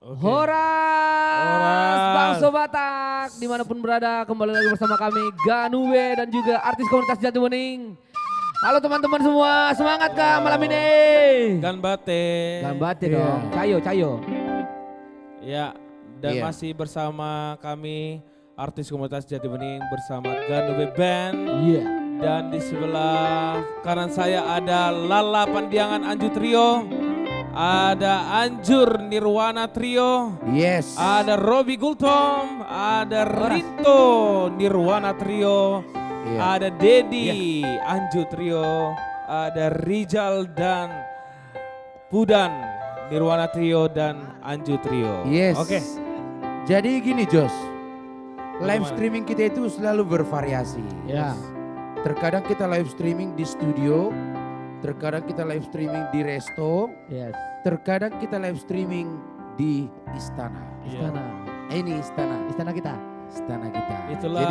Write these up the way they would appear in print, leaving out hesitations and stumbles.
Oke. Horas Bangso Batak, dimanapun berada, kembali lagi bersama kami Ganube dan juga artis komunitas Jatibening. Halo teman-teman semua, semangat kah malam ini? Ganbate. Gambate Iya. dong, cayo. Ya, dan Iya. masih bersama kami artis komunitas Jatibening bersama Ganube Band. Iya. Dan di sebelah kanan saya ada Lala Pandiangan Anju Trio. Ada Anjur Nirwana Trio. Yes. Ada Robi Gultom. Ada Rinto Nirwana Trio. Iya. Ada Dedi Anju Trio. Ada Rizal dan Pudan Nirwana Trio dan Anju Trio. Yes. Oke. Jadi gini Jos, live Bagaimana? streaming kita itu selalu bervariasi. Ya. Terkadang kita live streaming di studio, terkadang kita live streaming di resto, Yes. terkadang kita live streaming di istana. Istana. Ini istana, Istana kita. istana kita. Itulah.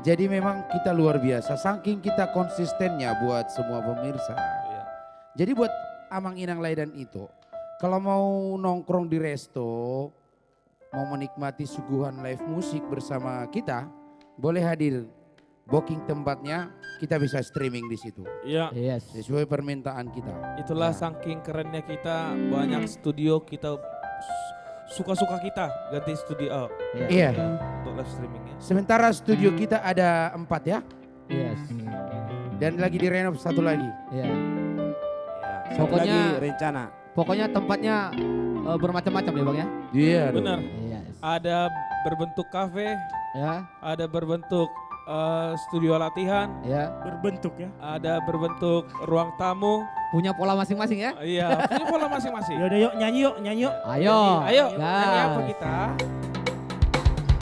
Jadi memang kita luar biasa, saking kita konsistennya buat semua pemirsa. Iya. Jadi buat Amang Inang Laidan itu, kalau mau nongkrong di resto, mau menikmati suguhan live musik bersama kita, boleh hadir. Booking tempatnya, kita bisa streaming di situ. Iya. Yes. Sesuai permintaan kita. Itulah Ya. saking kerennya kita, banyak studio kita suka-suka kita ganti studio Iya. untuk live streamingnya. Sementara studio kita ada 4 ya, Yes. dan lagi direnov 1 lagi. Iya. Satu Pokoknya- lagi rencana. Pokoknya tempatnya bermacam-macam ya Bang ya. Iya. Benar. Yes. Ada berbentuk kafe, Ya, ada berbentuk studio latihan, ya. Berbentuk ya. ada berbentuk ruang tamu. Punya pola masing-masing ya. Iya, punya pola masing-masing. Yaudah yuk nyanyi yuk, nyanyi yuk. Ayo. Ayo, Gas. nyanyi apa kita?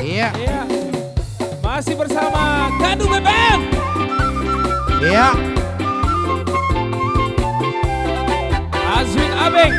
Iya. Iya. Masih bersama Ganube Band. Iya. Azwin Abeng.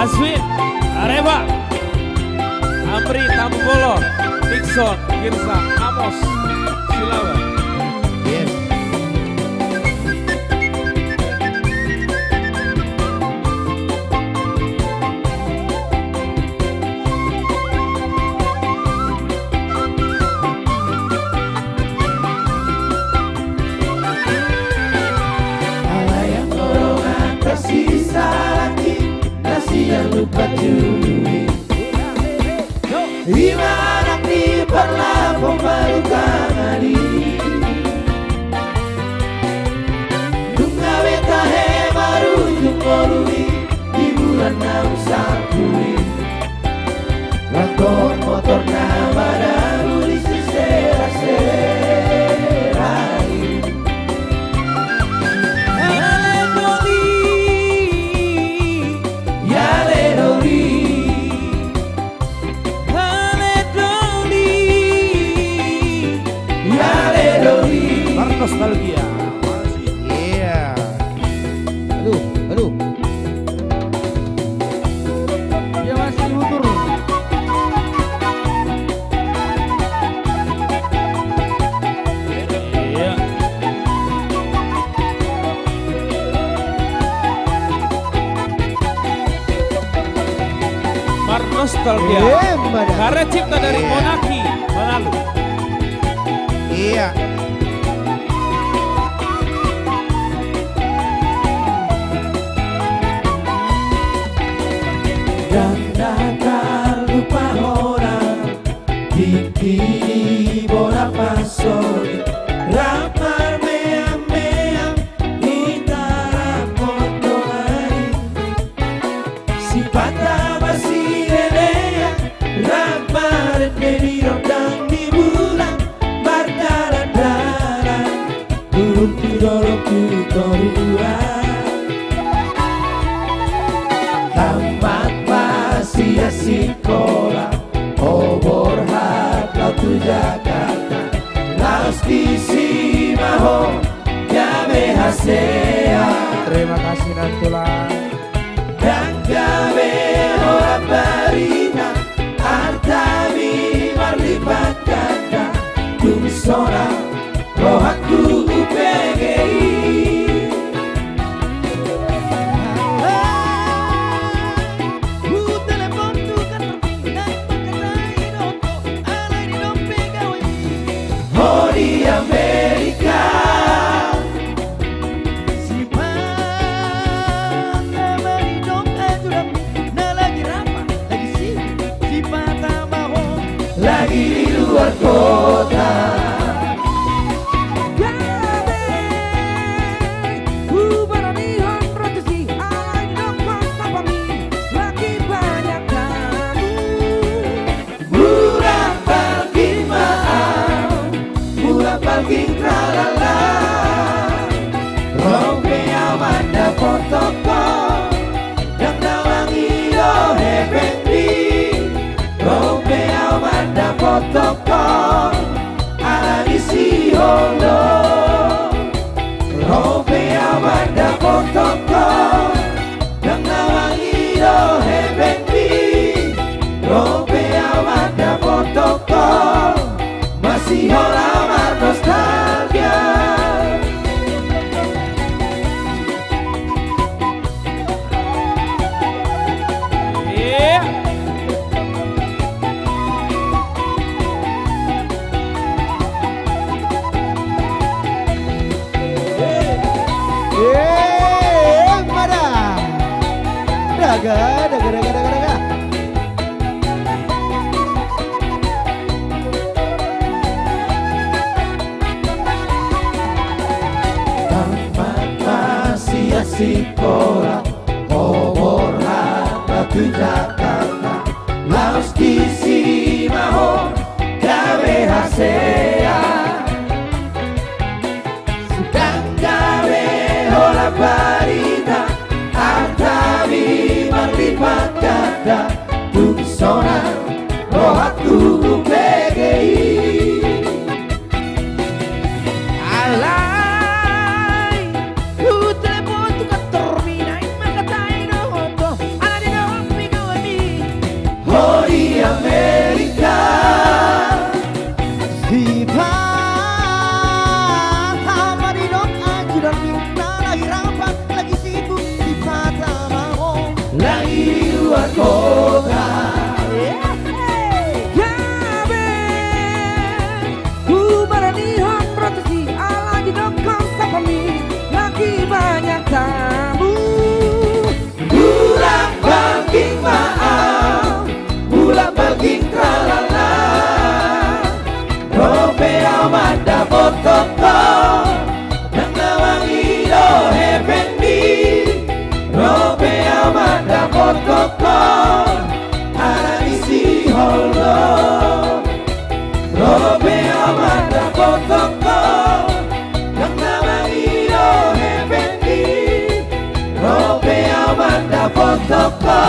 Azwin, Areba, Amri, Tamu Bolo, Nixon, Girsa, Amos, Silawan. Yes. Yale doli, nostalgia. Iya. Aduh. Dia masih mundur. Iya. Mar nostalgia. Karya cipta dari Iya. Monaki. Mana lu? Iya. Ganda tak lupa orang Diki bola pasol Ramar meam Hintara kondolari Sipata basirenea Ramar dedi rondang di bulan Mardalan-dalan Turun tudolok tutoruan Tamat masih sekolah Obor hat laut Jakarta Laos di Simaho Gabe hasea Terima kasih Nantulang. Dan gabe ora barina Artami marlipat kata Tumisora rohaku UPGI Oh di Amerika Si Pata Maridong Ajuram Nah lagi rapa Lagi si Pata Mahon Lagi di luar kota Murah palgi maaf Murah palgi tralala Rompe amanda potoko Dan nawangi lo hebendi Rompe amanda potoko Ala isi hondo Rompe amanda potoko Dan nawangi lo hebendi Rompe amanda potoko Masih holamar nostalgia Iya. Mada Daga Tamat masih sekolah Obor batu Jakarta Laos di Simaho Gawe hasea Sedang gawe hola barita Artabi marlipat kata Tumisona rohaku UPGI Alay Ku telepon tu katormina Makatain na hoto Ala di na pigo mi Oh di Amerika Si Pata Maridong Ajudan Minta lagi rapat Lagi sibuk Si Pata mau Lagi di luar kota Bulan balking maaf Bulan balking tralala Rompe amanda potoko Dan nawangi lo hebendi Rompe amanda potoko Ala isi holdo Rompe amanda potoko Dan nawangi lo hebendi Rompe amanda potoko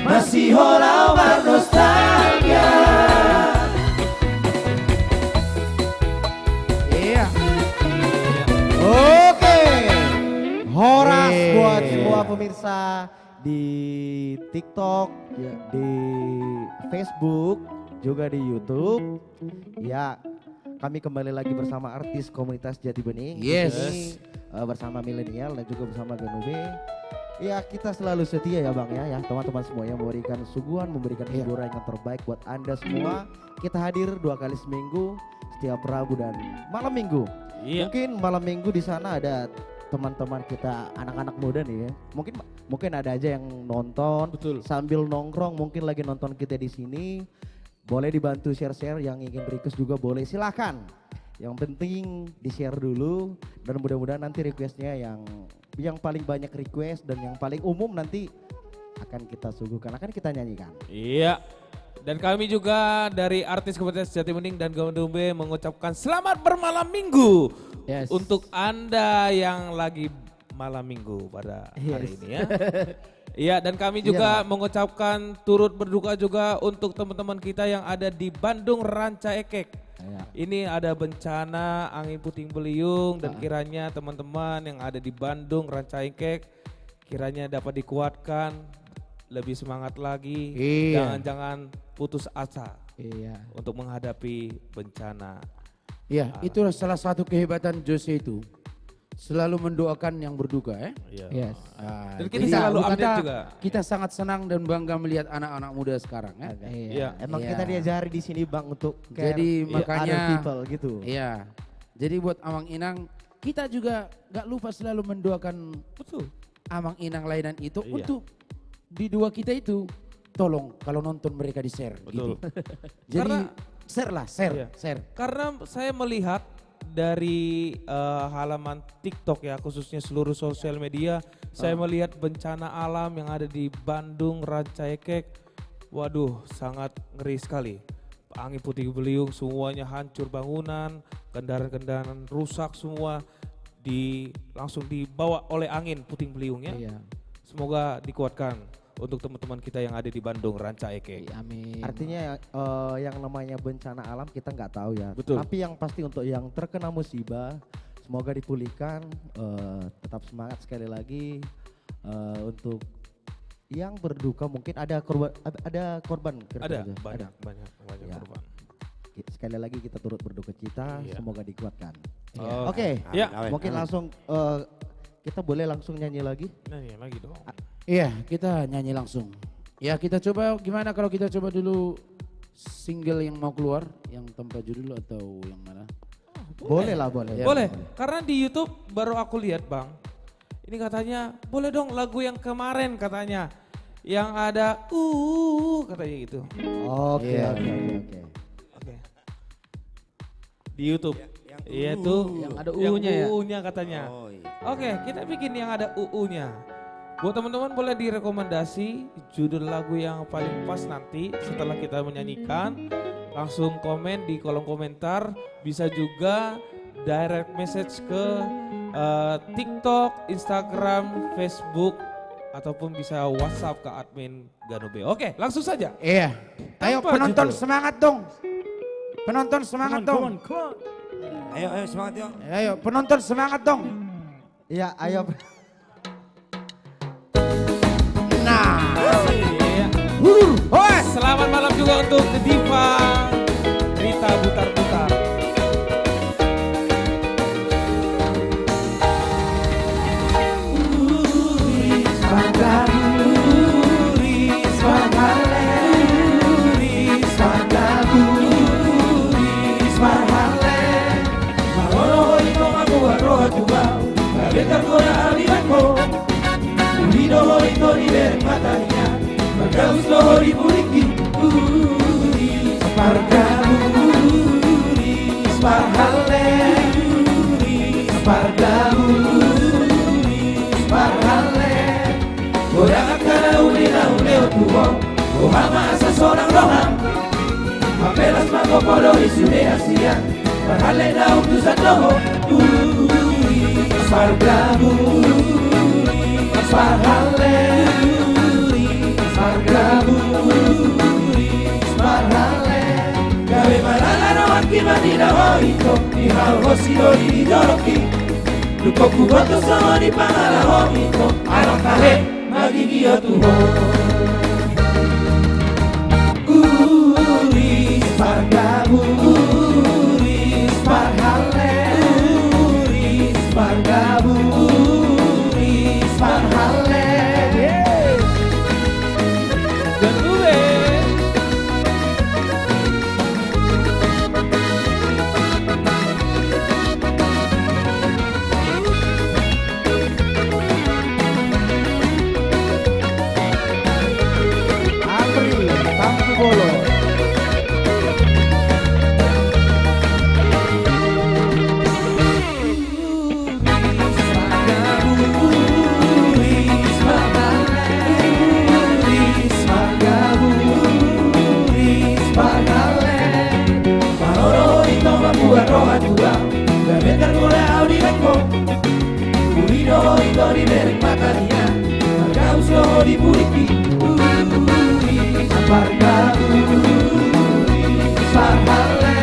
Masih holamar nostalgia Iya. semua pemirsa di TikTok, di Facebook, juga di YouTube. Ya, kami kembali lagi bersama artis komunitas Jati Bening. Yes. Di sini, bersama milenial dan juga bersama Ganube. Ya, kita selalu setia ya Bang ya, teman-teman semua yang memberikan suguhan, memberikan hiburan yang terbaik buat Anda semua. Kita hadir 2 kali seminggu, setiap Rabu dan malam Minggu. Iya. Mungkin malam Minggu di sana ada teman-teman kita anak-anak muda nih ya. Mungkin ada aja yang nonton. Betul. Sambil nongkrong, mungkin lagi nonton kita di sini. Boleh dibantu share-share, yang ingin request juga boleh, silakan. Yang penting di-share dulu dan mudah-mudahan nanti requestnya yang paling banyak request dan yang paling umum nanti akan kita suguhkan, akan kita nyanyikan. Iya. Dan kami juga dari artis komunitas Jati Bening dan Ganube mengucapkan selamat bermalam minggu. Yes. Untuk Anda yang lagi malam minggu pada hari ini ya. Iya, dan kami juga mengucapkan turut berduka juga untuk teman-teman kita yang ada di Bandung Ranca Ekek. Ini ada bencana angin puting beliung dan kiranya teman-teman yang ada di Bandung Ranca Ekek kiranya dapat dikuatkan, lebih semangat lagi, jangan-jangan putus asa untuk menghadapi bencana. Iya, itulah salah satu kehebatan Jose itu. Selalu mendoakan yang berduka ya. Iya. Yes. Dan kita selalu update juga. Kita sangat senang dan bangga melihat anak-anak muda sekarang ya. Iya. Emang Iya. kita diajari di sini Bang untuk care Jadi makanya other people gitu. Iya. Jadi buat Amang Inang, kita juga gak lupa selalu mendoakan Betul. Amang Inang Laidan itu Iya. untuk di dua kita itu tolong kalau nonton mereka di share gitu. Betul. Jadi Karena- share lah, share, Iya. share. Karena saya melihat dari halaman TikTok ya, khususnya seluruh sosial media, saya melihat bencana alam yang ada di Bandung Ranca Ekek. Waduh, sangat ngeri sekali. Angin puting beliung, semuanya hancur bangunan, kendaraan-kendaraan rusak semua, langsung dibawa oleh angin puting beliung ya. Iya. Semoga dikuatkan untuk teman-teman kita yang ada di Bandung Ranca Ekek. Amin. Artinya yang namanya bencana alam kita nggak tahu ya. Betul. Tapi yang pasti untuk yang terkena musibah, semoga dipulihkan. Tetap semangat sekali lagi untuk yang berduka. Mungkin ada korban. Ada kira-kira. banyak Ya. korban. Sekali lagi kita turut berduka cita. Iya. Semoga dikuatkan. Oh, Oke. Ya. Mungkin langsung kita boleh langsung nyanyi lagi. Nyanyi lagi dong. Iya, kita nyanyi langsung. Ya, kita coba gimana kalau kita coba dulu single yang mau keluar, yang tanpa judul atau yang mana? Boleh lah, boleh. Ya. Boleh, karena di YouTube baru aku lihat Bang. Ini katanya, boleh dong lagu yang kemarin katanya. Yang ada katanya gitu. Oke, Iya. oke. Oke. Di YouTube. Iya tuh. Yang ada U-nya ya? U-nya katanya. Oke, kita bikin yang ada U-nya. Buat teman-teman boleh direkomendasi judul lagu yang paling pas nanti setelah kita menyanyikan. Langsung komen di kolom komentar. Bisa juga direct message ke TikTok, Instagram, Facebook, ataupun bisa WhatsApp ke admin Ganube. Oke, langsung saja. Iya. Ayo Tanpa penonton judul. semangat dong. Penonton semangat dong. Ayo semangat yuk. Ayo penonton semangat dong. Iya, ayo. Nah. Iya. Hoi. Selamat malam juga untuk The Diva Rita Butar-Butar. Luko kuboto sama di pangala homito Alangkahe magigia tuho Uris pargabu Uris parhale Uris pargabu Uris parhale Ganue. Apri, Tampu Bolo. Di buriki, pargabu, parhale,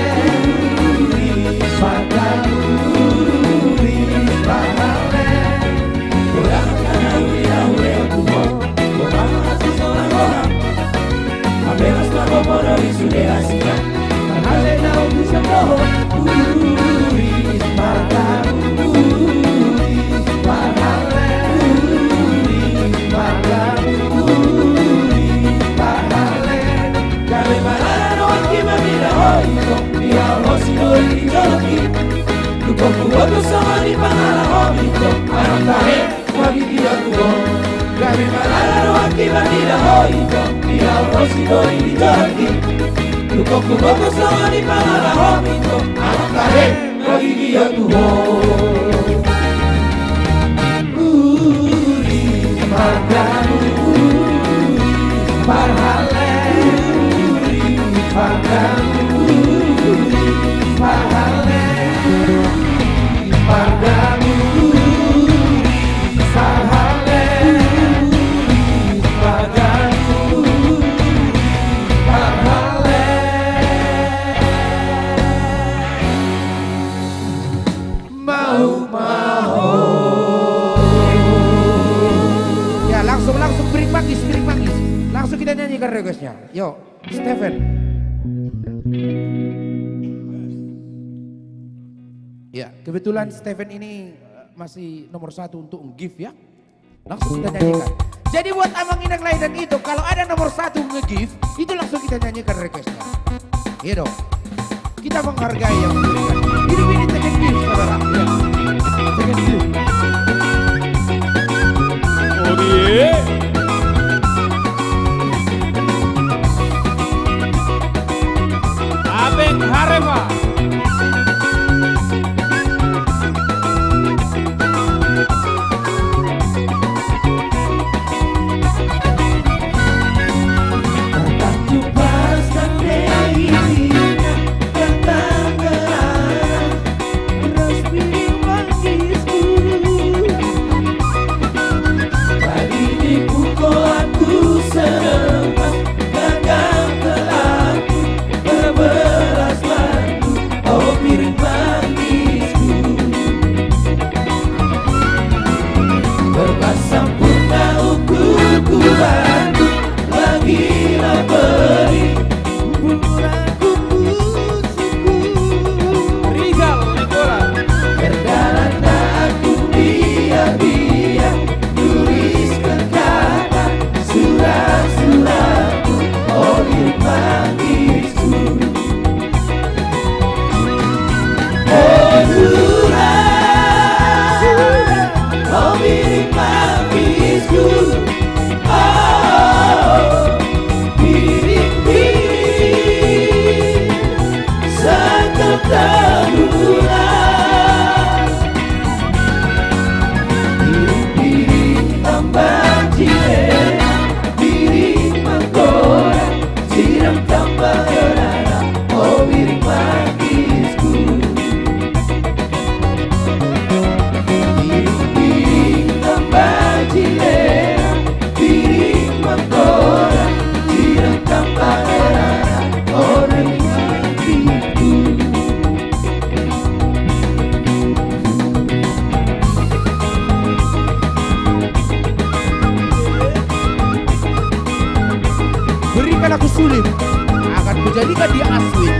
pargabu, parhale. Orang kana uya uya tuho, orang hati seorang orang. Apenas lago poro isude asia, parhale na ubusan roho. Pargabu, parhale, pargabu. Kuboto sama di pangala homito Alangkahe magigia tuho Gabi malala akiba nila hoito Dia rosi doi di jorki Kuboto sama di pangala homito Alangkahe magigia tuho Uris pargabu Parhale Uris pargabu Parhale Pargabu Parhale Pargabu Parhale Mau Ya langsung bring manggis. Langsung kita nyanyikan requestnya. Yo, Stephen. Ya, kebetulan Stephen ini masih nomor 1 untuk nge-give ya. Langsung kita nyanyikan. Jadi buat Amang Inang Laidan itu, kalau ada nomor 1 nge-give, itu langsung kita nyanyikan requestnya. Iya dong. Kita menghargai yang memberikan. Hidup ini second gift, saudara. Ya. Second gift. Oh dia. Abeng Harema. Terus akan aku sulim, akan kujadikan dia aswin.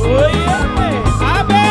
Oh iya, Abe.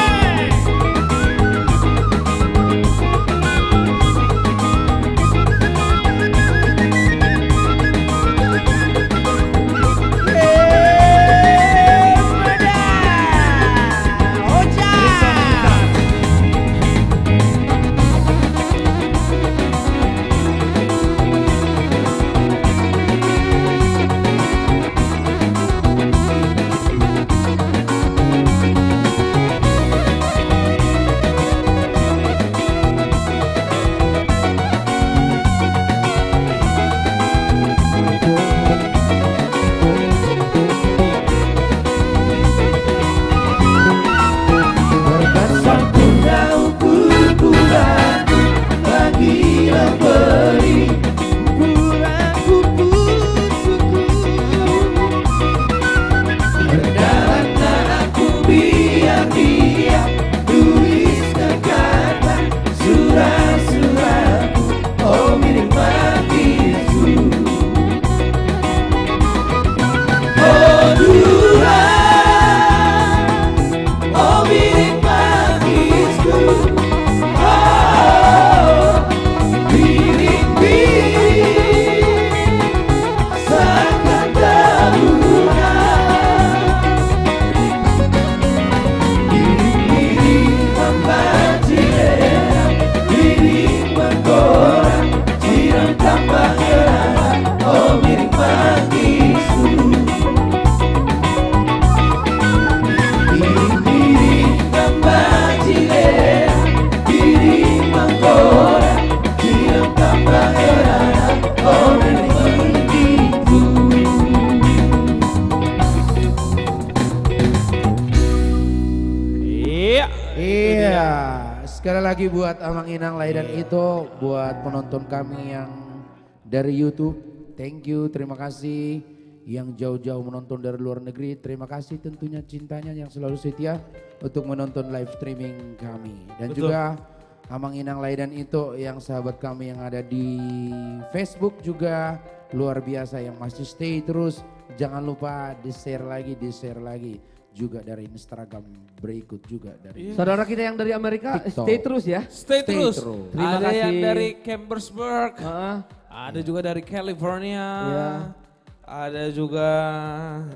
Iya, sekali lagi buat Amang Inang Laidan itu, buat penonton kami yang dari YouTube, thank you, terima kasih. Yang jauh-jauh menonton dari luar negeri, terima kasih tentunya cintanya yang selalu setia untuk menonton live streaming kami. Dan Betul. juga Amang Inang Laidan itu yang sahabat kami yang ada di Facebook juga luar biasa yang masih stay terus. Jangan lupa di-share lagi. Juga dari Instagram berikut juga dari Saudara kita yang dari Amerika, TikTok. stay terus ya. Stay terus. Terima Ada yang kasih. dari Chambersburg, Heeh. ada juga dari California, Iya. ada juga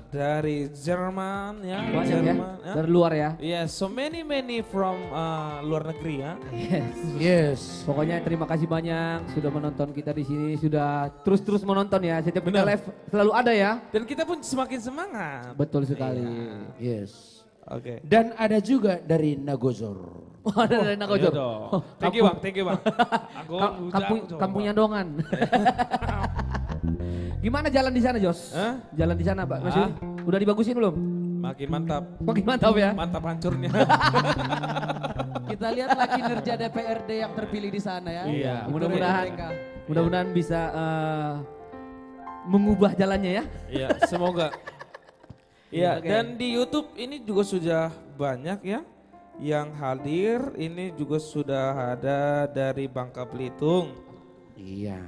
dari Jerman ya. Banyak ya, Jerman, dari luar ya. Yes, so many from luar negeri ya. Yes. Pokoknya terima kasih banyak sudah menonton kita di sini, sudah terus kita ya. Setiap kita Benar. live selalu ada ya. Dan kita pun semakin semangat. Betul sekali. Yes. Oke. Dan ada juga dari Nagozor. Oh, ada dari Nagojor. Ayo dong. Oh, Thank you bang, thank you bang. Aku kampungnya Dongan. Gimana jalan di sana, Jos? Hah? Jalan di sana, Pak. Masih udah dibagusin belum? Makin mantap. Makin mantap ya. Mantap hancurnya. Kita lihat lagi kinerja DPRD yang terpilih di sana ya. Iya. Mudah-mudahan bisa mengubah jalannya ya. Iya, semoga. Iya, Oke. dan di YouTube ini juga sudah banyak ya yang hadir. Ini juga sudah ada dari Bangka Belitung. Iya.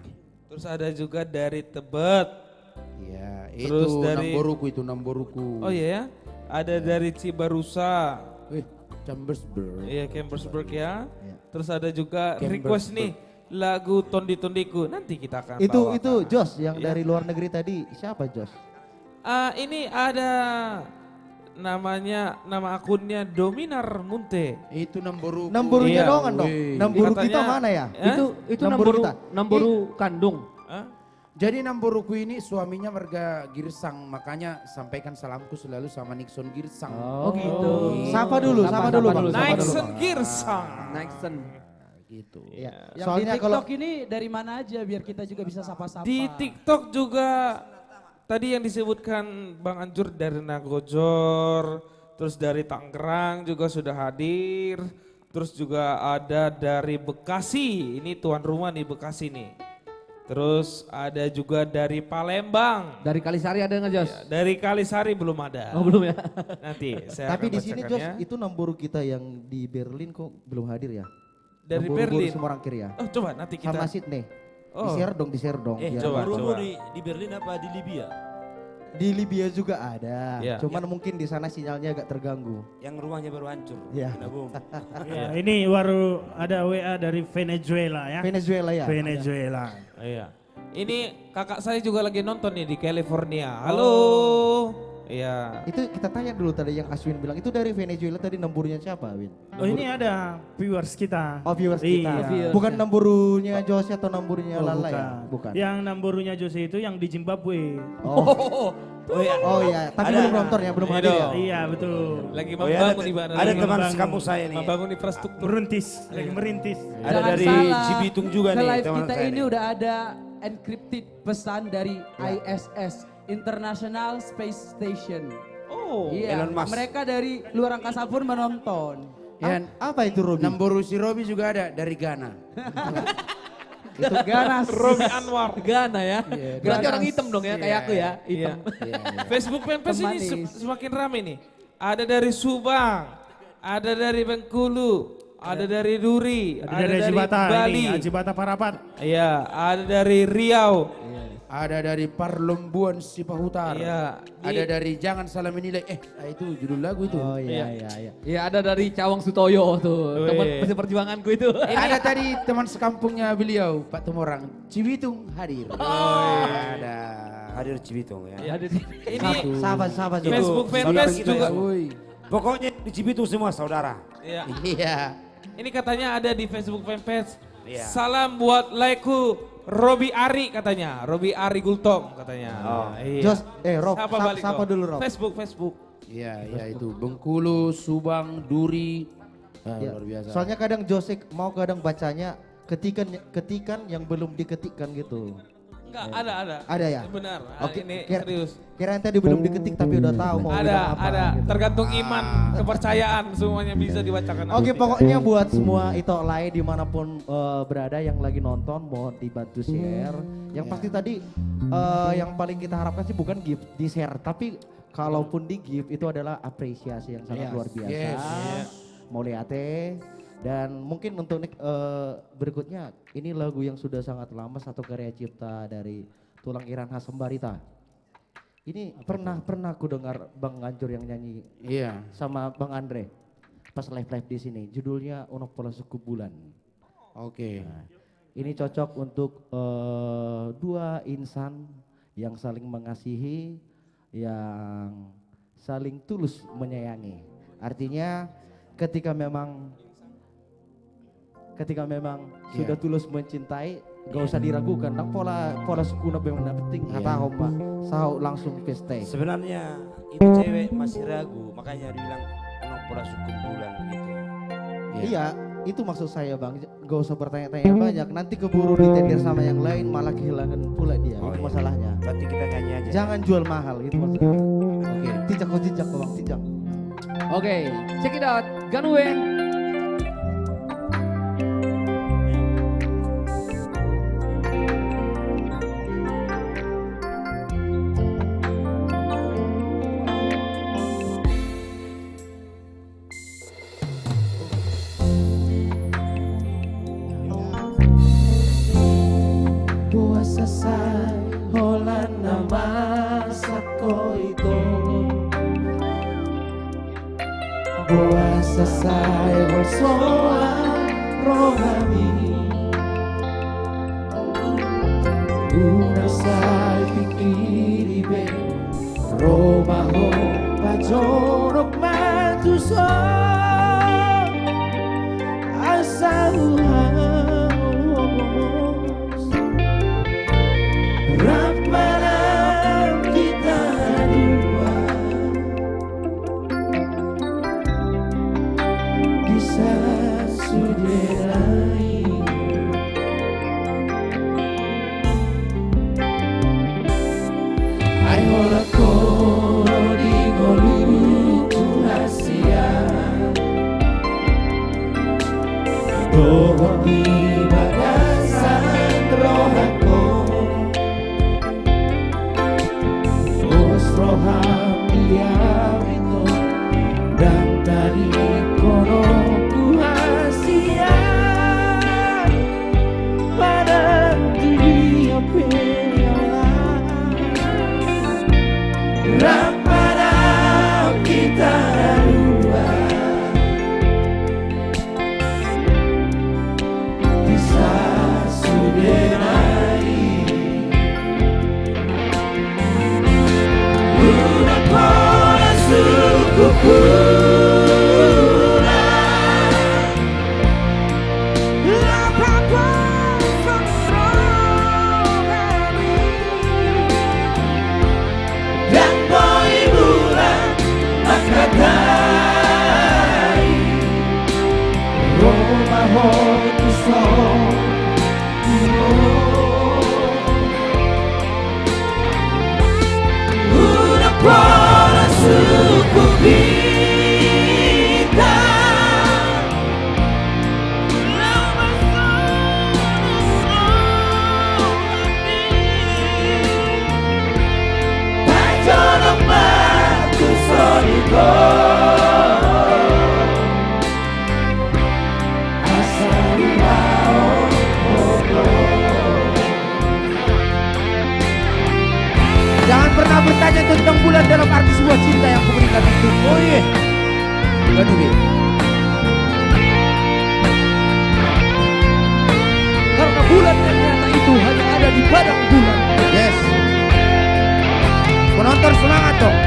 Terus ada juga dari Tebet. Iya, Terus itu dari- Namboruku. Oh iya ya, ada dari Cibarusa. Chambersburg. Iya, Chambersburg ya. Iya. Terus ada juga request nih lagu Tondi Tondiku. Nanti kita akan Itu bawakan. Jos yang Iya. dari luar negeri tadi siapa Jos? Ini ada nama akunnya Dominar Munte. Itu Namboruku. Namborunya Iya, doangan dong. wih. Namboru Katanya- kita mana ya? Hah? Itu Namboru kita. Namboru kandung. Hah? Jadi Namboruku ini suaminya warga Girsang, makanya sampaikan salamku selalu sama Nixon Girsang. Oh gitu. Sapa dulu, sapa dulu, Bang. Sapa dulu, Nixon Bang. Girsang. Nixon. Gitu. Iya. Yang Soalnya di kalau TikTok ini dari mana aja biar kita juga bisa sapa-sapa. Di TikTok juga tadi yang disebutkan Bang Anjur dari Nagojor, terus dari Tangerang juga sudah hadir, terus juga ada dari Bekasi, ini tuan rumah nih Bekasi nih. Terus ada juga dari Palembang, Dari Kalisari ada nggak, Jos? dari Kalisari belum ada. Oh belum ya. Nanti saya tapi akan di sini Jos bacakannya. itu Namboru kita yang di Berlin kok belum hadir ya? Dari Namboru Berlin. Semarang kiri ya. Oh coba nanti kita. Sama Sydney. Oh. Di share dong. Eh, biar- coba. Burumu di Berlin apa di Libya? Di Libya juga ada. Ya. Cuman mungkin di sana sinyalnya agak terganggu. Yang rumahnya baru hancur. Ya. Kena bom. Ya, ini baru ada WA dari Venezuela ya. Venezuela ya. Venezuela. Iya. Ini kakak saya juga lagi nonton nih di California. Halo. Iya. Itu kita tanya dulu tadi yang Aswin bilang itu dari Venezuela tadi nemburnya siapa, Win? Oh ini ada viewers kita. Oh viewers kita. Iya. Bukan nemburunya Jose atau nemburunya Oh, Lala ya? bukan. Bukan. Yang namburunya Jose itu yang di Zimbabwe. Oh iya, tapi belum nonton ya, belum Iya hadir ya. dong. Iya betul. Lagi Oh, ya, membangun di mana? ada Lagi teman membangun. sekampus saya nih. membangun infrastruktur. Merintis, lagi merintis. Ada Jangan dari salah, Cibitung juga ke nih live teman kita saya ini nih. udah ada encrypted pesan dari ISS, International Space Station. Oh. Iya, Elon Musk. mereka dari luar angkasa pun menonton. Dan Apa itu Robi? Namboru si Robi juga ada dari Ghana. Itu ganas. Robi Anwar. Gana ya. Berarti Ganas. orang hitam dong ya kayak aku ya. Hitam. Iya. Facebook fanpage ini Pemanis. semakin ramai nih. Ada dari Subang, ada dari Bengkulu, ada dari Duri, Ada dari Jibata Bali. ini, Jibata Parapat. Iya, ada dari Riau. Ada dari Parlembuan Sipahutar. Iya. Ada dari Jangan Salah Menilai. Itu judul lagu itu. Oh iya iya iya. Iya ada dari Cawang Sutoyo tuh. Wih. Teman mesin perjuanganku itu. Ada tadi teman sekampungnya beliau, Pak Tumorang. Cibitung hadir. Ada. Hadir Cibitung ya. Iya. Ini Sahabat-sahabat juga. Facebook Saudara fanpage kita juga. ya. Woi. Pokoknya di Cibitung semua saudara. Iya. Iya. Ini katanya ada di Facebook fanpage. Iya. Salam buat laiku Robi Ari katanya. Robi Ari Gultom katanya. Oh. Iya. Jos, Rob, balik, sapa Rob? dulu Rob. Facebook. Iya, iya itu. Bengkulu, Subang, Duri. Ya, Luar biasa. soalnya kadang Jose mau kadang bacanya ketikan yang belum diketikkan gitu. Enggak, ada. Ada ya? Benar. Oke, Ini kira- serius. Kirain tadi belum diketik tapi udah tahu mau bilang apa. Ada. gitu. Tergantung iman, kepercayaan semuanya bisa dibacakan. Oke, pokoknya buat semua itu lain dimanapun berada yang lagi nonton mohon dibantu share. Yang pasti tadi yang paling kita harapkan sih bukan gift di share, tapi kalaupun di gift itu adalah apresiasi yang sangat Yes, luar biasa. yes. Moliate. Dan mungkin untuk berikutnya ini lagu yang sudah sangat lama, satu karya cipta dari Tulang Iran Hasem Barita. Ini pernah aku dengar Bang Ngancur yang nyanyi Iya. sama Bang Andre pas live di sini. Judulnya Onok Pola Suku Bulan. Oke. Nah, ini cocok untuk dua insan yang saling mengasihi, yang saling tulus menyayangi. Artinya ketika memang sudah tulus mencintai, gak usah diragukan. Nang pola suku na memang penting. Kata Homa, sahau langsung peste. Sebenarnya itu cewek masih ragu, makanya dibilang anak pola suku bulan gitu. Iya, itu maksud saya Bang. Gak usah bertanya-tanya banyak. Nanti keburu ditendir sama yang lain, malah kehilangan pula dia. Oh, Itu iya. masalahnya. Berarti kita nyanyi aja. Jangan jual mahal gitu maksudnya. Oke, tijak Bang, tijak. Oke, check it out. Ganwe. Puasa sai holan nama sako itu Puasa sai hol soa rohani Una sai pikiri be Roma ho pajorok maju so Asa Ramalan kita dua bisa suderai Ay hola koro di goluku Asia Dohor di bagasan rohako Roham diawito dan tadi kono ku hasia pada dunia pela Jangan pernah bertanya tentang bulan dalam arti sebuah cinta yang kuberikan untukmu. Oh iya. Ganuwe. Karena bulan yang nyata itu hanya ada di padang bulan. Yes. Penonton semangat dong.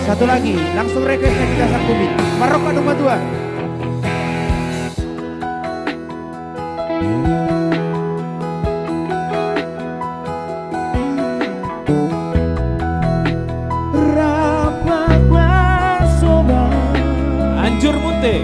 Satu lagi, langsung requestnya kita sanggupi. Maroko nomor 2. Anjur Munte.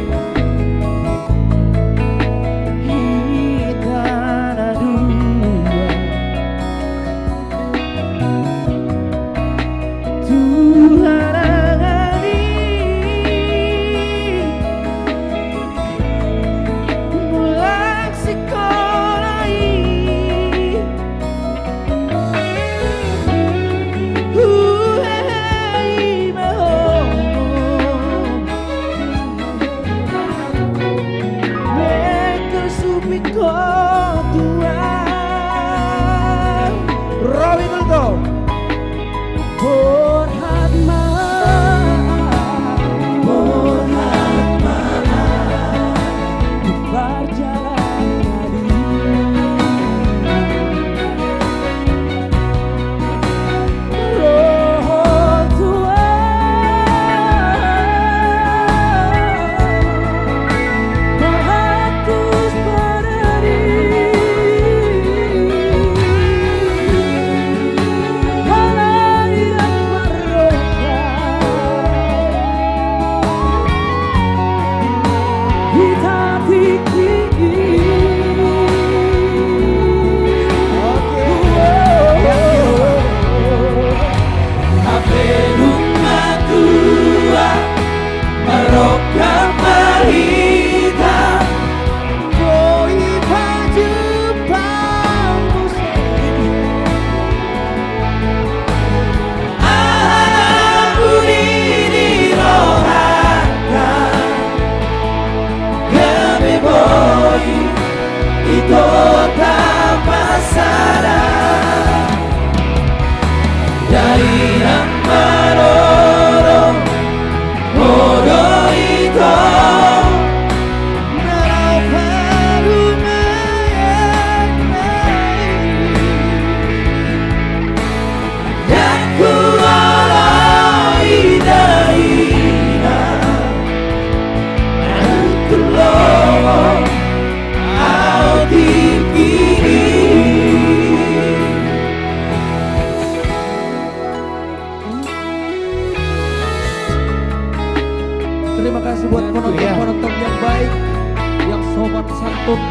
untuk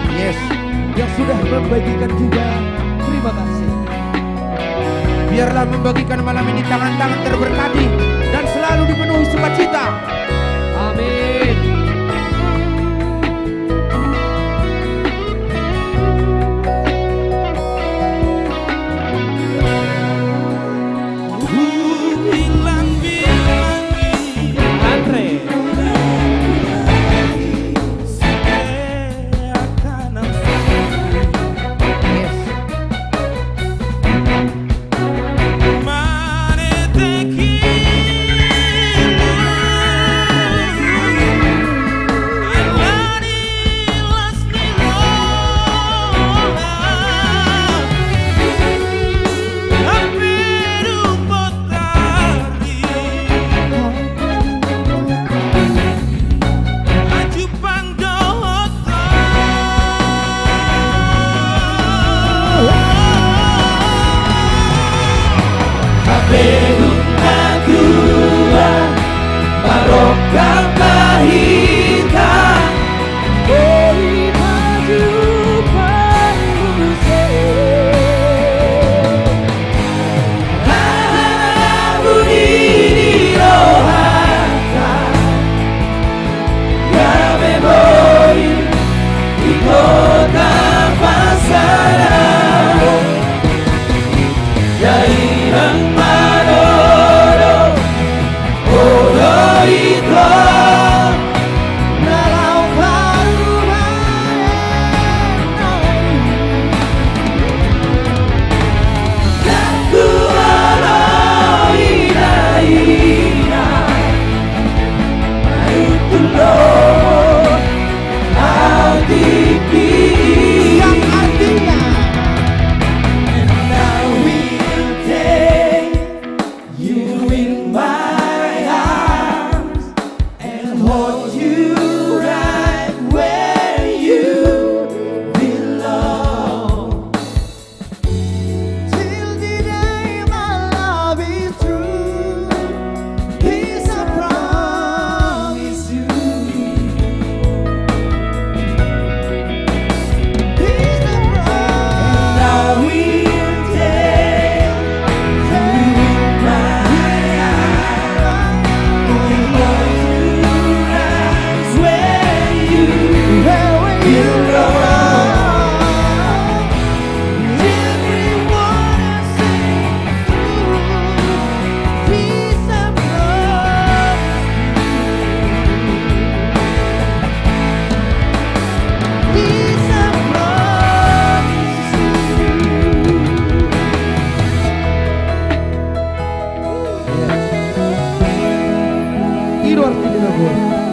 yang sudah membagikan juga. Terima kasih. Biarlah membagikan malam ini tangan-tangan terberkati dan selalu dipenuhi sukacita. Amin. Andre.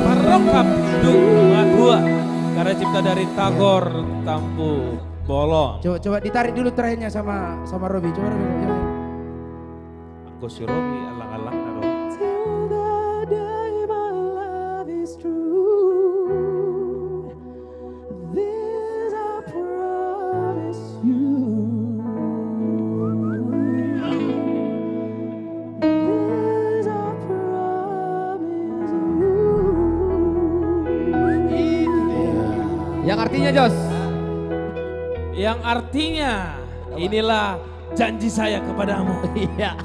Marokap Duma 2 karya cipta dari Tagor Tampu Bolong. Coba ditarik dulu terakhirnya sama Robi. Coba Robi. Aku si Robi alang-alang karo. Yang artinya Jos? Yang artinya inilah janji saya kepadamu. Iya.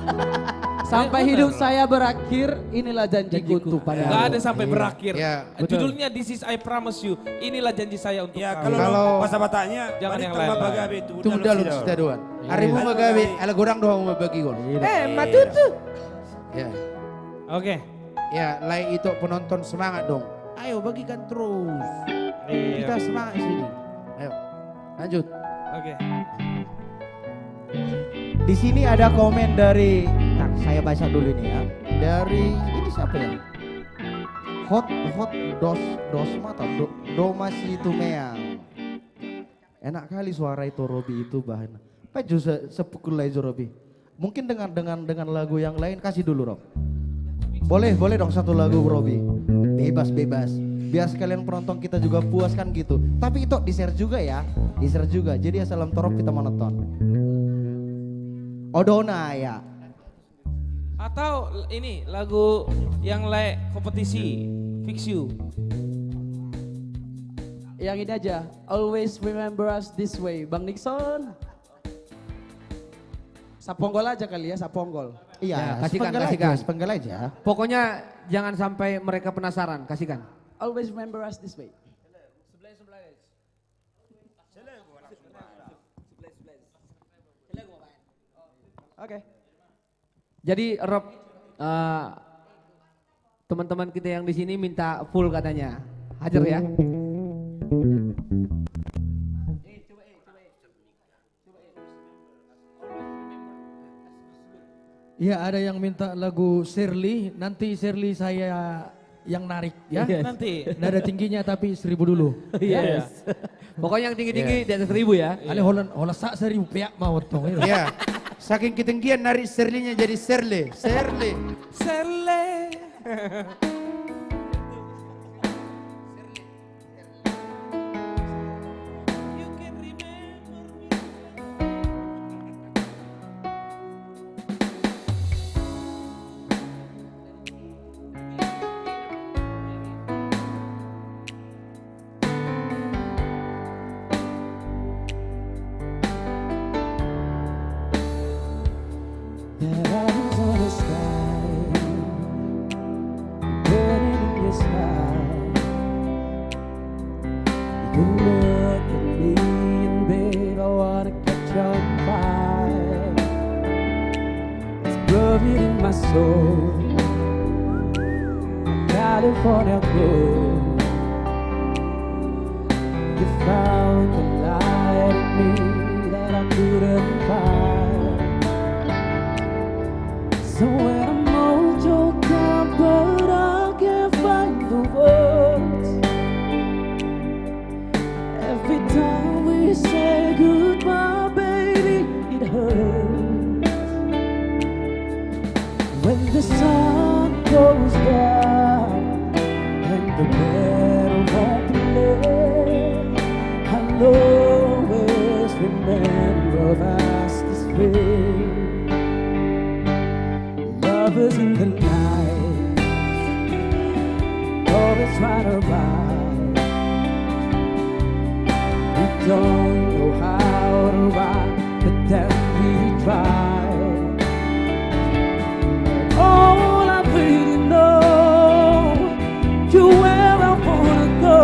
Sampai hidup saya berakhir, inilah janjiku padamu. Gak ada sampai berakhir. Ya, Judulnya This is I Promise You. Inilah janji saya untuk Ya kamu. kalau bahasa Bataknya Jangan yang tambah lain-lain. bagabe itu. Tunggu dulu sudah doan. Harimu magawe, ala gorang doang membagi gol. Matutu. Ya. Oke. Ya, lain itu penonton semangat dong. Ayo bagikan terus. Iya. Kita semangat di sini. Ayo. Lanjut. Oke. Di sini ada komen dari, saya baca dulu ini ya. Dari ini siapa ya? Hot Dosma atau Domasi Tumeang. Enak kali suara itu Robi itu bahan. Paju sepukul lagi Robi. Mungkin dengan lagu yang lain kasih dulu Rob. Boleh dong satu lagu Robi. Bebas. Biar sekalian penonton kita juga puas kan gitu. Tapi itu di-share juga ya. Di-share juga. Jadi assalam torop kita menonton. Odona ya. Atau ini lagu yang kompetisi Fix You. Yang ini aja, always remember us this way. Bang Nixon. Saponggol aja kali ya, saponggol. Iya, Ya, kasihkan, sepenggal kasihkan. aja, sepenggal aja. Pokoknya jangan sampai mereka penasaran, kasihkan. Always remember us this way. Oke. Jadi Rob, teman-teman kita yang di sini minta full katanya. Hajar ya. Iya, ada yang minta lagu Shirley, nanti Shirley saya yang narik ya. Nanti. Nada tingginya tapi 1000 dulu. Yes. Pokoknya yang tinggi-tinggi di atas 1000 ya. Ale hola sak 1000 peak mau tong. Ya, saking ketinggian narik Serlinya jadi Serle. Serle. Serle. California gold. You found the light in me that I couldn't find. So when I'm all choked up, but I can't find the words. Every time we say goodbye, baby, it hurts. When the sun goes down and the bell won't play, I'll always remember us this way. Lovers in the night, always trying to ride. We don't know how to ride, but then we try. All I really know, to where I wanna go.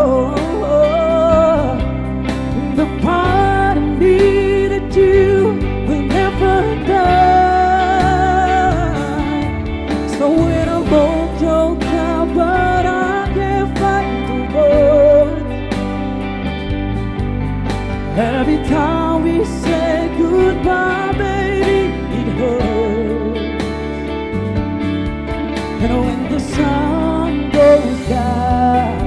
The part of me that you will never die. So when I'm all choked out, but I can't find the words. Every time we say goodbye, baby, it hurts. And when the sun goes down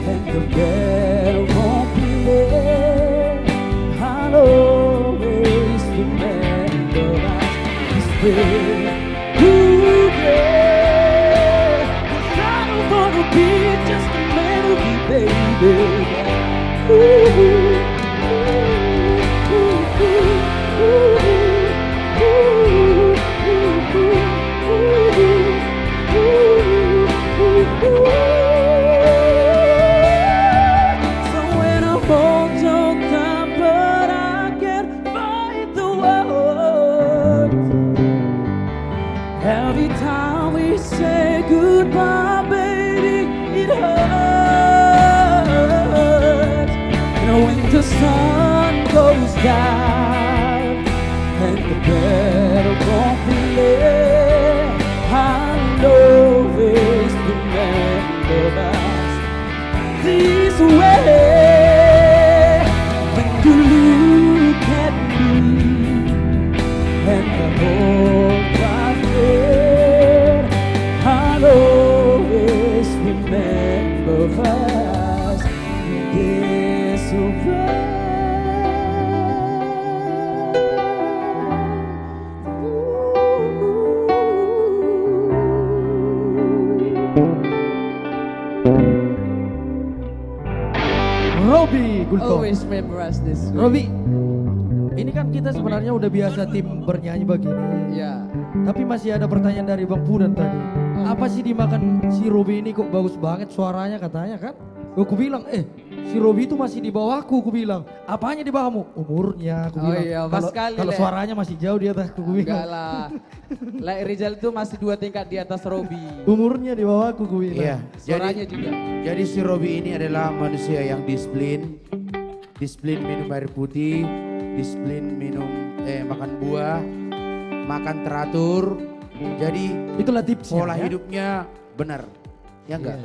and the bell won't play, I'll always remember us this way. Ooh, yeah. 'Cause I don't wanna be just a melody, baby. Ooh, ooh, ooh, ooh, ooh, ooh, ooh, ooh, ooh. So when I'm all choked up, but I can't find the words. Every time we say goodbye, baby, it hurts. And when the sun goes down and the bell won't play, I'll always remember us this way. When you look at me and the whole life fade, I'll always remember us this way. Robi Gultom. Always remember us this way. Robi, ini kan kita sebenarnya udah biasa tim bernyanyi begini. Ya. Tapi masih ada pertanyaan dari Bang Pudan tadi. Apa sih dimakan si Robi ini kok bagus banget suaranya katanya kan? Aku bilang, si Robi itu masih di bawahku, aku bilang. Apanya di bawahmu? Umurnya, aku Oh bilang. iya, pas sekali, Kalau Le. suaranya masih jauh di atas, aku Enggak bilang. lah. Le Rizal itu masih 2 tingkat di atas Robi. Umurnya di bawahku, aku bilang. Iya. Suaranya juga. Jadi si Robi ini adalah manusia yang disiplin. Disiplin minum air putih, disiplin makan buah, makan teratur. Jadi Itulah tipsnya. pola ya. hidupnya benar. Ya enggak?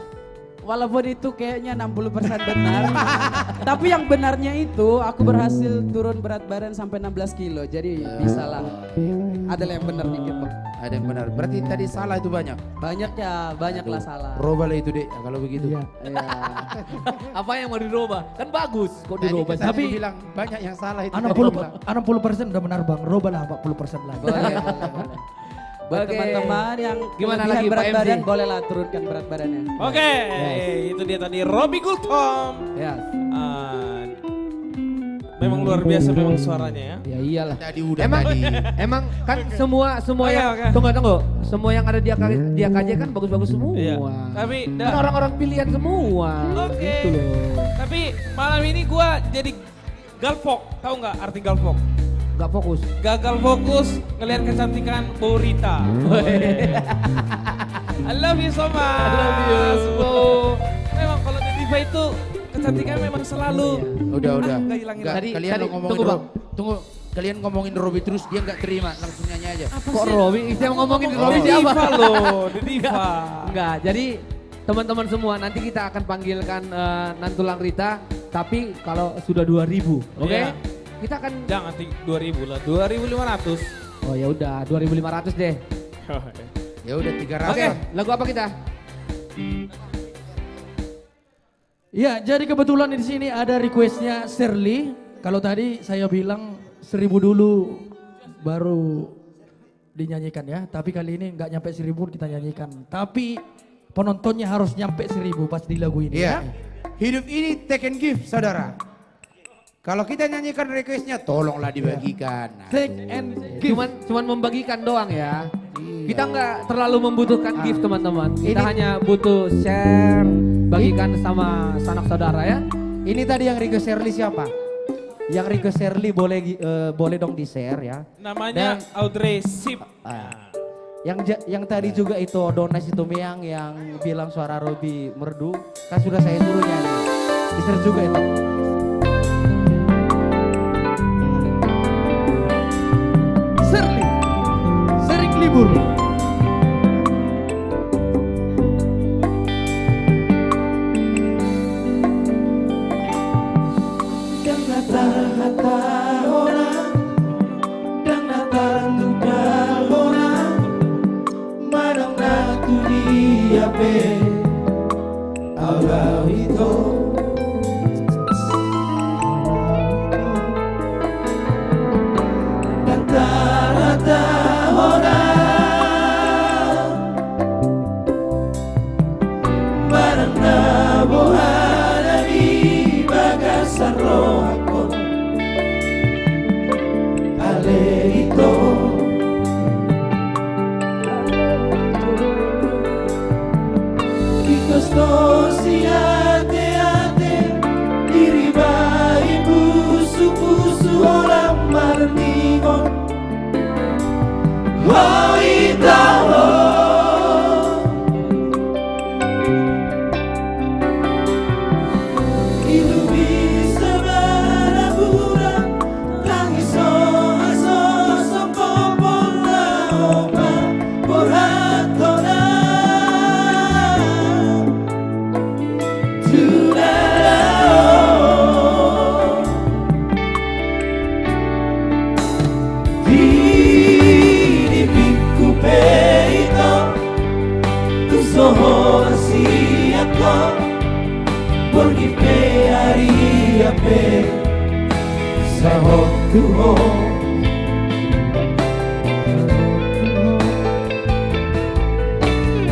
Walaupun itu kayaknya 60% benar. Tapi yang benarnya itu aku berhasil turun berat badan sampai 16 kilo. Jadi bisa lah. Adalah yang benar dikit Bang. Ada yang benar. Berarti tadi salah itu banyak. Banyak ya, banyak lah salah. Roba lah itu deh kalau begitu. Iya. Iya. Apa yang mau dirubah? Kan bagus kok Tadi dirubah. Tapi bilang banyak yang salah itu. 60% udah benar bang, robah lah 40% lagi. Boleh, boleh. Buat Oke. teman-teman yang Gimana kelebihan lagi, berat Pak MC? badan bolehlah turunkan berat badannya. Oke, itu dia tadi Robi Gultom. Ya. Memang luar biasa memang suaranya ya. Ya iyalah. Tadi udah Emang tadi. emang kan semua Oke, yang oke. tunggu. Semua yang ada di AKJ kan bagus-bagus semua. Iya. Tapi Kan orang-orang pilihan semua. Oke. Gitu loh. Tapi malam ini gua jadi galvok. Tahu nggak arti galvok? Gak fokus. Gagal fokus ngelihat kecantikan Borita. I love you so much. I love you. Bro. Memang kalau di Diva itu kecantikan memang selalu. Udah. Nggak hilangin. Enggak, Tadi- kalian tadi- lo ngomongin tunggu, Bang. Tunggu, kalian ngomongin Robi terus dia nggak terima, langsung nyanyi aja. Kok Robi? Saya mau ngomongin Robi Di siapa? Diva loh, di Diva. Enggak, jadi teman-teman semua nanti kita akan panggilkan Nantulang Rita. Tapi kalau sudah 2000, oke? Iya. Kita akan, Jangan 2000 lah, 2500. oh ya udah 2500 deh. Ya udah 300. Oke, lagu apa kita? Iya, jadi kebetulan di sini ada requestnya Shirley. Kalau tadi saya bilang 1000 dulu baru dinyanyikan ya. Tapi kali ini nggak nyampe 1000 kita nyanyikan. Tapi penontonnya harus nyampe 1000 pas di lagu ini Iya. ya. Hidup ini take and give, saudara. Kalau kita nyanyikan requestnya, tolonglah dibagikan. Nah, Take and give. Cuman membagikan doang ya. Kita nggak terlalu membutuhkan gift teman-teman. Kita hanya butuh share, bagikan sama sanak saudara ya. Ini tadi yang request Shirley siapa? Yang request Shirley boleh dong di share ya. Namanya Audrey Sip. Yang tadi juga itu Donas itu Meang yang bilang suara Robi merdu, kan sudah saya suruh nyanyi. Di share juga itu. Shirley, sering libur. Dan nata orang, dan nata luka orang, manang natu dia pe, Allah itu. Dan nata orang, manang nabuhana di bagasan rohako. Aleito Kikosto si ate diri bayi pusu orang marningon Oh italo Ilu bisa barabura Tangis aso sopopol na opa Porhatona Tunalao Di piku peito Kusoho si ako Porque pe haría pe Saho tuho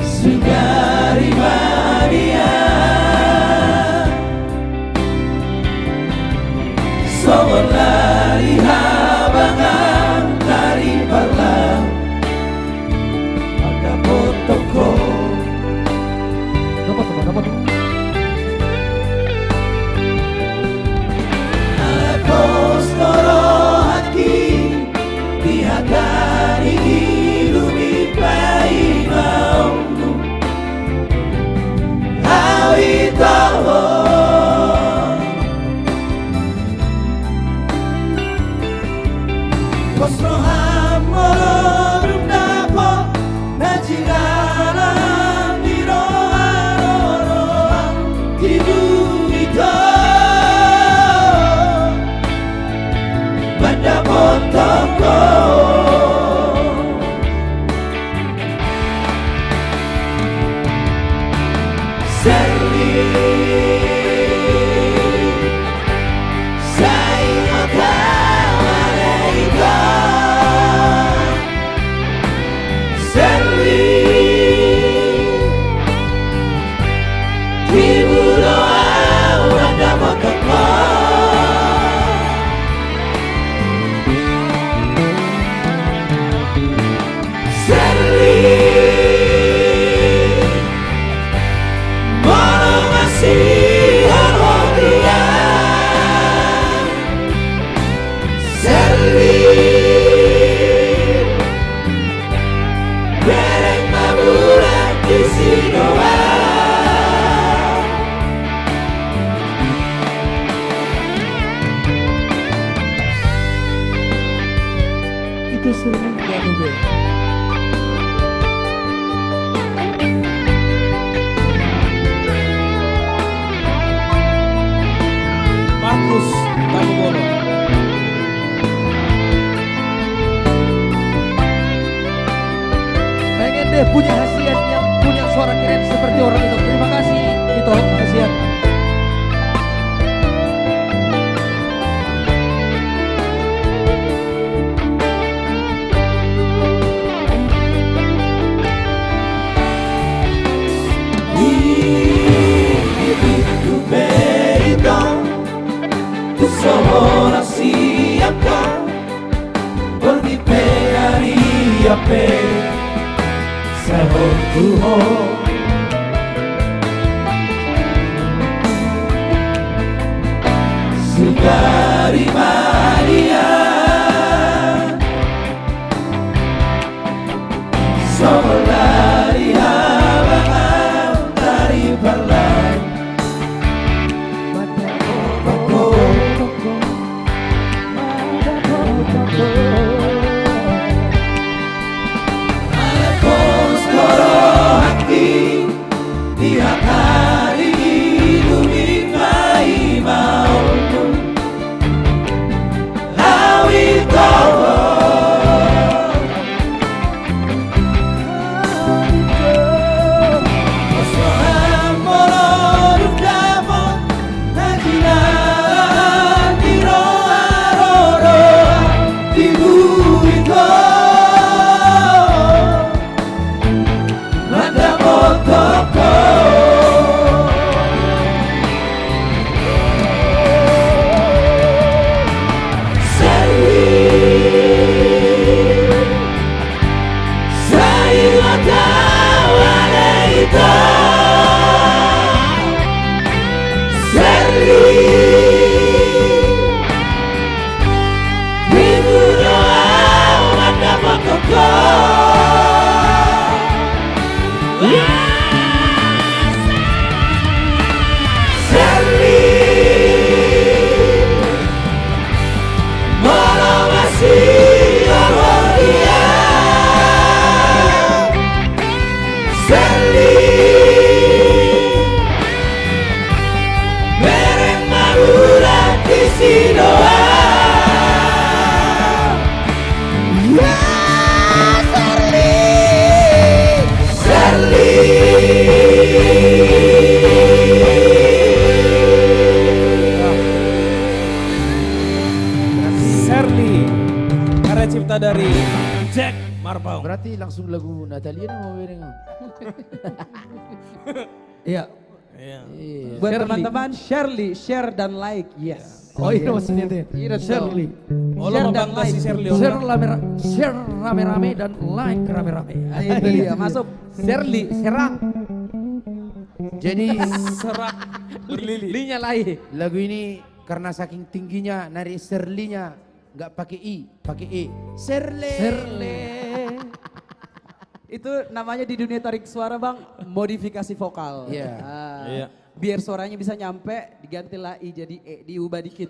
Sugari Maria Sogol lari habangan Dari palang Ada potoko Dapat. Itu Serli Ganube. Markus Tambobono. Pengen deh punya hasiat yang punya suara keren seperti orang itu. Terima kasih itu hasiat. Solo siapa por di pegari a pe sabor tu ho Sugari Maria Sobolari habang dari parlay tiap hari hidupin mai maumu lawi tawa Osohan molor damo najinan di roa roro di buito Manda motoko Serli, karya cipta dari Jack Marbaung. Berarti langsung lagu Natalia nih mau bereng. Iya. Iya. Buat Shirley. teman-teman, share dan like, yes. Oh iya maksudnya itu. Iya, Shirley. Oh, lo membangga si Serli. Share rame-rame dan like rame-rame. Itu dia, masuk. Shirley, serang. Jadi Serak berlili. Linya lain. lagu ini karena saking tingginya nari serlinya nggak pakai i, pakai e. Serle. Itu namanya di dunia tarik suara bang, modifikasi vokal. Iya. Iya. Biar suaranya bisa nyampe, digantilah i jadi e, diubah dikit.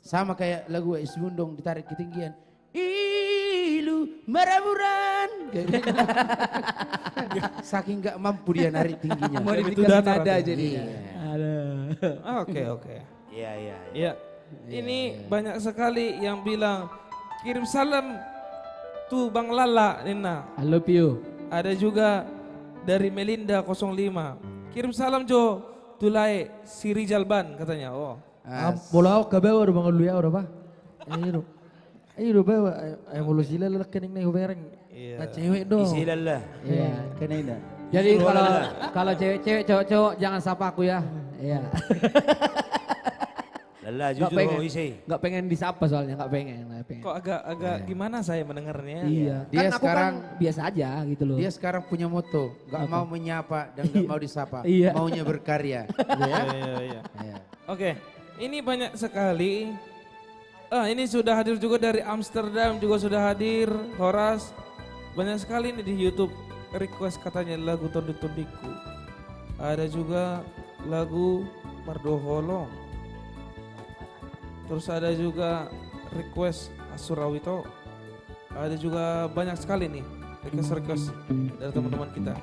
Sama kayak lagu Es Bundong ditarik ketinggian. Ilu Maraburan. Saking nggak mampu dia narik tingginya. Mau Itu dikasih datar nada artinya. jadinya. Oke. Iya, iya. Iya. Ini banyak sekali yang bilang kirim salam tuh Bang Lala Nina. I love you. Ada juga dari Melinda 05. Kirim salam Jo Tulai Siri Jalban katanya. Oh. Bola ka bawa udah bangun luya udah pa. Ayo bawa ay mulu sila lalaking na hubereng. Iya. Cewek dong. Isilallah. Iya. Kena ini. Jadi kalau cewek-cewek cowok-cowok jangan sapa aku ya. Iya. Lalla Nggak jujur pengen. mau isi. Nggak pengen disapa soalnya, nggak pengen. Kok agak gimana saya mendengarnya? Iya. Dia Kan aku sekarang biasa aja gitu loh. Dia sekarang punya moto, nggak mau menyapa dan nggak mau disapa, Iya. maunya berkarya. Gitu ya? Iya. Iya. Oke, ini banyak sekali. Ini sudah hadir juga dari Amsterdam juga sudah hadir. Horas, banyak sekali nih di YouTube request katanya lagu Tondi-Tondiku. Ada juga lagu Mardoholong. Terus ada juga request Asurawito. Ada juga banyak sekali nih request dari teman-teman kita.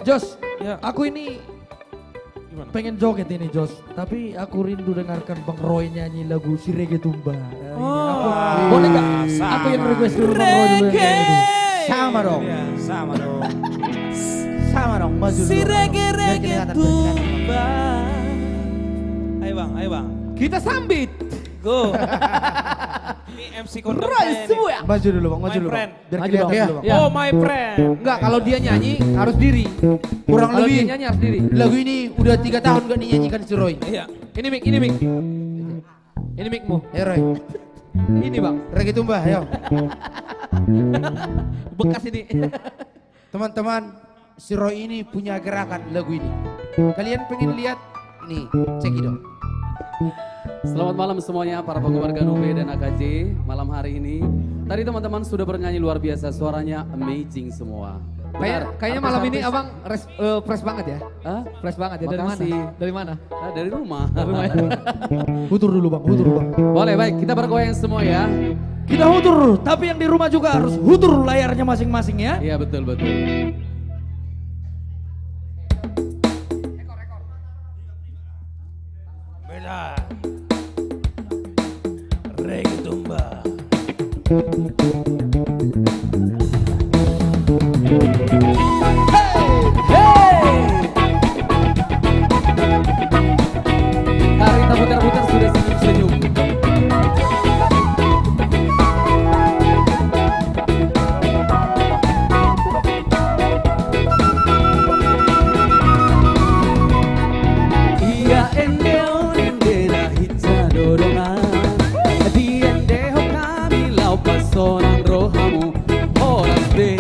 Jos, Ya, aku ini gimana? pengen joget ini Jos, tapi aku rindu dengarkan Bang Roy nyanyi lagu Si Reggae Tumba. Boleh nggak? Aku yang request dulu Bang Roy dulu yang nyanyi dulu. Sama dong. Iya, sama dong. Sama dong. Maju dulu. Si Bang. reggae Biar kelihatan. tumba. Ayo bang. Kita sambit. Go. Ini MC Kondom Roy saya nih. semua. Maju dulu Bang, maju My dulu Bang. friend. Biar Maju kelihatan dong. dulu Bang. Iya. Oh my friend. Enggak, kalau dia nyanyi harus diri. Kurang Kalau dia lebih nyanyi harus diri. lagu ini udah 3 tahun gak dinyanyikan si Roy. Iya. Ini mic. Ini micmu. Ya Roy, Ini bang, reggae tumba, ayo. bekas ini. Teman-teman, si Roy ini punya gerakan lagu ini. Kalian pengen lihat? Nih, cekidot. Selamat malam semuanya para penggemar Ganube dan AKJ malam hari ini. Tadi teman-teman sudah bernyanyi luar biasa, suaranya amazing semua. Benar, Kayaknya malam ini artis-artis- abang fresh banget ya. Hah? Fresh banget ya. Dari mana? Makasih. Dari mana? Dari rumah. Hutur dulu Bang, hutur Bang. Boleh, baik, kita bergoyang semua ya. Kita hutur, tapi yang di rumah juga harus hutur layarnya masing-masing ya. Iya, betul. Beda. Reggae tumba. Karita putar-putar sudah senyum-senyum. Iya endeo endera hitsa dorongan di endeho kami lau pasonang rohamu horas be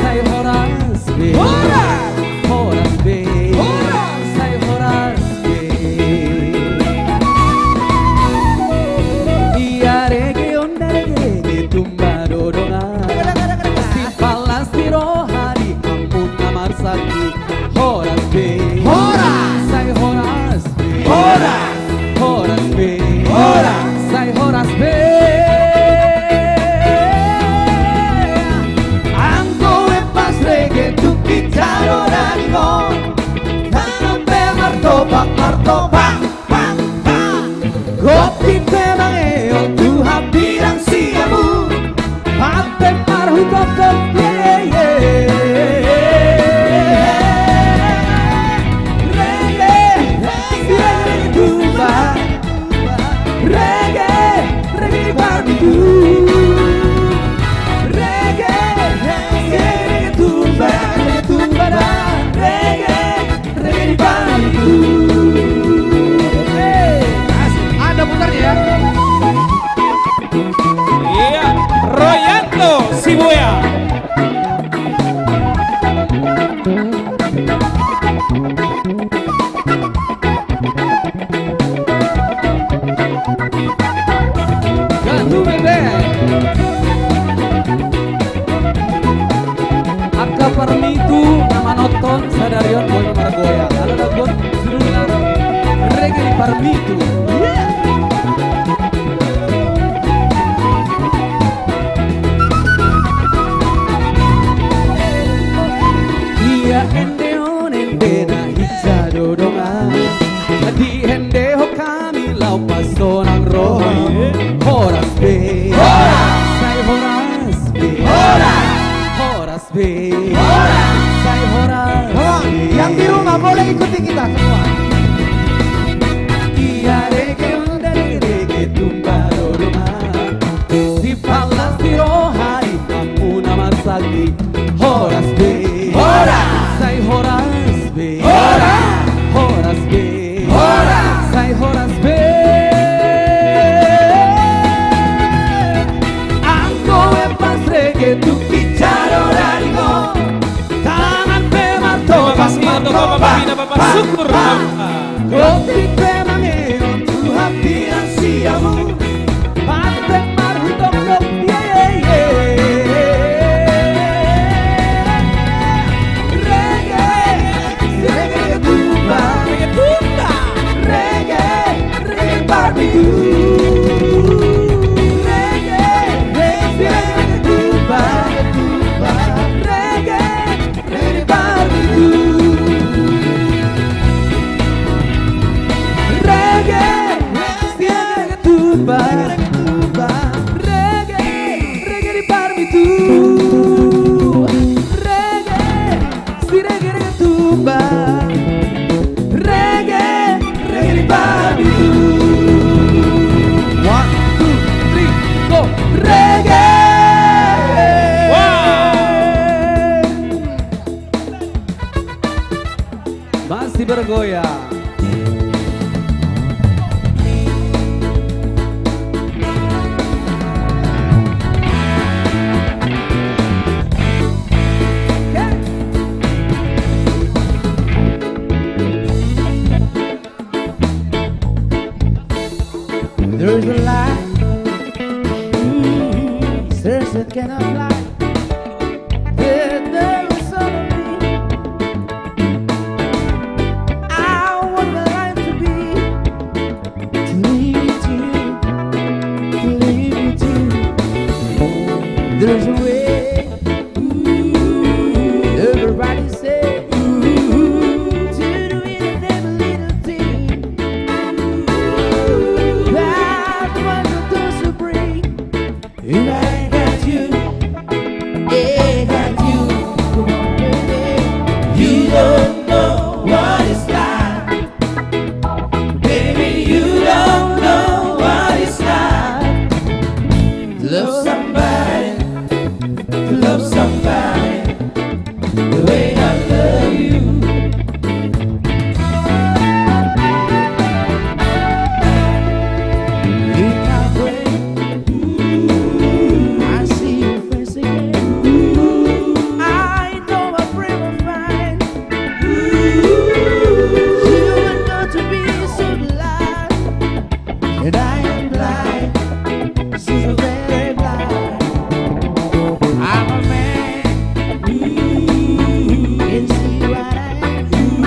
say horas be horas be say horas be iya reggae onda reggae tumba dorongan si palas di rohani ampun amar sakti horas be say horas be horas be say horas be angko e pas reggae tu kitaro rango tanambe martoba Goti memang eo tu habilang siamu Ape marhu kokom Reggae tumba Reggae di barbitu Reggae tumba Reggae di barbitu Ada putarnya ya. Iya. Royanto Sibuya. Gantu bebe Akka permitu nama nonton sadarion boy margoya Ada lagu judulnya Reggae Parmitu be. Say horas be. Yang di rumah boleh ikuti kita semua. Iya reggae tumba doroma. Si palas di rohari mampu nama sakti. Horas be. Say horas be. Horas be. Say horas be. Tu bicara dariku, tangan memang tobat Bapak syukur Kopi memang untuk hati yang siamu, pantai marhu tok reggae tumba, reggae barbecue. Masih bergoyang. There's a light, there's a kind of light that never saw me. I want my life to be to leave it to you, to leave it to you. There's a way, everybody say, to do it in every little thing. That's what the doors will bring. And I got you, I got you. Come on, baby. You don't know what it's like. Baby, you don't know what it's like. To love somebody, to love somebody the way I love you. In my brain, I see your face again. I know my frame of mind. You are known to be so blind, and I am blind, so very blind. I'm a man, can see what I am.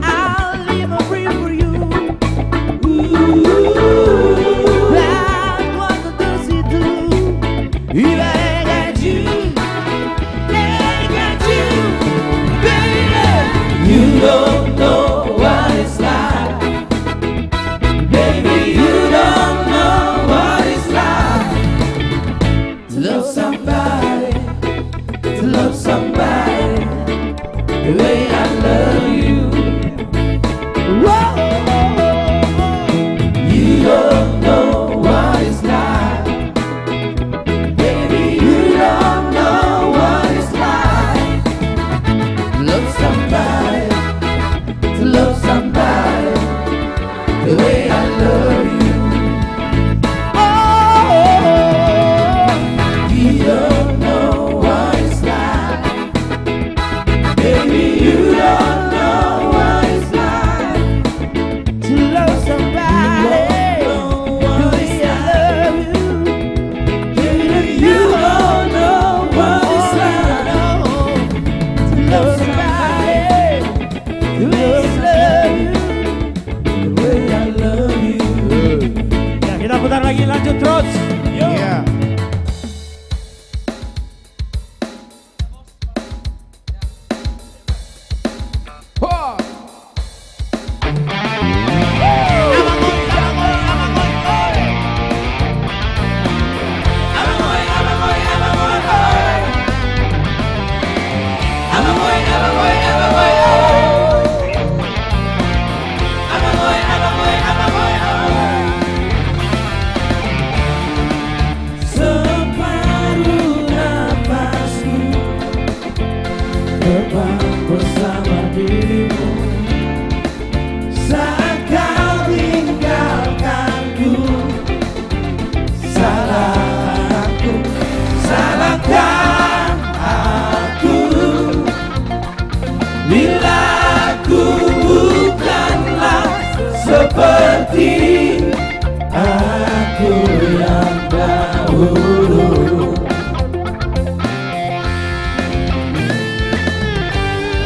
I'll live a free for you. That's what the does it do. If I got you, I got you, baby. You don't know what it's like. Baby, you don't know what it's like. To love somebody, to love somebody the way I love you. Whoa. You don't know what it's like. Baby,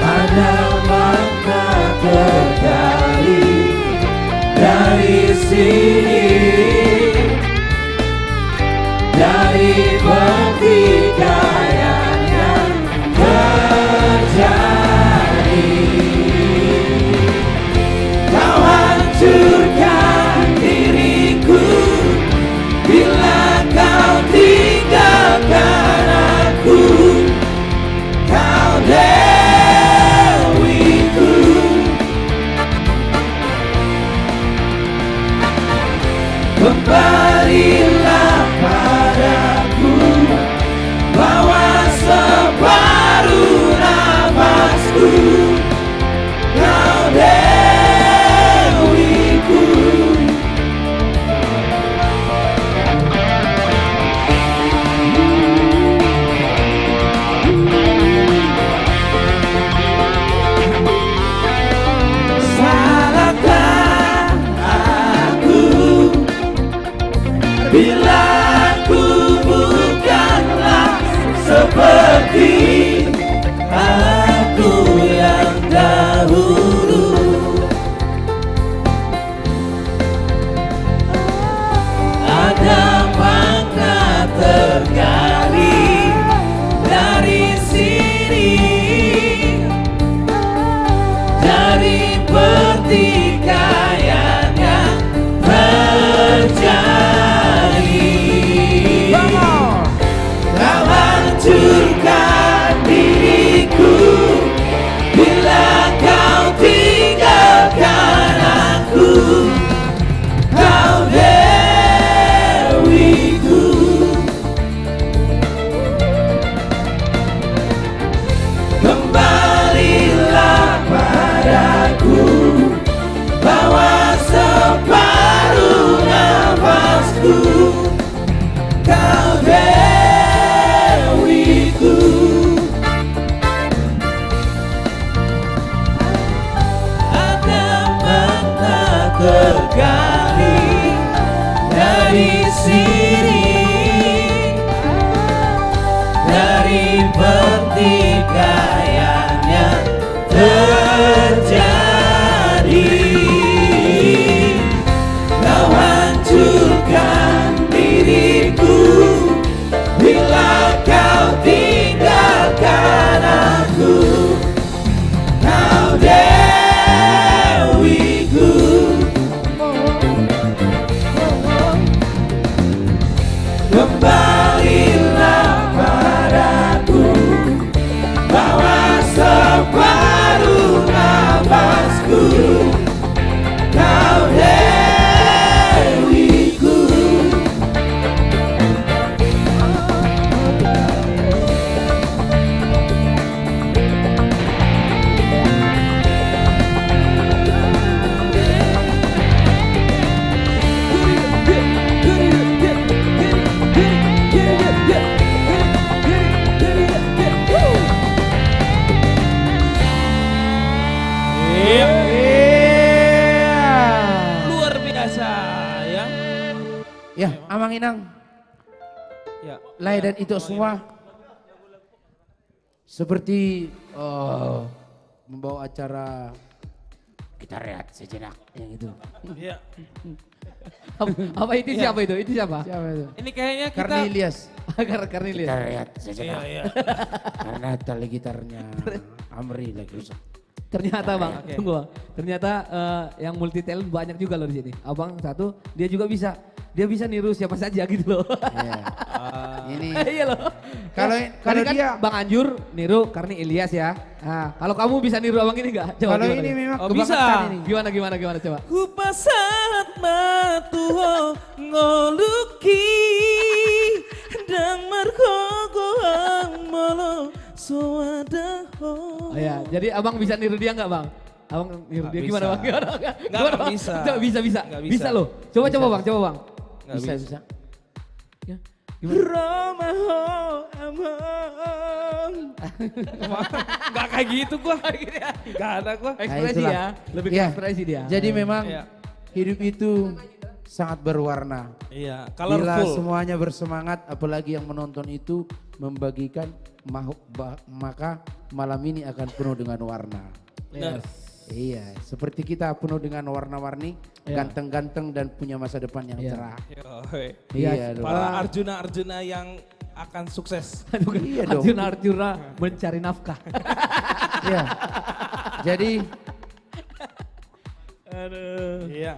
Ada makna tergali dari sini, dari pertikaian yang terjadi. Kau hancurkan diriku bila kau tinggalkan aku. Kau dewiku, kembalilah padaku, bawa separuh nafasku. Kau dewiku, salahkah aku bila aku bukanlah seperti aku yang dahulu. Ada makna tergali dari sini, dari pertikaian yang terjadi. Kau hancurkan diriku bila kau tinggalkan aku. Kau dewiku, kembalilah padaku, bawa separuh nafasku. Kau dewiku, ada makna tergali dari sini, dari pertikaian yang terjadi. Kau hancurkan diriku bila kau tinggalkan aku. Kau dewiku, kembalilah padaku, bawa separuh nafasku. Kau dewiku, Luar biasa ya. Ya, Amang Inang, Ya. Lai dan itu semua seperti membawa acara kita rehat sejenak yang itu. Ya. Apa itu siapa itu? Itu siapa? Siapa itu? Ini kayaknya kita Cornelius. Cornelius. Kita rehat sejenak. Iya. Karena tali gitarnya Amri lagi rusak. Ternyata bang, Oke. tunggu bang. Ternyata yang multi talent banyak juga loh di sini. Abang satu, dia juga bisa. Dia bisa niru siapa saja gitu loh. Iya. Ini Iya loh. kalau Tadi kan dia Bang Anjur niru Karni Ilyas ya. Nah, kalau kamu bisa niru abang ini enggak? Coba kalau gimana, ini gimana? memang Oh, kebangsaan bisa. ini. Gimana coba. Ku pasat matuho ngoluki dan markogo molo sowadaho. Oh ya, jadi abang bisa niru dia enggak bang? Abang niru Nggak dia gimana bisa. bang? Gimana? Nggak Bang? bisa. Coba, bisa. Nggak bisa. Bisa loh. Coba bang, coba bang. Nggak Bisa. Ya. Romaho amang. Gak kayak gitu gua. Gak ada gua. Ekspresi itulah. ya, lebih ke Iya. ekspresi dia. Jadi memang Iya. hidup itu sangat berwarna. Iya, Bila colorful. semuanya bersemangat, apalagi yang menonton itu membagikan, maka malam ini akan penuh dengan warna. Benar. Iya, seperti kita penuh dengan warna-warni, Iya. ganteng-ganteng dan punya masa depan yang Iya. cerah. Yoi. Iya dong. Para Arjuna-Arjuna yang akan sukses. Iya dong. Arjuna mencari nafkah. Iya. Jadi Aduh. Iya.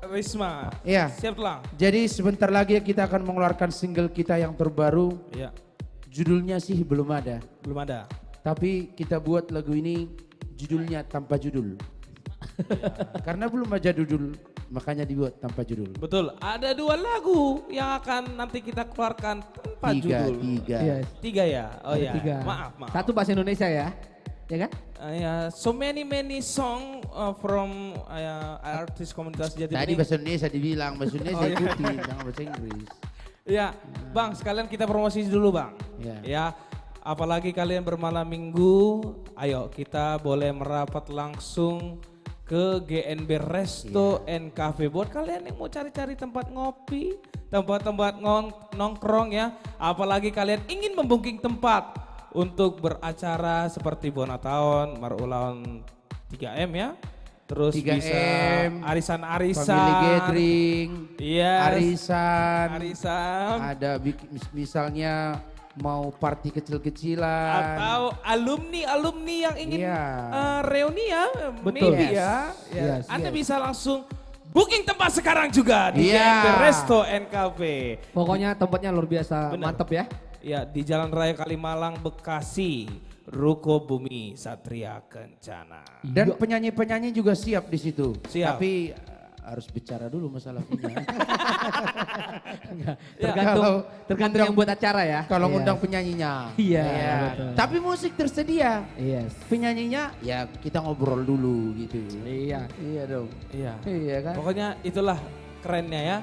Risma. Iya. Siap telah. Jadi sebentar lagi kita akan mengeluarkan single kita yang terbaru. Iya. Judulnya sih belum ada. Belum ada. Tapi kita buat lagu ini judulnya tanpa judul. Karena belum ada judul, makanya dibuat tanpa judul. Betul. Ada 2 lagu yang akan nanti kita keluarkan tanpa judul. Tiga. Iya. 3 ya? Oh Ada ya. 3. Maaf. Satu bahasa Indonesia ya. Ya kan? Ya, so many song from artis komunitas Jati Tadi Bening. bahasa Indonesia dibilang, bahasa Indonesia Oh, iya. ikuti, jangan bahasa Inggris. Ya, Bang, sekalian kita promosi dulu, Bang. Ya. Ya, apalagi kalian bermalam minggu, ayo kita boleh merapat langsung ke GNB Resto and Cafe. Buat kalian yang mau cari-cari tempat ngopi, tempat-tempat nongkrong ya. Apalagi kalian ingin membooking tempat untuk beracara seperti Bonataon, Marulang 3M ya. Terus 3M, bisa arisan-arisan. Family gathering, Yes. arisan, ada misalnya mau party kecil-kecilan. Atau alumni yang ingin Iya. reuni ya, Betul. maybe ya. Yes, Anda yes. bisa langsung booking tempat sekarang juga di Iya. GNB Resto and Cafe. Pokoknya tempatnya luar biasa Bener. mantep ya. Ya, di Jalan Raya Kalimalang, Bekasi, Ruko Bumi Satria Kencana. Dan penyanyi-penyanyi juga siap di situ. Siap. Tapi harus bicara dulu masalah punya. Tergantung yang buat acara ya. Kalau Iya. ngundang penyanyinya. Iya, Iya. betul. Tapi musik tersedia. Yes. Penyanyinya ya kita ngobrol dulu gitu. Iya. Iya dong. Iya. Iya kan? Pokoknya itulah kerennya ya.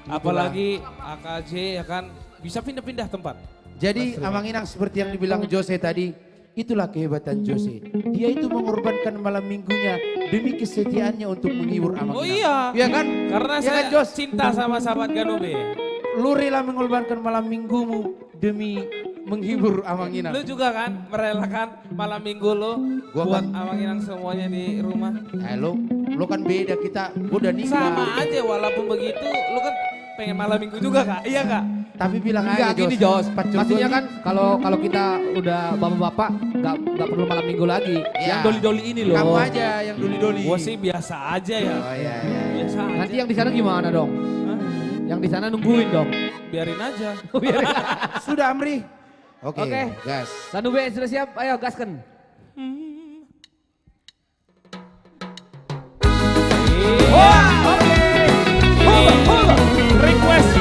Apalagi AKJ ya kan bisa pindah-pindah tempat. Jadi Amang Inang seperti yang dibilang Jose tadi, itulah kehebatan Jose. Dia itu mengorbankan malam minggunya demi kesetiaannya untuk menghibur Amang Oh Inang. iya. Iya kan? Karena Iya saya kan, Jos? cinta sama sahabat Ganube. Lu rela mengorbankan malam minggumu demi menghibur Amang Inang. Lu juga kan merelakan malam minggu lu Gua buat kan- Amang Inang semuanya di rumah. Lu kan beda, kita udah nikah. Sama aja walaupun begitu lu kan pengen malam minggu juga Kak? Iya Kak? Tapi bilang Enggak aja gini Jos, Pacul maksudnya gua kan kalau kita udah bapak-bapak nggak perlu malam minggu lagi. Iya. Yang doli-doli ini loh. Kamu aja yang doli-doli. Gua sih biasa aja ya. Oh iya, iya. Biasa aja. Nanti yang di sana gimana dong? Hah? Yang di sana nungguin dong. Biarin aja. Sudah Amri. Oke, Oke. gas. Danube sudah siap? Ayo gaskan. Request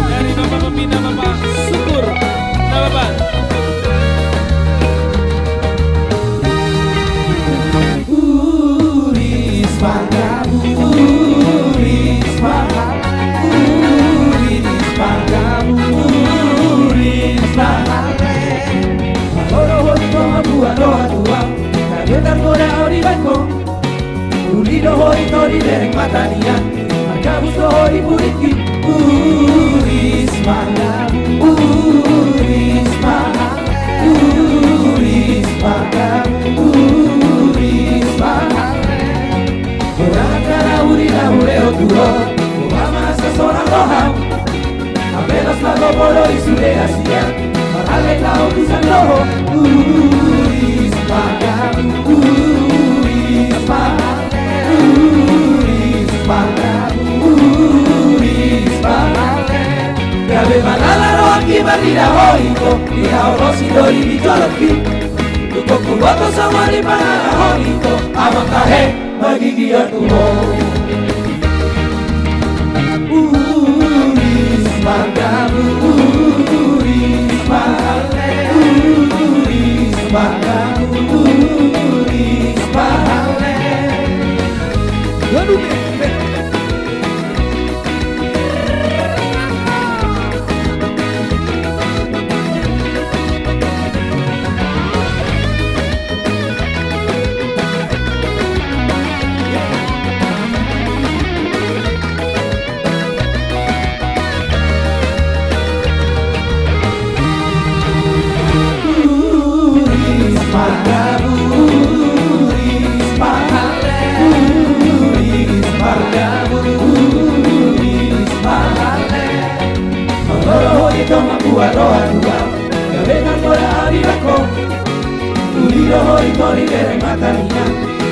dari Bapak Pembina Bapak Syukur. Nah Bapak. Ulido hori tori dereng matania Margabus do hori puriki Urisma Urisma Urisma Urisma Orang-orang urila ureo turo Obama seseorang roham Apenas lago polo y su legacia Marale lao tu sanrojo Urisma Urisma Gabe malala no aquí barrira hoiko Dia orosi dori di joloki Tuko kuboto sama di panara hoiko Amang kahe bagi dia tuho Uris magamu Uris mahale Uris magamu Uris mahale Ganube toma buah roa dua Gabena mora abirako Uliro hori tori bere matania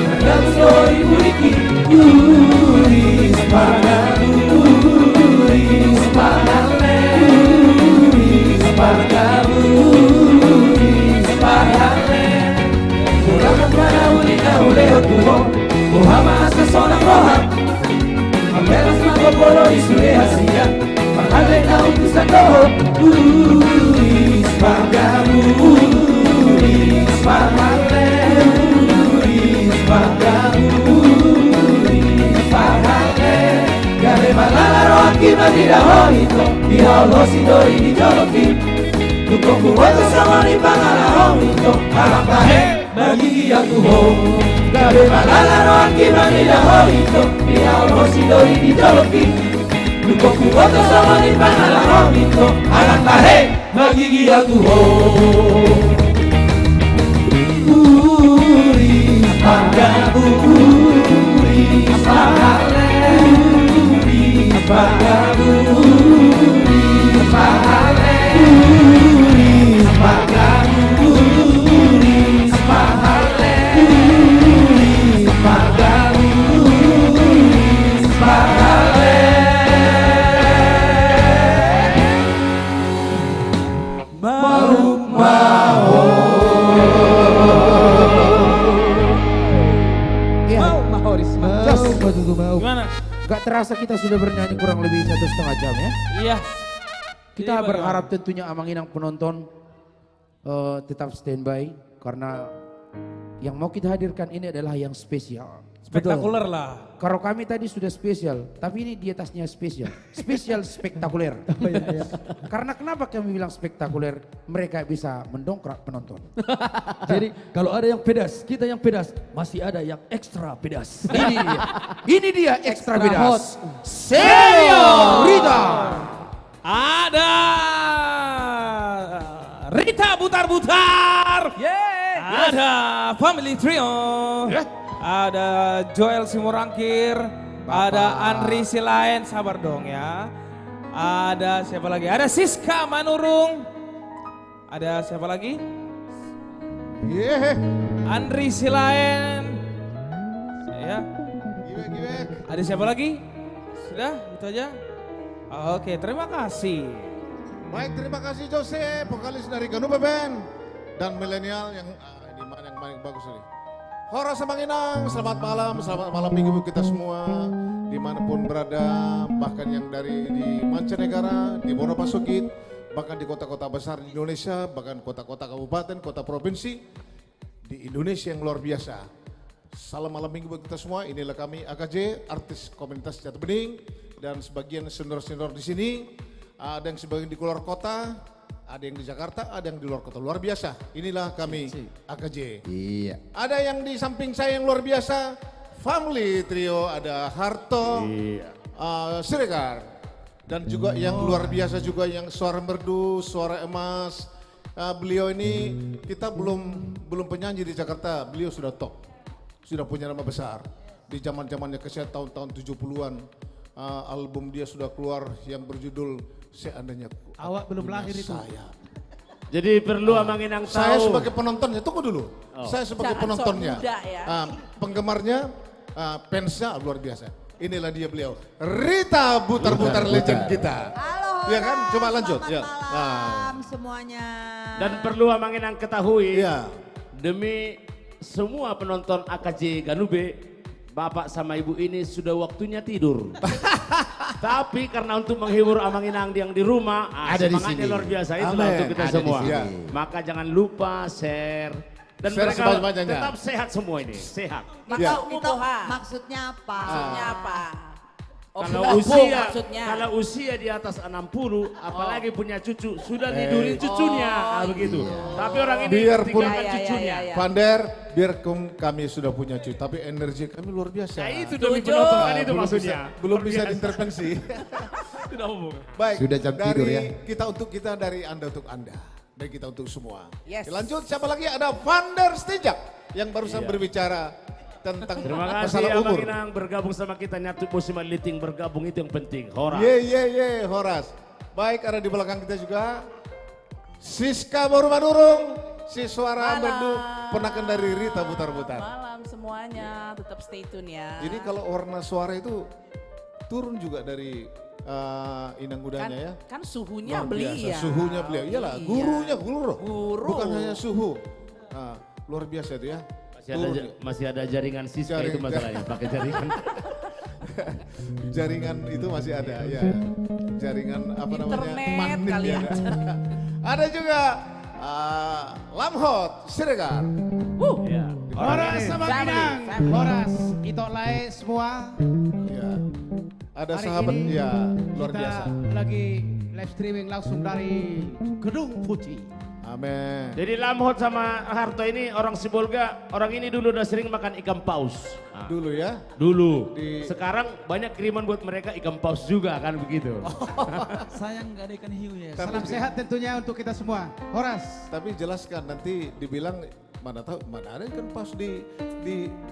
Nagamus hori buriki Uris pagamu Uris pagale Uris pagamu Uris pagale Ulamat mana ulika uleo tuho Muhama hasta sonang roha Apenas magopolo isure hasia Mahale na utusan doho Uris pagamu Uris pagale Uris pagamu Uris pagale Gare malalaro aki madira hoito Iha olosi dori di joloki Tukoku weto sama ni pangala hoito Alangkahe bagi aku ho Gare malalaro aki madira hoito Iha olosi dori di joloki Tukoku weto sama ni pangala hoito Alangkahe bagi aku ho Uris pagamu Uris pagale Uris pagamu Uris pagale Uris pagamu Uris pagale Uris pagamu Uris pagale Gimana? Gak terasa kita sudah bernyanyi kurang lebih 1,5 jam ya. Iya. Kita Jadi berharap tentunya Amang Inang penonton tetap standby karena yang mau kita hadirkan ini adalah yang spesial. Spektakuler lah. Kalau kami tadi sudah spesial, tapi ini di atasnya spesial. Spesial spektakuler. Karena kenapa kami bilang spektakuler? Mereka bisa mendongkrak penonton. Jadi kalau ada yang pedas, kita yang pedas, masih ada yang ekstra pedas. Ini dia ekstra Extra pedas. hot. Rita. Ada Rita Butar-Butar. Ada Family Trio. Ada Joel Simorangkir. Ada Andri Silain. Sabar dong ya. Ada siapa lagi? Ada Siska Manurung. Ada siapa lagi? Andri Silain. Ya. Ada siapa lagi? Sudah, itu aja. Oke, terima kasih. Baik, terima kasih Jose, vokalis dari Ganube Band dan milenial yang di mana yang paling bagus ini. Horas Samanginang, selamat malam minggu kita semua dimanapun berada, bahkan yang dari di mancanegara, di Bonapasukit, bahkan di kota-kota besar di Indonesia, bahkan kota-kota kabupaten, kota provinsi di Indonesia yang luar biasa. Salam malam minggu buat kita semua. Inilah kami AKJ, artis komunitas Jati Bening, dan sebagian senior-senior di sini. Ada yang sebagian di luar kota, ada yang di Jakarta, ada yang di luar kota. Luar biasa. Inilah kami AKJ. Iya. Ada yang di samping saya yang luar biasa, Family Trio, ada Harto, Siregar, dan juga yang luar biasa juga yang suara merdu, suara emas. Beliau ini kita belum penyanyi di Jakarta, beliau sudah top, sudah punya nama besar. Di zaman-zamannya keset tahun-tahun 70-an, album dia sudah keluar yang berjudul Seandainya Awak belum lahir itu. Saya. Jadi perlu Amang Inang tahu. Saya sebagai penontonnya, tunggu dulu. Saya sebagai Jangan penontonnya, sok muda ya. penggemarnya, fansnya luar biasa. Inilah dia beliau, Rita Butar-Butar legend kita. Halo, Iya kan? Coba lanjut. Selamat Ya. malam semuanya. Dan perlu Amang Inang ketahui, Iya. demi semua penonton AKJ Ganube, Bapak sama Ibu ini sudah waktunya tidur. Tapi karena untuk menghibur Amang Inang yang di rumah, Ada di semangatnya sini. luar biasa. Itulah Amen. untuk kita Ada di semua. sini. Maka jangan lupa share. Dan Share mereka sebanyak-banyaknya. tetap sehat semua ini, sehat. Ya. Maksudnya apa? Maksudnya apa? Kalau usia di atas 60, apalagi punya cucu, sudah tidurin cucunya, begitu. Tapi orang ini Biarpun tinggalkan cucunya. Vander, biar kami sudah punya cucu, tapi energi kami luar biasa. Nah itu demi penonton kan itu belum maksudnya. belum bisa diintervensi. Sudah umum. Baik, Sudah jam dari tidur ya. kita untuk kita, dari Anda untuk Anda. Dan kita untuk semua. Yes. Lanjut, siapa lagi? Ada Vander Stijak yang barusan berbicara tentang Terima kasih masalah Abang umur. Inang bergabung sama kita, Nyatu Musiman Liting bergabung itu yang penting. Horas. Ye, Horas. Baik, ada di belakang kita juga Siska Baru Madurung, si suara merdu penakan dari Rita Butar-Butar. Malam semuanya, tetap stay tune ya. Jadi kalau warna suara itu turun juga dari inang mudanya ya. Kan suhunya Luar beliau. biasa, suhunya beliau. Iyalah, Iya. gurunya guru. Guru. Bukan hanya suhu. Nah, luar biasa itu ya. Masih ada jaringan Siska itu masalahnya, pakai jaringan. Jaringan itu masih ada ya. Jaringan apa namanya? Internet Magnet kali ya. ya. Ada juga Lamhot Siregar. Ya. Horas sama Kinang, Horas, Ito Lai semua. Ya. Ada Hari sahabat ini ya luar kita biasa. lagi live streaming langsung dari Gedung Putih. Amin. Jadi Lamhot sama Harto ini orang Sibolga, orang ini dulu udah sering makan ikan paus. Nah, Dulu ya. dulu. Di- Sekarang banyak kiriman buat mereka ikan paus juga kan begitu. Sayang nggak ada ikan hiu ya. Tapi Salam di- sehat tentunya untuk kita semua. Horas. Tapi jelaskan nanti dibilang mana tahu mana ada ikan paus di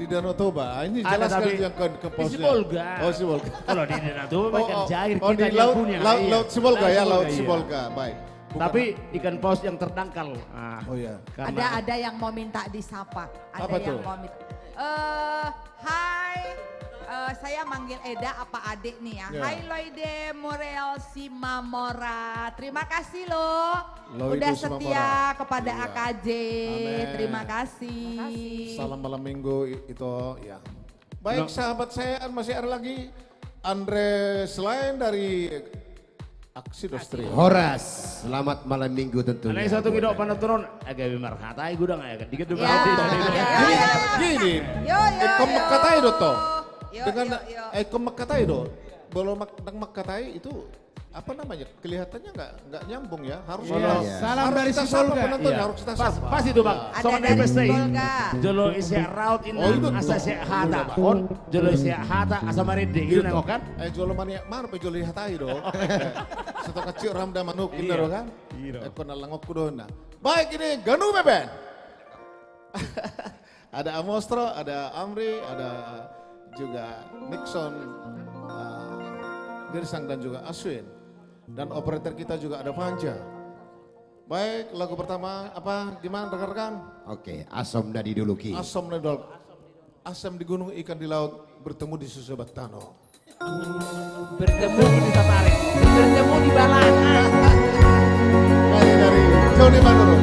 Danau Toba. Ini Ada, jelaskan tapi yang ke di pausnya. Sibolga. Oh Sibolga. Kalau di Danau Toba ikan cair oh, kita di yang laut, punya. laut, Iya. laut Sibolga ya, laut iya. Sibolga. Baik. Bukan- Tapi ikan paus yang terdangkal. Ah, Oh ya. karena Ada yang mau minta disapa. Ada Apa yang tuh? mau minta. Hai, saya manggil Eda apa adik nih ya. Ya. Hai Loide Morel Simamora. Terima kasih loh. Loide Udah Simamora. setia kepada Iya. AKJ. Amin. Terima kasih. Salam malam minggu itu ya. Baik sahabat saya masih ada lagi Andre selain dari Aksi Dostri. Horas, selamat malam minggu tentunya. Aneh satu ngidok pada turun agak bimar katai gudang ya dikit dulu. Ya. Gini, Yo yo Eko yo. makatai do to. Yo, Dengan yo, yo. Eko makatai do. Belum makatai itu apa namanya? Kelihatannya nggak nyambung ya. Harus Salam harus dari kita Sibolga. sapa penonton Iya. harus kita Pas, sapa. pas itu bang. Ya. Ada Soalnya dari pasti. Sibolga. Jolo isi raut ini Oh, itu asa tuh. si hata on. Jolo isi hata asa maride itu nengok kan. Jolo mania mana pe jolo hatai do. Satu kecil ramda manuk Iya. gitu do kan. Eko nalangok kudona. Baik ini Ganu Beben. Ada Amostro, ada Amri, ada juga Nixon, Girsang dan juga Aswin. Dan operator kita juga ada Panja. Baik, lagu pertama apa? Gimana rekan-rekan? Oke, Asom Dadi Duluki. Asam Nedol. Asam di gunung, ikan di laut, bertemu di susu Batano. Bertemu di Taparik, bertemu di Balana. Dari Joni Maduro.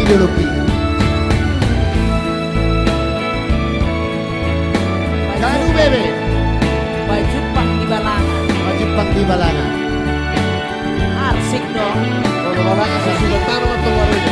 dijuluki. Ganu Bebe. Baju pang di balangan. Baju pang di balangan. Arsik dong. Kalau balangan sesudah tanam atau warga.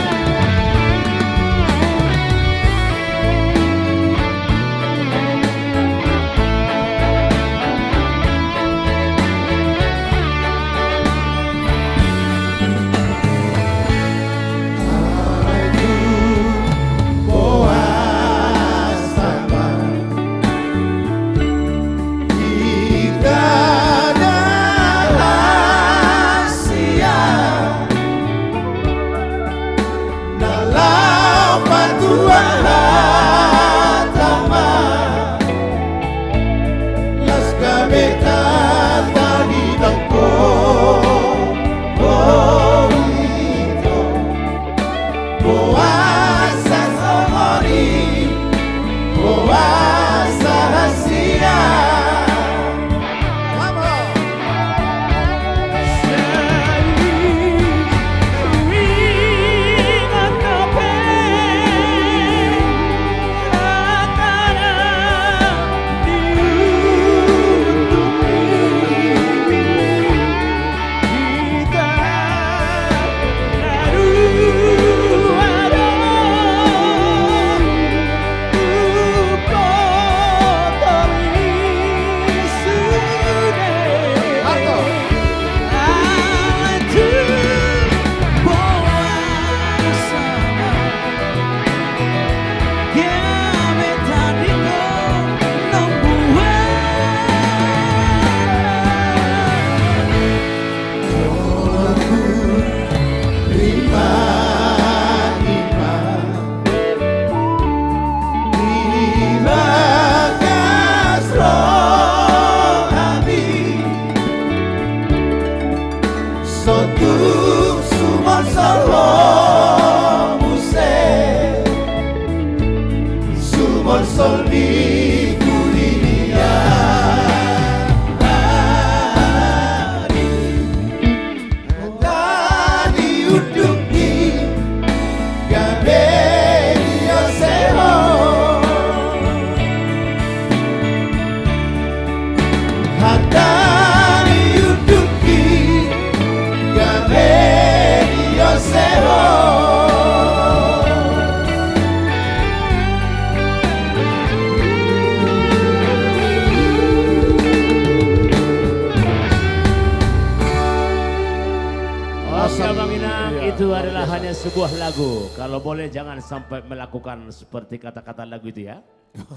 Itu adalah hanya sebuah lagu. Kalau boleh jangan sampai melakukan seperti kata-kata lagu itu ya.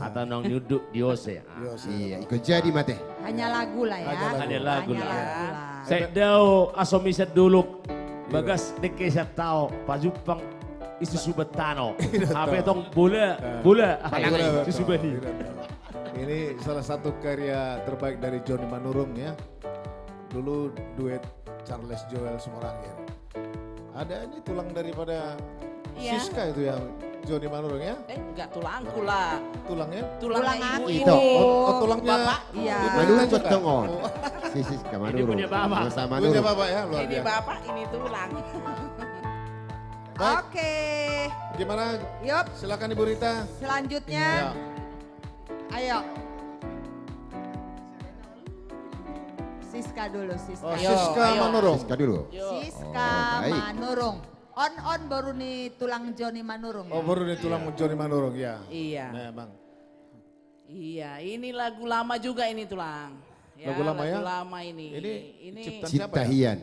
Atau nong nyuduk diose. Iya, ikut jadi mate. Hanya lagu lah ya. Hanya lagu lah. Saya tahu asomiset dulu. Bagas deke saya tahu Pak Jupang isu subetano. Apa tong bola isu subeni. Ini salah satu karya terbaik dari Johnny Manurung ya. Dulu duet Charles Joel Sumorangkir. Ada ini tulang daripada Siska itu ya, Johnny Manurung ya? Enggak tulangku lah. Tulangnya? Tulang ibu ini. Oh, tulangnya. Bapak. Iya. Manurung cotongon. Si Siska Manurung. Ini punya bapak. Punya bapak ya, luar Ini biasa. bapak, ini tulang. Oke. Gimana? Yup. Silakan Ibu Rita. Selanjutnya. Ya. Ayo. Siska dulu, Siska. Oh, Siska Manurung. Siska dulu. Siska baik. Manurung. On baru nih tulang Johnny Manurung. Oh, baru nih tulang Johnny Manurung ya. Iya. Nah, Bang. Iya, ini lagu lama juga ini tulang. Ya, Lagu lama ya? Lagu lama ini. Ini ciptaan Cipta siapa ya? Hian.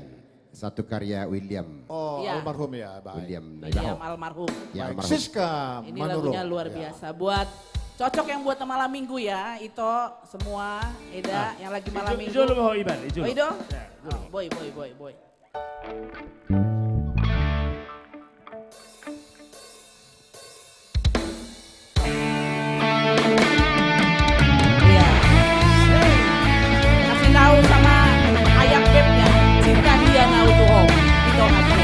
Satu karya William. Oh, Iya. almarhum ya, baik. William William Naibaho. almarhum. Ya, Baik, almarhum. Siska Ini Manurung. lagunya luar biasa. Buat cocok yang buat malam minggu ya. Ito semua, Eda yang lagi malam minggu. Ijo lu mau Iban, Ijo. Oh, Ido? Ya, Oh, boy. Iya. Kasih tahu sama ayam bebnya, cinta dia ngau tuh om. Itu kasih.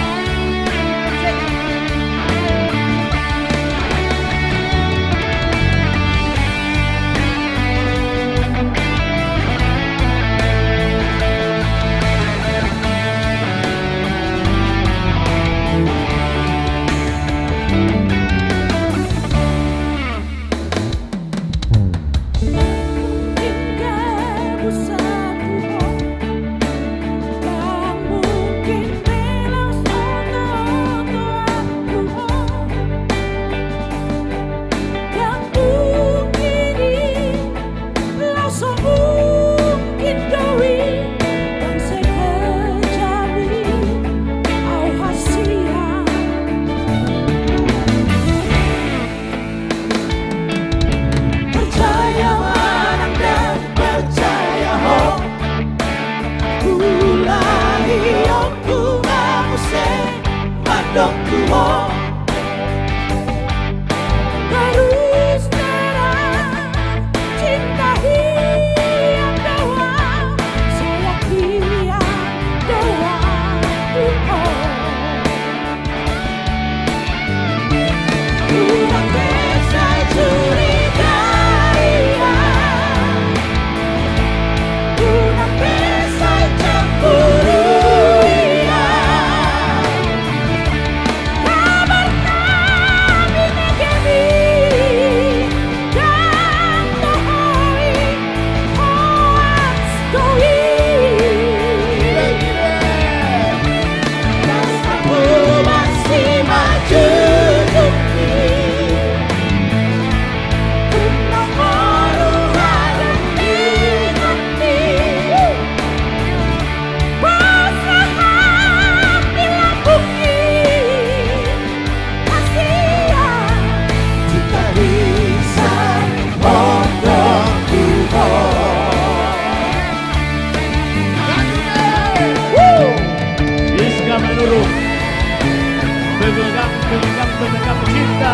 Pemegang cinta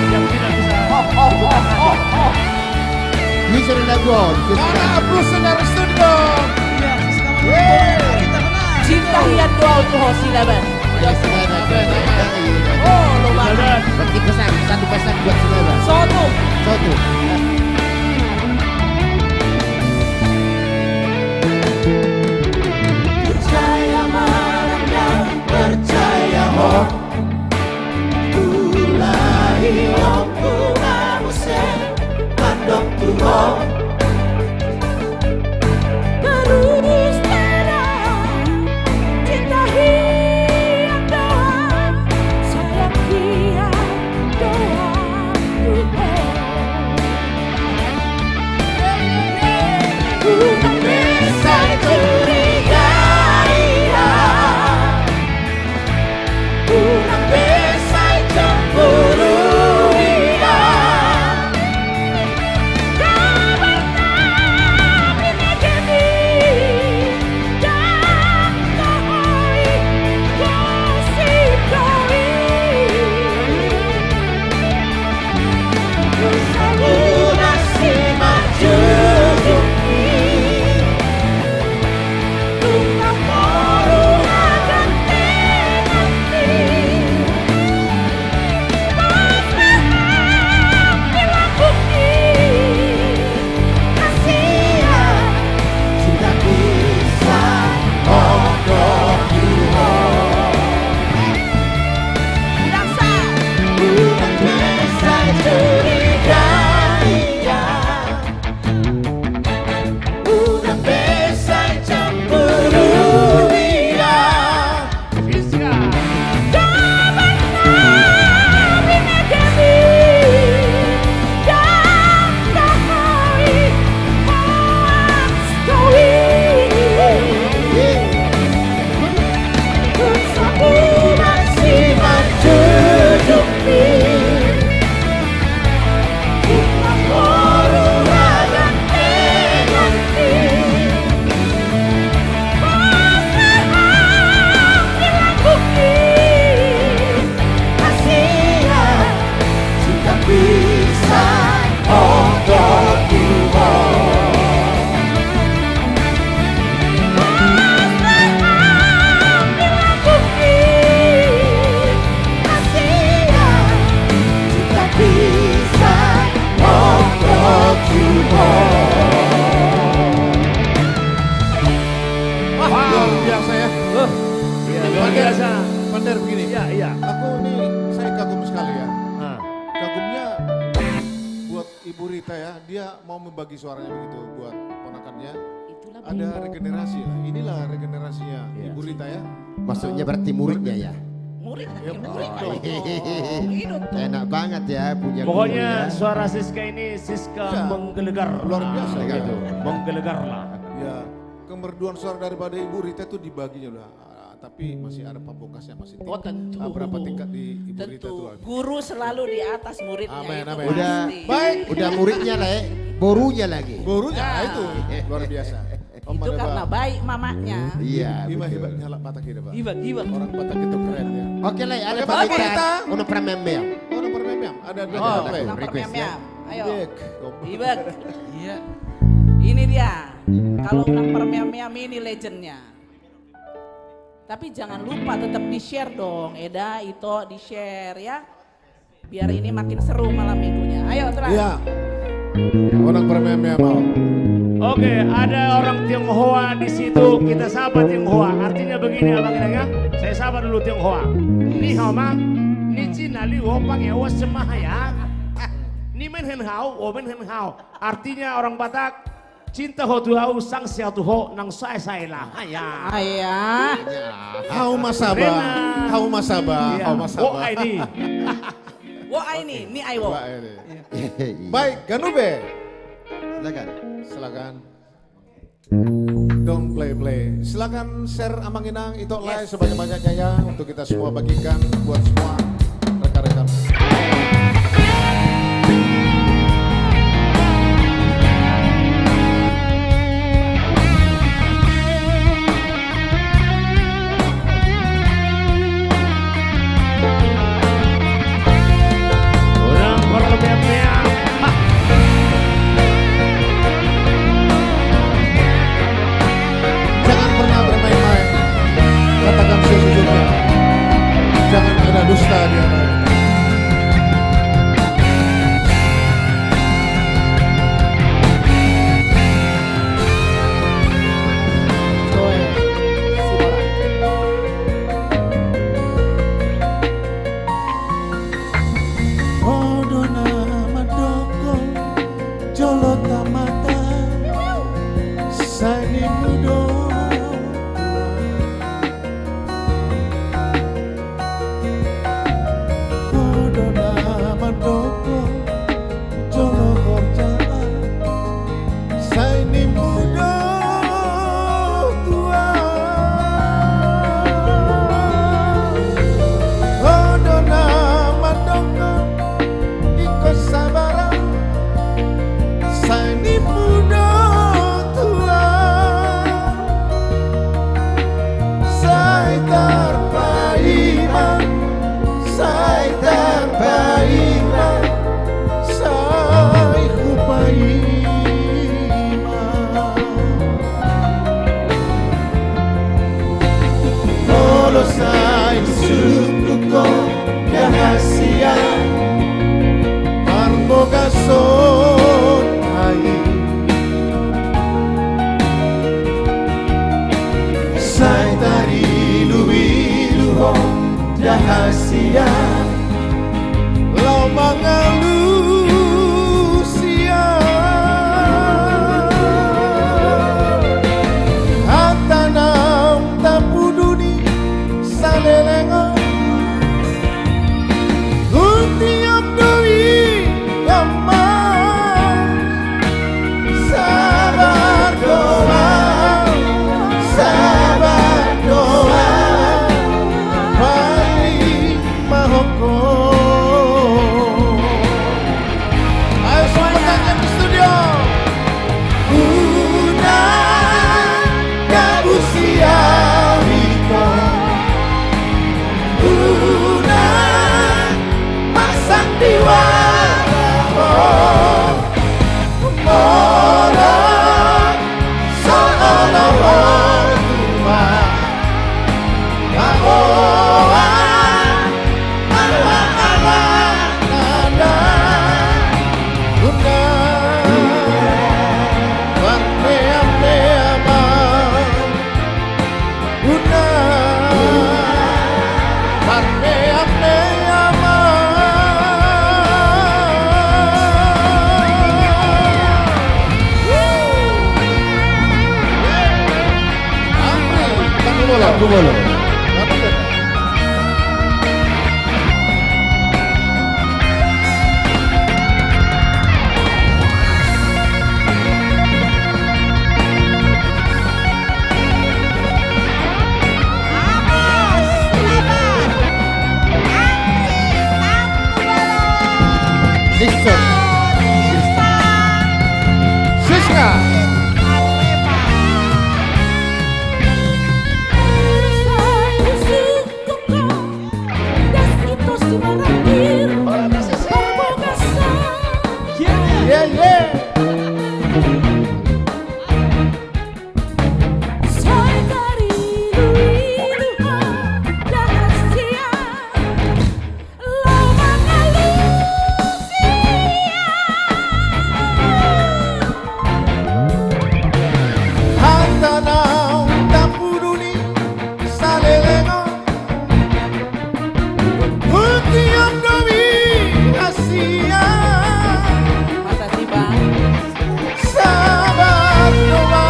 yang tidak bisa User lagu Mana Bruce dari studio. Cinta hian doa untuk Hosi Laban. Oh, lo banget. Berarti pesan, satu pesan buat saudara. Soto. Percaya marahnya, percaya hoax. Kulai aku namuse, pandok tuho. Terus terang, cinta hiang doa, sayang hiang doa tuho. Ku tak bisa curigai, ku tak bisa cemburui. Pandar begini. Iya. Aku nih saya kagum sekali ya. Kagumnya buat Ibu Rita ya. Dia mau membagi suaranya begitu buat ponakannya. ada regenerasi lah. Inilah regenerasinya Ibu Rita ya. Maksudnya berarti muridnya ya? Murid, Ya, murid oh, dong. Enak banget ya punya Pokoknya guru ya. suara Siska ini Siska Ya, menggelegar. luar biasa ya. Gitu. Menggelegar lah. Ya, kemerduan suara daripada Ibu Rita itu dibaginya lah. Tapi masih ada pamungkasnya masih tinggi. Oh, tentu. Berapa tingkat di Ibu Rita itu? Guru selalu di atas muridnya. Amin, itu amin. Udah pasti. Baik. Udah muridnya lah ya, borunya lagi. Gurunya Nah. itu luar biasa. Itu karena baik mamanya. Iya. Ima betul. hebat nyala Batak kita, Pak. Hebat. Orang Batak itu keren ya. Oke lah, ada Oke, Pak Rita. pamitan. Una pramemem. Oh, nomor mem. Ada dua Oh, play. nomor request ya. mem-mem. Ayo. Bek. Ibek. Iya. Ini dia. Kalau nomor mem-mem ini legendnya. Tapi jangan lupa tetap di-share dong. Eda, Ito di-share ya. Biar ini makin seru malam minggunya. Ayo terang. Iya. Orang permem mau. Oke, ada orang Tionghoa di situ. Kita sapa Tionghoa. Artinya begini abang ya. Saya sapa dulu Tionghoa. Ni hao ma? Ni Cina li wo pang ya wo semah ya. Ni men hen hao, wo men hen hao. Artinya orang Batak cinta ho tu hao sang xiao tu ho nang sai sai lah. Ya. Ayah. Hau masaba. Hau masaba. Hau masaba. Oh ini. Wah ini, ni Aiwo. Baik, Ganube. Silakan. Silakan. Don't play. Silakan share Amanginang itu live sebanyak-banyaknya ya untuk kita semua bagikan buat semua rekan-rekan. Orang permem-mem. Jangan pernah bermain-main. Katakan sejujurnya. Jangan ada dusta di Kumolo. Nixon. Siska. Yeah, yeah. Hantanau tapuruni salelengo Utiam domi Asia Masa sih bang? Sabar doa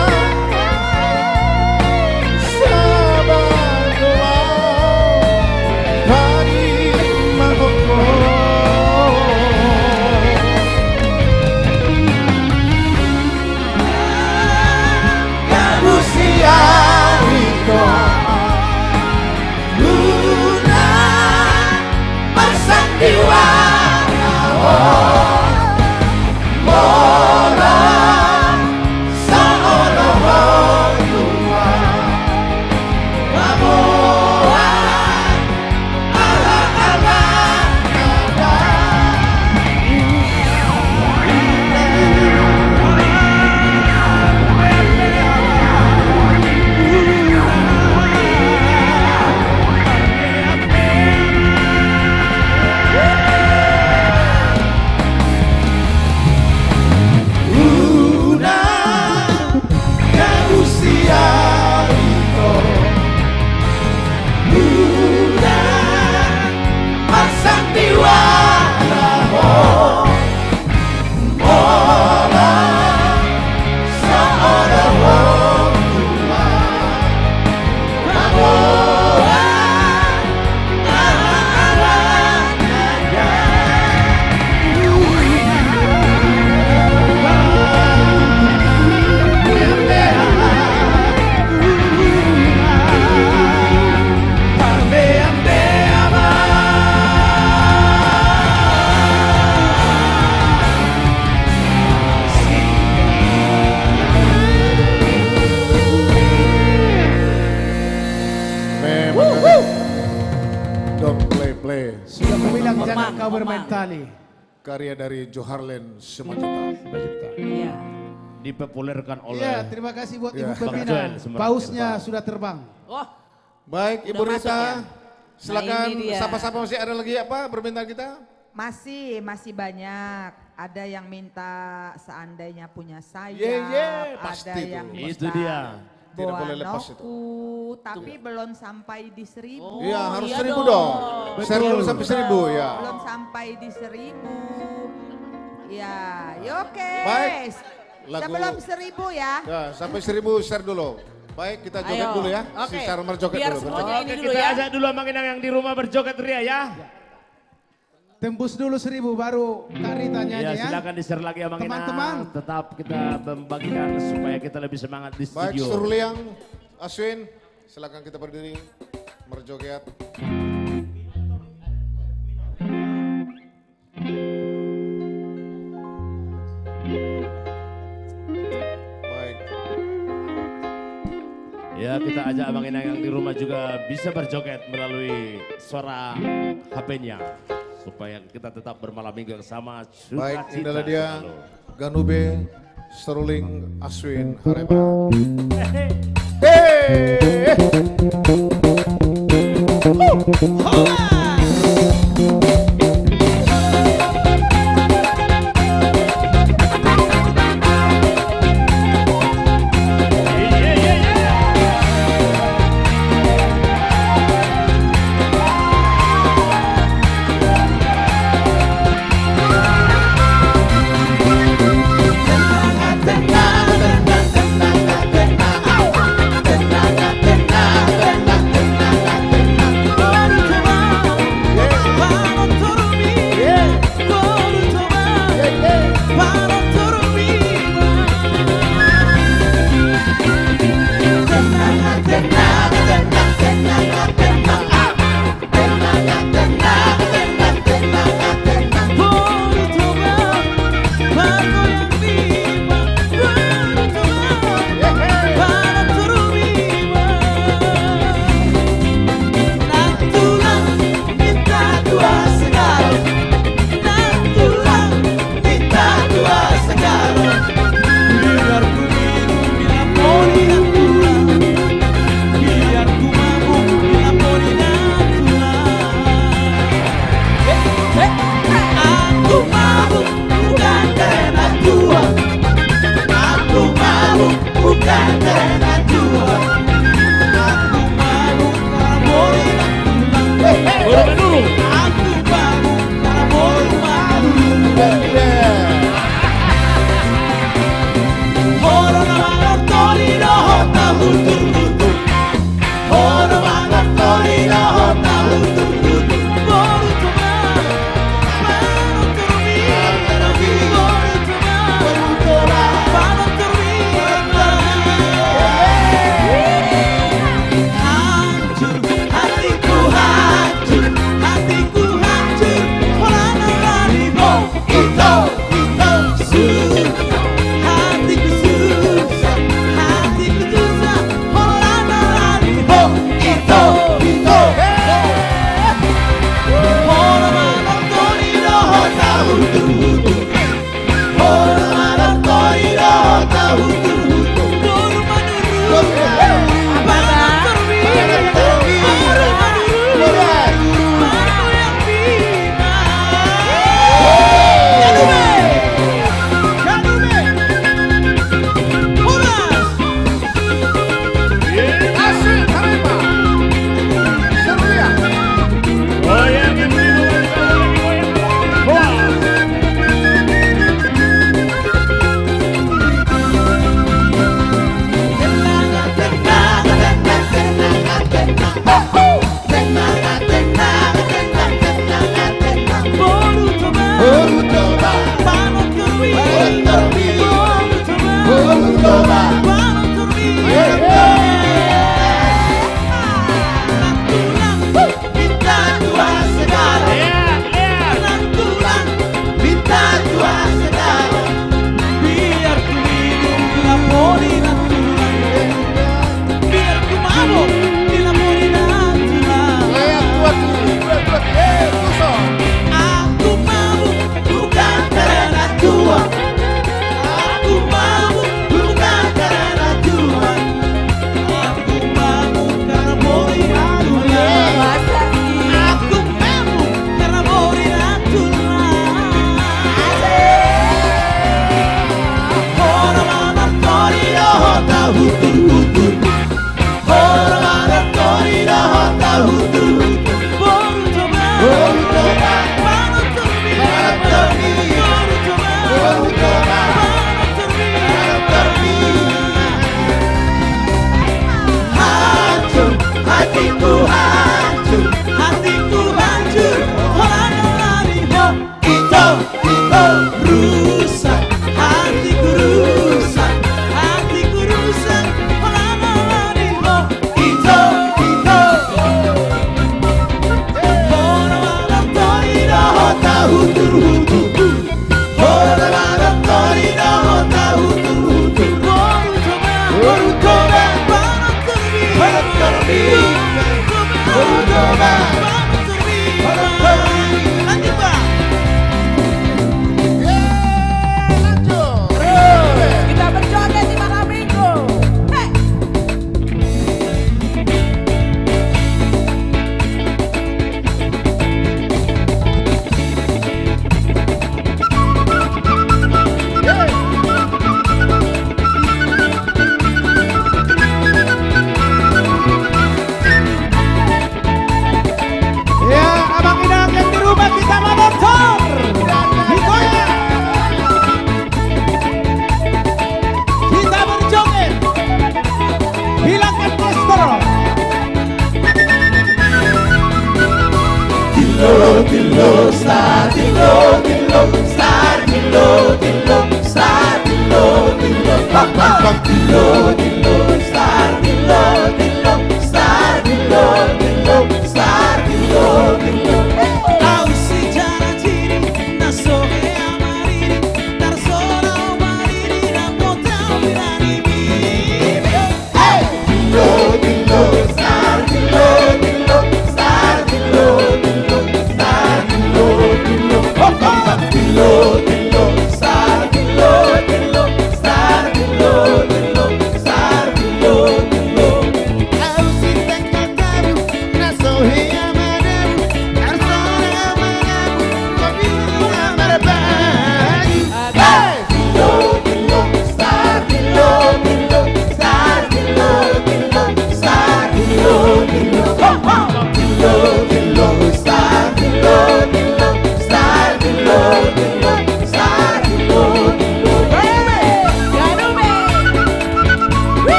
Sabar doa Hari mahoko Manusia itu Luna Pasang diwara Mola Seolah tua Kamoa Ala-ala Nada Una Manusia itu Luna Pasang diwara Mola Seolah tua Kamoa Ala-ala Nada Don't play. Sudah kubilang jangan kau bermain tali. Karya dari Joharlen Simanjuntak. Iya. Dipopulerkan oleh Iya, terima kasih buat Ibu Ya. Bang Pembina. Joel, Semarang Pausnya Terbang. sudah terbang. Oh, Baik, Ibu Udah masuk Rita. ya? Silakan Nah, ini dia. sapa-sapa masih ada lagi apa permintaan kita? Masih banyak. Ada yang minta seandainya punya sayap, pasti ada yang itu. Itu dia. Tidak Boa boleh lepas itu. Noku, tapi belum sampai di 1000. Iya, harus iya 1000 dong. dong. Share dulu sampai 1000 ya. Belum sampai di 1000. Ya, oke. Baik. Lagu- Sebelum 1000 ya. Ya, sampai 1000 share dulu. Baik, kita joget Ayo. dulu ya. Oke. Secara merjoget Biar dulu. semuanya ini Oke, dulu kita ya. ajak dulu Mang Inang yang di rumah berjoget ria ya. Tembus dulu 1000 baru Kak Rita nyanyi Ya, ya. silakan di-share lagi ya Mang Inang. Teman-teman. Tetap kita membagikan supaya kita lebih semangat di Baik, studio. Suruliang, Aswin, silakan kita berdiri merjoget. Baik. Ya, kita ajak Abang Inang yang di rumah juga bisa berjoget melalui suara HP-nya. Supaya kita tetap bermalam minggu yang sama. Baik, Sukacita inilah dia selalu. Ganube, Seruling, Aswin, Harema. Hey! Tenang, tenang, tenang, tenang, tenang, tenang, bukan karena Tuhan. Aku malu karena boleh pulang. Dulu. Aku malu karena boleh malu. Orang orang tori no hota hutur hutur. Orang orang tori no hota hutur hutur. Baru cuma baru terbi terbi baru cuma baru cuma baru terbi hancur hatiku hancur hatiku hancur orang orang ibu itu susah hatiku susah hatiku susah orang orang ibu itu orang tori no hota hutur hutur orang tori no hota hutur hutur baru manuru baru terbi baru manuru baru yang bina Asik Harema. Seruya. Goyangin dulu, goyang. Wah. Baru coba baru terbi baru coba baru terbi minta dua segala tulang minta dua segala biar ku minum dilapori natural biar ku mabuk dilapori natural aku mabuk bukan karena Tuhan aku mabuk bukan karena Tuhan aku mabuk karena bori natural aku mabuk karena bori natural orang tori no hota hutur hutur orang tori no hota hutur hutur baru coba baru terbi baru coba baru terbi hancur hatiku hancur hatiku hancur orang ibu itu rusak hatiku rusak orang ibu itu orang tori no hota hutur hutur orang tori no hota hutur hutur baru coba baru terbi baru coba baru terbi lanjut Pak. Kita berjoget di malam minggu. Hey. Ya, Abang Idang yang di rumah kita menonton. Digoyang. Kita berjoget. Hilangkan kolesterol. Dilo star, dilo star, dilo star, dilo bang bang bang, dilo star, dilo star, dilo star, dilo. Au si jara jiri, nasohe amariri, tarsona amariri, rakota mirani mi. Hey, dilo star, dilo star, dilo star, dilo bang bang bang, dilo star, dilo star, dilo star.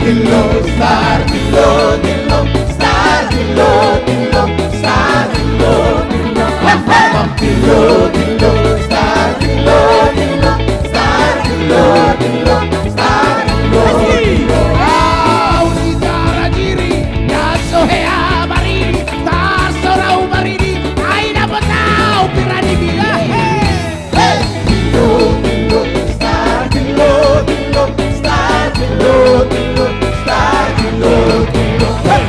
dillo, star, dillo, dillo, star, dillo, dillo, star, dillo, dillo, dillo, dillo, star, dillo, dillo, star, dillo, dillo, star, dillo, dillo. Kau secara diri, dan sohea marini, tak sorau marini, ai dapat tahu pirani bila. Hey, dillo, dillo, star, dillo, dillo, star, dillo, dillo, star, dillo, dillo, hey,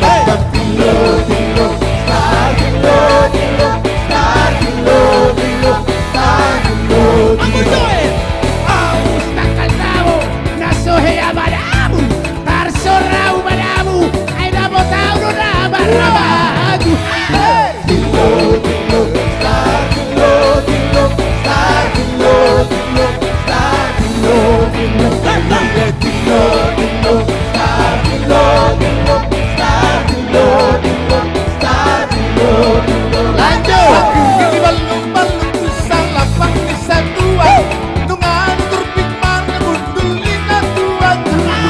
dillo, dillo, star, dillo, dillo, star, dillo, dillo, star, dillo, dillo. Aus tak tahu, na sohea madamu, tak sorau madamu, ai dapat tahu nama rabagu. Dillo, dillo, star, dillo, dillo, star, dillo, dillo, star, dillo, dillo, dillo, dillo, star, dillo, dillo, star, dillo, dillo, star, dillo, dillo. Lanjut. Ini balung-balung bisa lapak bisa dua, dengan terbit mana mundur lina dua dua.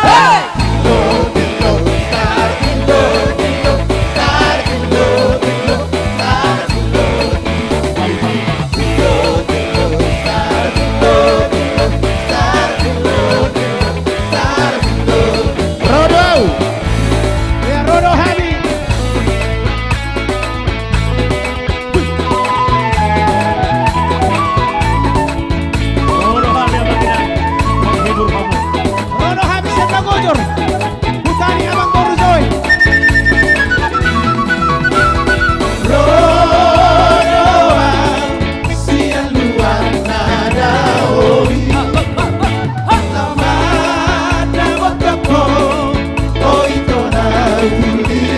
Hey! Dillo, dillo, star, dillo, dillo, star, dillo, dillo, star, dillo, dillo, dillo, star, dillo, dillo, star, dillo, dillo, star, dillo. Rodo, ya Rodo Hadi. Rodo Hadi yang bagian menghibur kamu. Rodo Hadi siapa gojor? Putani abang baru Zoe. Rodoan siang luar nada oi lama da botako oi tona uli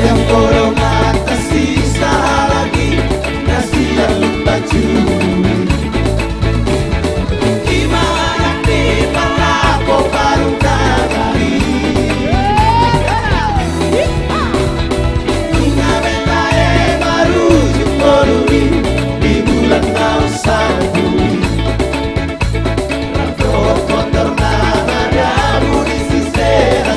Ayam goreng atas sisa lagi, nasi yang lupa curi. Gimana di palapo baru kagari. Bunga betae baru jumboluri di bulan nausan bumi. Rakyat kotor nada budi sisera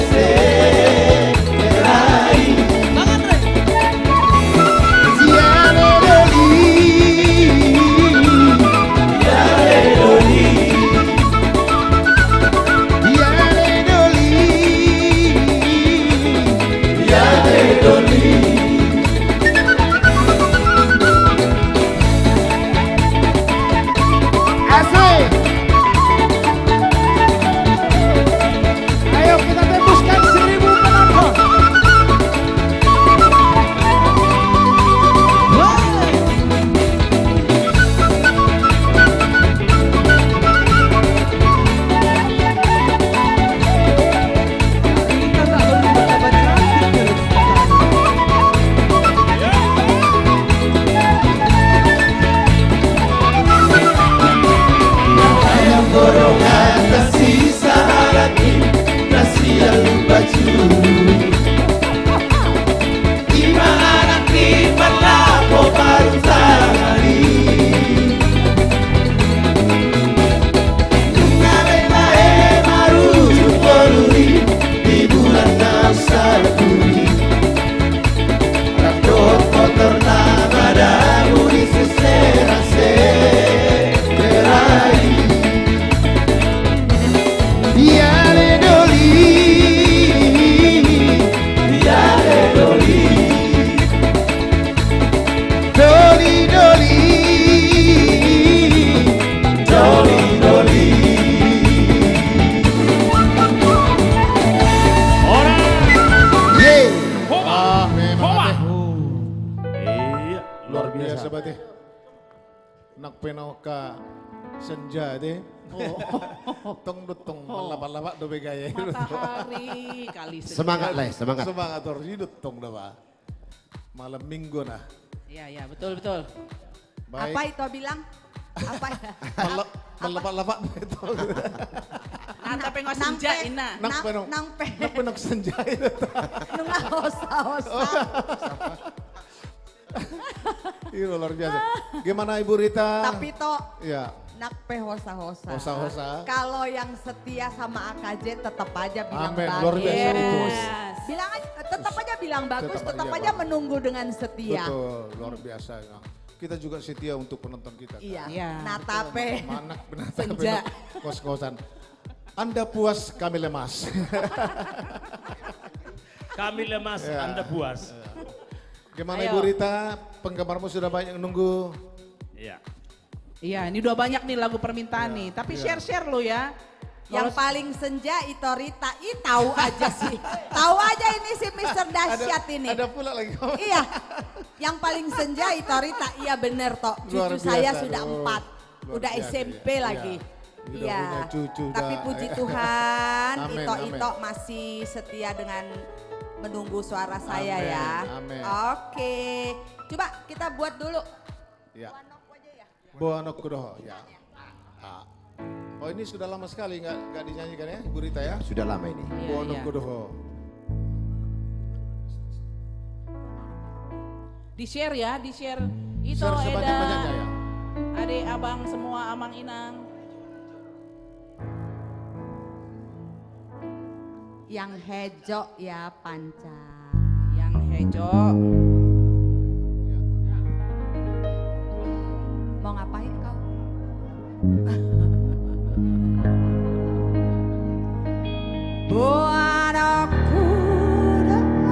nak penoka senja deh. Tong dutong lapa-lapa do begaya. Matahari kali senja. Semangat lah, semangat. Semangat harus hidup tong dah. Malam minggu nah. Iya, betul. Baik. Apa itu bilang? Apa? Melapa-lapa itu. Nah, tapi nggak senja ina. Nak penok senja itu. Nunga hosa-hosa. Iya luar biasa. Gimana Ibu Rita? Tapi toh, ya. nak hosa-hosa. Hosa-hosa. Kalau yang setia sama AKJ tetap aja bilang Amen. bagus. Luar biasa itu. Bilang aja, tetap aja bilang bagus, tetap aja menunggu dengan setia. Betul, luar biasa. Nah, kita juga setia untuk penonton kita. Iya. Natape. Manak benar Senja. Kos-kosan. Anda puas, kami lemas. Kami lemas, Ya. Anda puas. Gimana Ayo. Ibu Rita? Penggemarmu sudah banyak yang nunggu. Iya. Iya, ini udah banyak nih lagu permintaan nih. Tapi share-share lo ya. Yang paling senja itu Rita, tahu aja sih. Tahu aja ini si Mr. Dahsyat ini. Ada pula lagi. Iya, yang paling senja itu Rita, iya bener toh. Luar Cucu saya biasa, sudah aduh. 4, udah biasa, SMP iya. lagi. Udah Iya, punya cucu, tapi dah. puji Tuhan, Amin, Ito amin. masih setia dengan menunggu suara saya Amin, ya. amin. Oke, coba kita buat dulu. Ya. Boanok kudoho, ya. Ah. Oh ini sudah lama sekali nggak dinyanyikan ya Ibu Rita ya? Sudah lama ini. Boanok iya. kudoho. Di-share ya, di-share. Itu Share Eda, sebanyak-banyaknya ya. adik, abang, semua, amang, inang. Yang hejo ya Panca. Yang hejo. Mau ngapain kau? Buat aku buat aku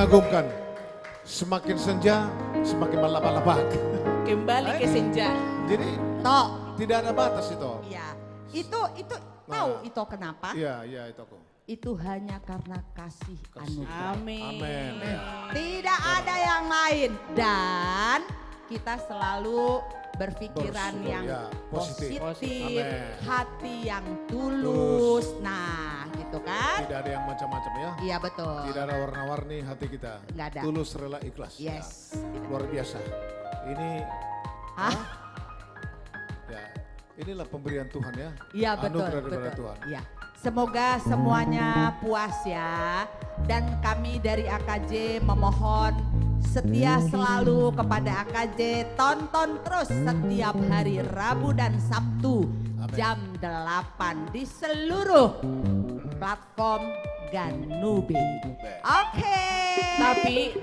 mengagumkan. Semakin senja, semakin melabak-labak. Kembali ke senja. Jadi tidak ada batas itu. Iya. Itu tahu itu kenapa? Iya itu aku. Itu hanya karena kasih anugerah. Amin. Tidak ada yang lain dan kita selalu berpikiran yang positif, Amin. hati yang tulus. Nah, gitu kan? Tidak ada yang macam-macam ya. Iya betul. Tidak ada warna-warni hati kita. Nggak ada. Tulus, rela, ikhlas. Yes. Ya. Luar biasa. Ini ya, inilah pemberian Tuhan ya. Iya betul. Anugerah daripada Tuhan. Iya. Semoga semuanya puas ya. Dan kami dari AKJ memohon setia selalu kepada AKJ. Tonton terus setiap hari Rabu dan Sabtu jam 8 di seluruh platform Ganube. Oke. Tapi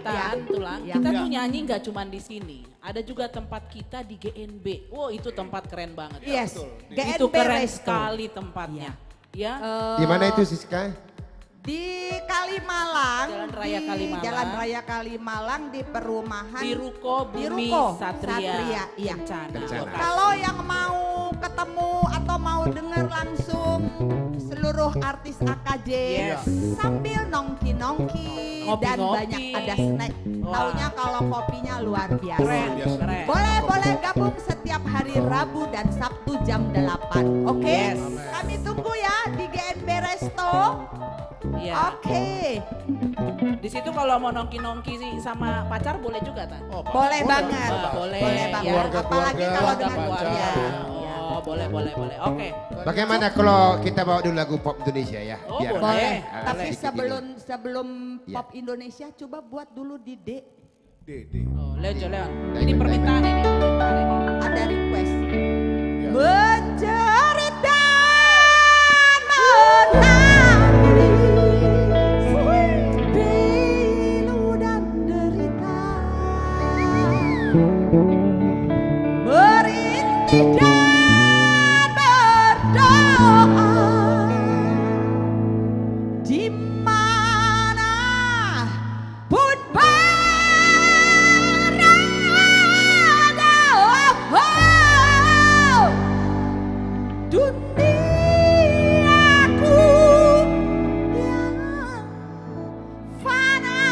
Tulang, Ya. kita tuh nyanyi nggak cuma di sini. Ada juga tempat kita di GNB. Wow, itu tempat keren banget. Yes, GNB Itu keren Resto. sekali tempatnya. Ya. Di mana itu Siska? Di Kalimalang, Jalan Raya di Kalimalang. Jalan Raya Kalimalang di perumahan Di Ruko Bumi Satria iya. Kencana. Kalau yang mau ketemu atau mau dengar langsung seluruh artis AKJ sambil nongki-nongki dan Ngopi-ngopi. banyak ada snack. Taunya kalau kopinya luar biasa. Keren. Boleh gabung setiap hari Rabu dan Sabtu jam 8. Oke? Yes. Kami tunggu ya di GNB Resto. Iya. Oke. Di situ kalau mau nongki-nongki sama pacar boleh juga Tan? Boleh banget. Boleh. Boleh banget. Ya. Apalagi kalau dengan keluarga. Oh, boleh. Oke. Bagaimana kalau kita bawa dulu lagu pop Indonesia ya? Oh, Biar boleh. Ah, Tapi sedikit sebelum Iya. pop Indonesia coba buat dulu di D. Oh, Leon. Ini permintaan ini. Ada request. Ya. Menjerit dan menangis, pilu dan derita, merintih dan berdoa, di mana pun berada. Duniaku yang fana.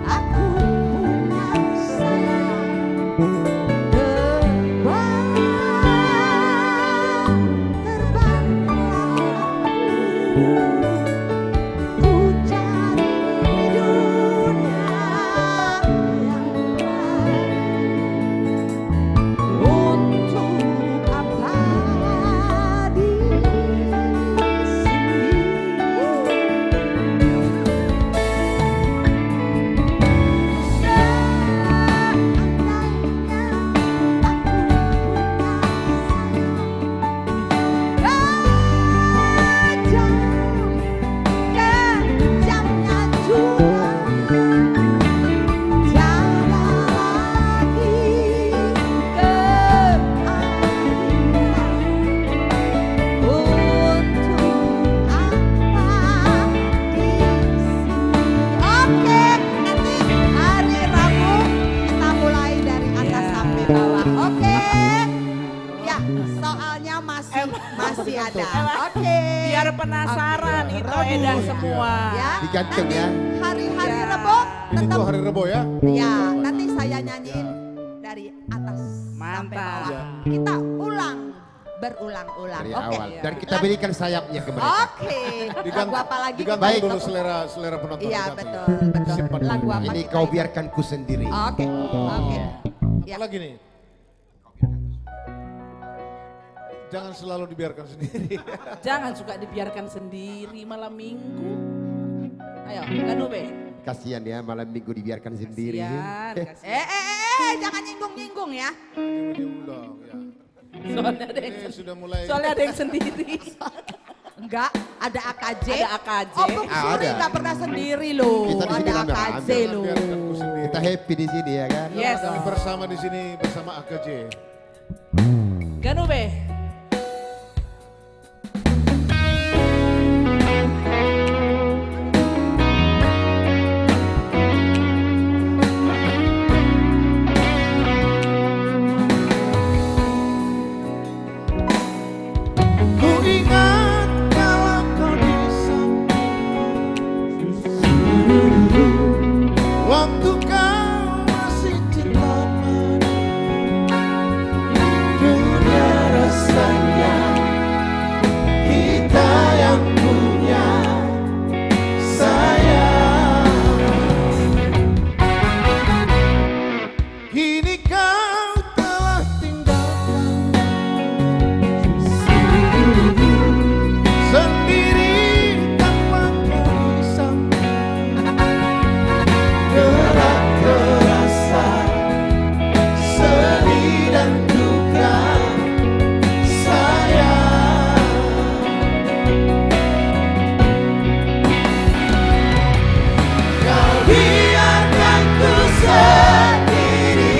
Aku punya sayang terbang ku cari dunia yang lain. Untuk apa di sini? Kejamnya juga tiada lagi keadilan. Untuk apa di sini? Oke, nanti hari Rabu kita mulai dari atas sampai bawah. Oke. Ya, soalnya masih ada. Oke. Biar penasaran itu Eda semua. Ya. Digantung ya. Hari-hari Rebo Ini tuh hari Rebo ya. ya, nanti saya nyanyiin dari atas sampai bawah. Kita berulang-ulang. Dari Oke. awal. Dan kita berikan sayapnya ke mereka. Oke. Lagu apa lagi? Digantung kita dulu tutup? selera penonton. Iya, kita. betul. Simpan Lagu dulu. apa? Ini kita kau itu? biarkan ku sendiri. Oke. Oke. Ya. Apa lagi nih? Jangan selalu dibiarkan sendiri. Jangan suka dibiarkan sendiri malam minggu. Ayo, Ganube. Kasihan ya malam minggu dibiarkan sendiri. Kasihan. Jangan nyinggung-nyinggung ya. Soalnya ada yang Ini sudah mulai. Soalnya ada yang sendiri. Enggak, ada AKJ. Ada AKJ. Oh, Bung Suri ada. enggak pernah sendiri loh. Kita di sini Ada rame-rame. AKJ loh. Biarkan ku sendiri. Kita happy di sini ya kan. Yes. Kami bersama di sini bersama AKJ. Ganube. Ku ingat kalau kau di samping, waktu kau masih cinta padaku. Dunia rasanya kita yang punya sayang. Kini kau telah tinggalkan sendiri tanpa kau di samping. Gerak terasa sedih dan duka sayang. Kau biarkan ku sendiri,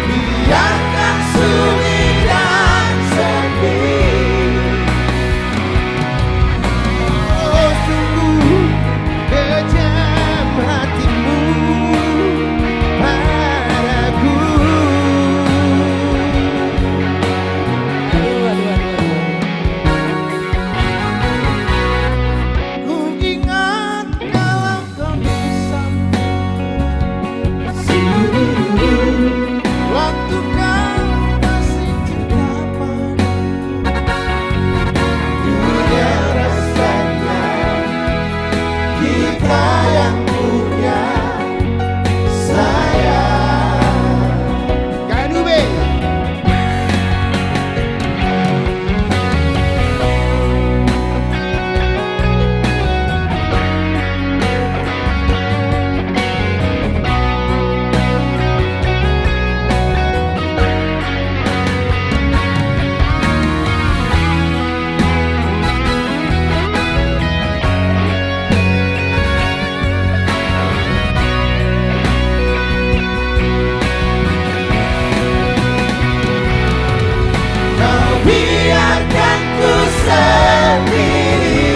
biarkan sunyi dan sepi. Oh sungguh kejam hatimu padaku. Ku ingat kalau kau di samping, waktu kau masih cinta padaku. Dunia rasanya kita yang punya sayang. Ganube. Kau biarkan ku sendiri,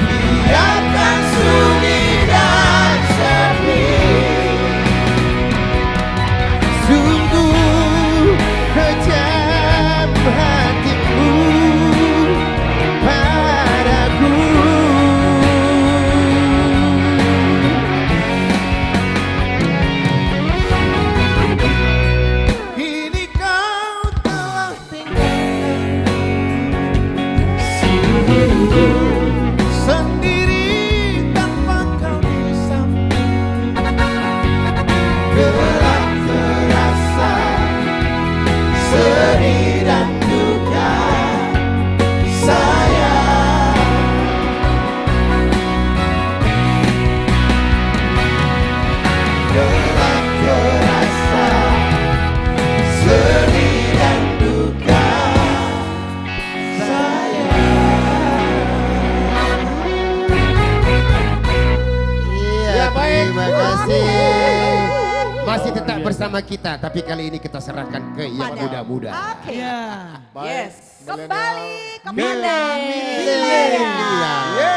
biarkan sunyi dan sepi. Sungguh kejam hatimu padaku. Kini kau telah tinggalkan sendiri tanpa kau di samping. Gerak terasa sedih dan duka sayang. Gerak terasa sedih dan duka Iya, baik. terima kasih. Masih tetap bersama kita, tapi kali ini kita serahkan ke yang muda-muda. Oke. Yes. Kembali kepada Iya.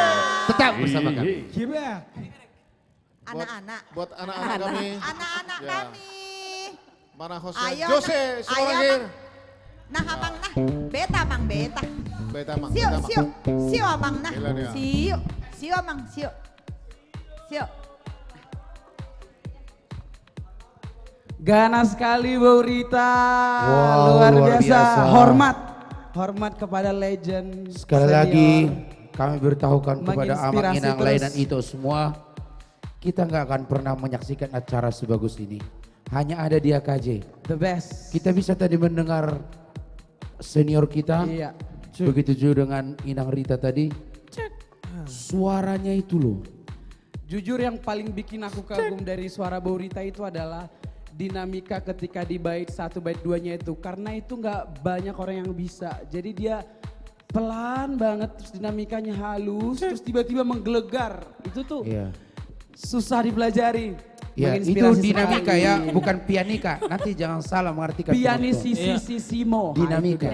Tetap bersama kami. anak-anak. Buat anak-anak kami. Anak-anak Ya. kami. Mana hostnya? Ayo, Jose, ayo, Simalagir. Nah abang nah, beta mang beta. Beta mang. Siu, beta mang. siu, siu abang nah. Gila dia. Siu, siu abang, siu. Siu. Ganas sekali Bu Rita, Wow, luar luar biasa. biasa. Hormat kepada legend. Sekali senior. lagi kami beritahukan kepada Amang Menginspirasi Inang terus. Lai dan Ito semua, kita nggak akan pernah menyaksikan acara sebagus ini. Hanya ada di AKJ. The best. Kita bisa tadi mendengar senior kita, Iya. begitu juga dengan Inang Rita tadi. Suaranya itu loh. Jujur yang paling bikin aku kagum dari suara Bu Rita itu adalah dinamika ketika di bait 1 bait 2-nya itu. Karena itu nggak banyak orang yang bisa. Jadi dia pelan banget, terus dinamikanya halus, terus tiba-tiba menggelegar. Itu tuh Iya. susah dipelajari. Ya, itu menginspirasi dinamika sekali. ya, bukan pianika. Nanti jangan salah mengartikan. Pianis penonton. Simo. Dinamika.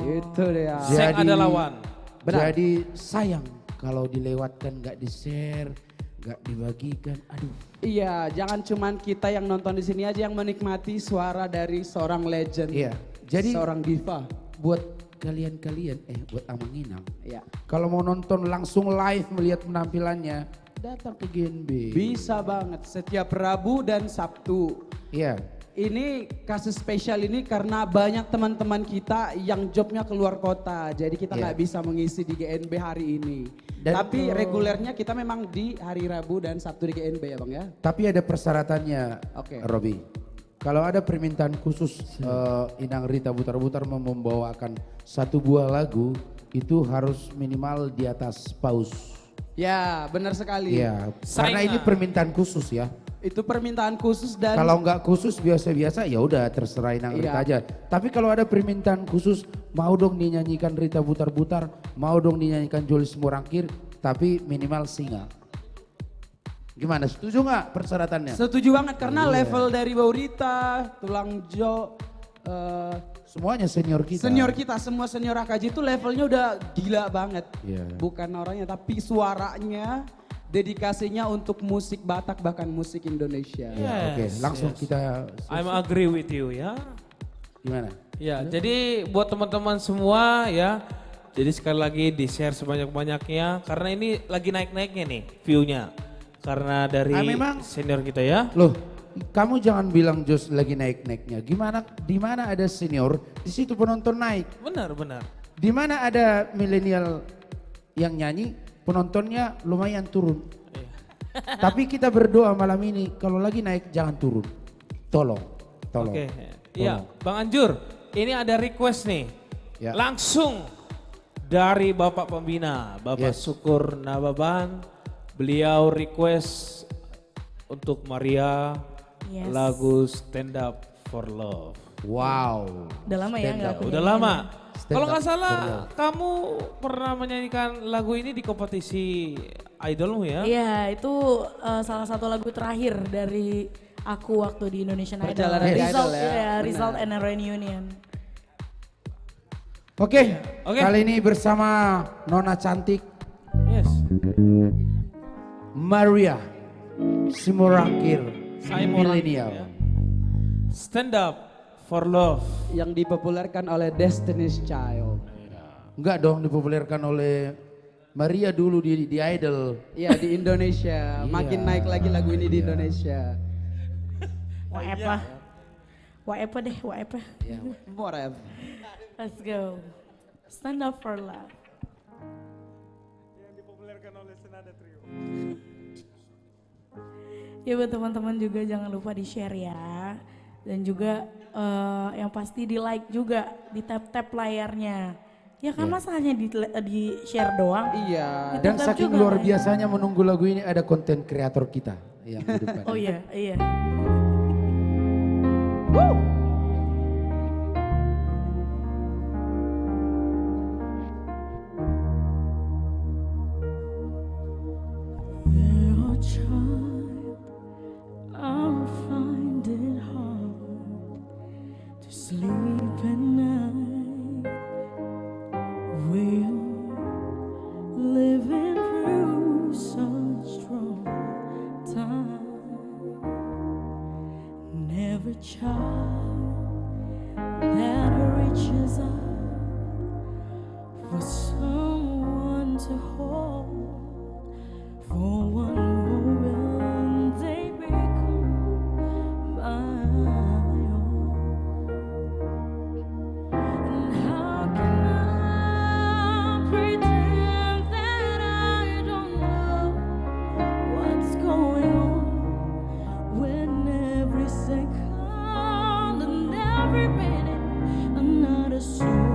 Itu dia. Seng ada lawan. Benar. Jadi sayang kalau dilewatkan, nggak di-share, nggak dibagikan. Aduh. Iya, jangan cuman kita yang nonton di sini aja yang menikmati suara dari seorang legend. Iya. Jadi seorang diva. Buat kalian-kalian, buat Amang Inang. Iya. Kalau mau nonton langsung live melihat penampilannya, datang ke GNB. Bisa banget setiap Rabu dan Sabtu. Iya. Ini kasus spesial ini karena banyak teman-teman kita yang jobnya keluar kota. Jadi kita nggak bisa mengisi di GNB hari ini. Tapi regulernya kita memang di hari Rabu dan Sabtu di GNB ya Bang ya. Tapi ada persyaratannya, Oke. Robi. Kalau ada permintaan khusus Inang Rita Butar-Butar membawakan satu buah lagu, itu harus minimal di atas paus. Ya benar sekali. Iya, karena ini permintaan khusus ya. Itu permintaan khusus dan Kalau nggak khusus biasa-biasa ya udah terserah Inang Rita aja. Tapi kalau ada permintaan khusus, mau dong dinyanyikan Rita Butar-Butar, mau dong dinyanyikan Jolis Morangkir, tapi minimal singa. Gimana, setuju nggak persyaratannya? setuju banget karena level dari Baurita, Tulang Jo, semuanya senior kita. Senior kita, semua senior AKJ itu levelnya udah gila banget. Iya. Bukan orangnya tapi suaranya, dedikasinya untuk musik Batak bahkan musik Indonesia. Ya, oke, langsung kita. I'm agree with you ya. Gimana? Ya, jadi buat teman-teman semua ya, jadi sekali lagi di share sebanyak-banyaknya karena ini lagi naik-naiknya nih view-nya. Karena dari memang? senior kita ya. Loh, kamu jangan bilang Jos lagi naik-naiknya. Gimana? Di mana ada senior, di situ penonton naik. Benar, benar. Di mana ada milenial yang nyanyi, penontonnya lumayan turun. Tapi kita berdoa malam ini kalau lagi naik jangan turun. Tolong. Oke. Iya, Bang Anjur, ini ada request nih. Ya. Langsung dari Bapak Pembina, Bapak Syukur Nababan. Beliau request untuk Maria lagu Stand Up for Love. Wow. Udah lama ya nggak aku Udah nyanyiin lama. ya. Kalau nggak salah kamu pernah menyanyikan lagu ini di kompetisi idolmu ya? Iya, itu salah satu lagu terakhir dari aku waktu di Indonesian Idol. Perjalanan di Result, Idol ya. ya, Benar. Result and a Reunion. Oke, kali ini bersama Nona cantik. Yes. Maria Simorangkir. Milenial. Stand Up for Love. Yang dipopulerkan oleh Destiny's Child. Enggak dong, dipopulerkan oleh Maria dulu di Idol. Iya di Indonesia, makin naik lagi lagu ini di Indonesia. Wah apa deh, wah apa. Whatever. Let's go. Stand Up for Love. Ya buat teman-teman juga jangan lupa di share ya. Dan juga yang pasti di like juga, di tap-tap layarnya. Ya kan masa hanya di share doang. Iya. Dan Di-tap-tap saking juga luar like. biasanya menunggu lagu ini ada konten kreator kita yang di depan. Oh iya, iya. I find it hard to sleep at night. We're living through such strong time. Every child that reaches out for someone to hold for one moment, they become my own. And how can I pretend that I don't know what's going on when every second and every minute another soul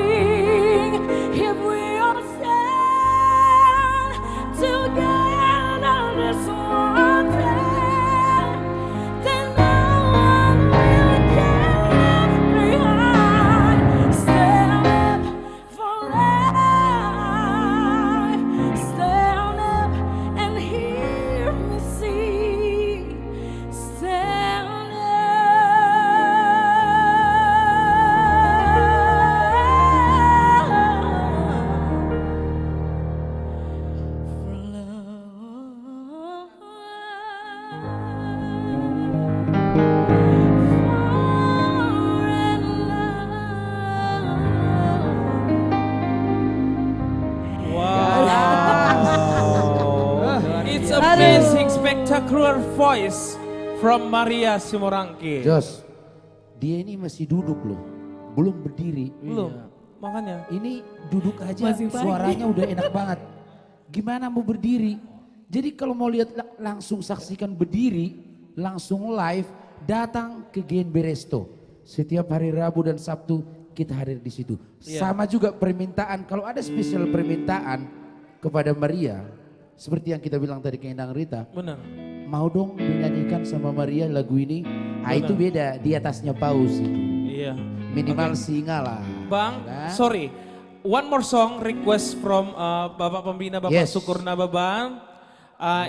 suffering. If we all stand together this one day, then no one will get left behind. Stand up for life. Stand up and hear me sing. Stand It's amazing, spectacular voice from Maria Simorangkir. Jos, dia ini masih duduk loh, belum berdiri. Belum, makanya. Ini duduk aja Masih pagi. suaranya udah enak banget. Gimana mau berdiri? Jadi kalau mau lihat langsung saksikan berdiri, langsung live, datang ke GNB Resto. Setiap hari Rabu dan Sabtu kita hadir di situ. Iya. Sama juga permintaan, kalau ada spesial permintaan kepada Maria, seperti yang kita bilang tadi ke Endang Rita. Benar. Mau dong dinyanyikan sama Maria lagu ini. Ah, itu beda, di atasnya paus itu. Iya. Minimal singa lah. Bang, Nah. sorry. One more song request from Bapak Pembina Bapak Yes. Sukurna Baban.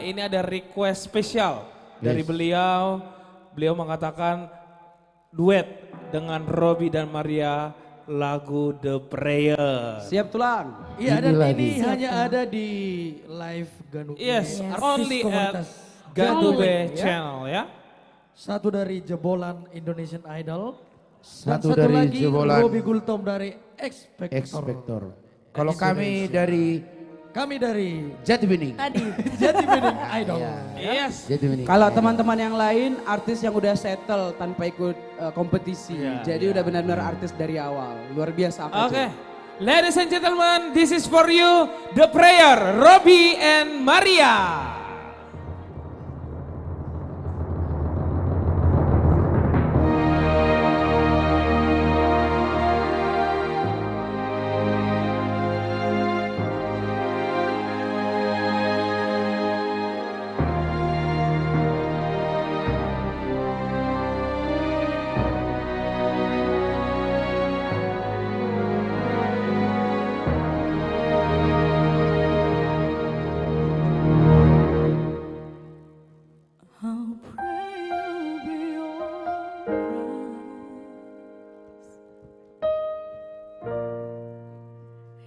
Ini ada request spesial dari Yes. beliau. Beliau mengatakan duet dengan Robby dan Maria lagu The Prayer. Siap tulang. Iya, dan lagi. ini hanya ada di live Ganu. Yes, Artis only komunitas at Ganube ya. channel ya. Satu dari jebolan Indonesian Idol. Satu dan satu dari lagi jebolan Robby Gultom dari X-Factor. X-Factor. Kalau X kami Indonesia. dari Jati Bening. Jati Bening Idol. Yes. Jati Bening. Kalau teman-teman yang lain artis yang udah settle tanpa ikut kompetisi. Jadi udah benar-benar artis dari awal. Luar biasa. Oke. Ladies and gentlemen, this is for you, The Prayer, Robby and Maria. I'll pray you'll be alright,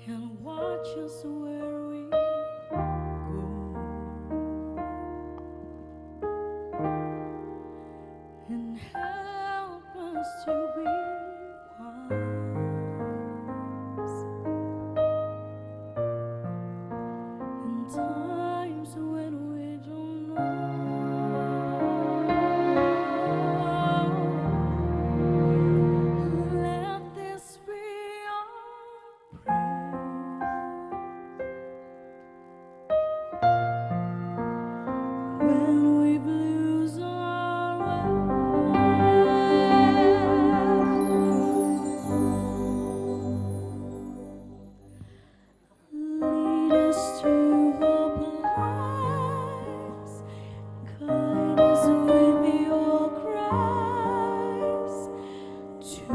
and watch us where we go, and help us to be wise in times when we don't know. Let this be our prayer when we lose our way. Lead us to a place, guide us with your grace to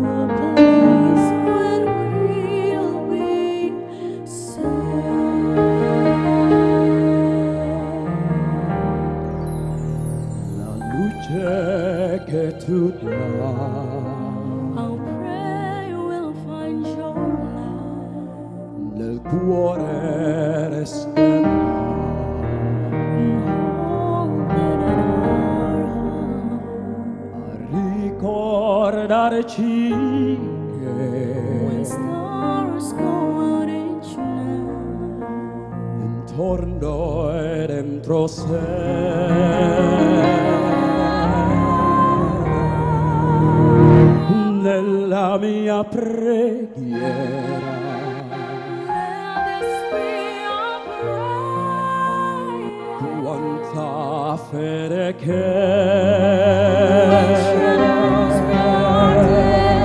a place when we'll be La luce che tu dai I'll pray we'll find your light nel cuore resterà. and hold it in our heart. Ricordarci When che stars go out each night, intorno e dentro sé nella mia preghiera let this be our prayer. quanta fede che Precious one day.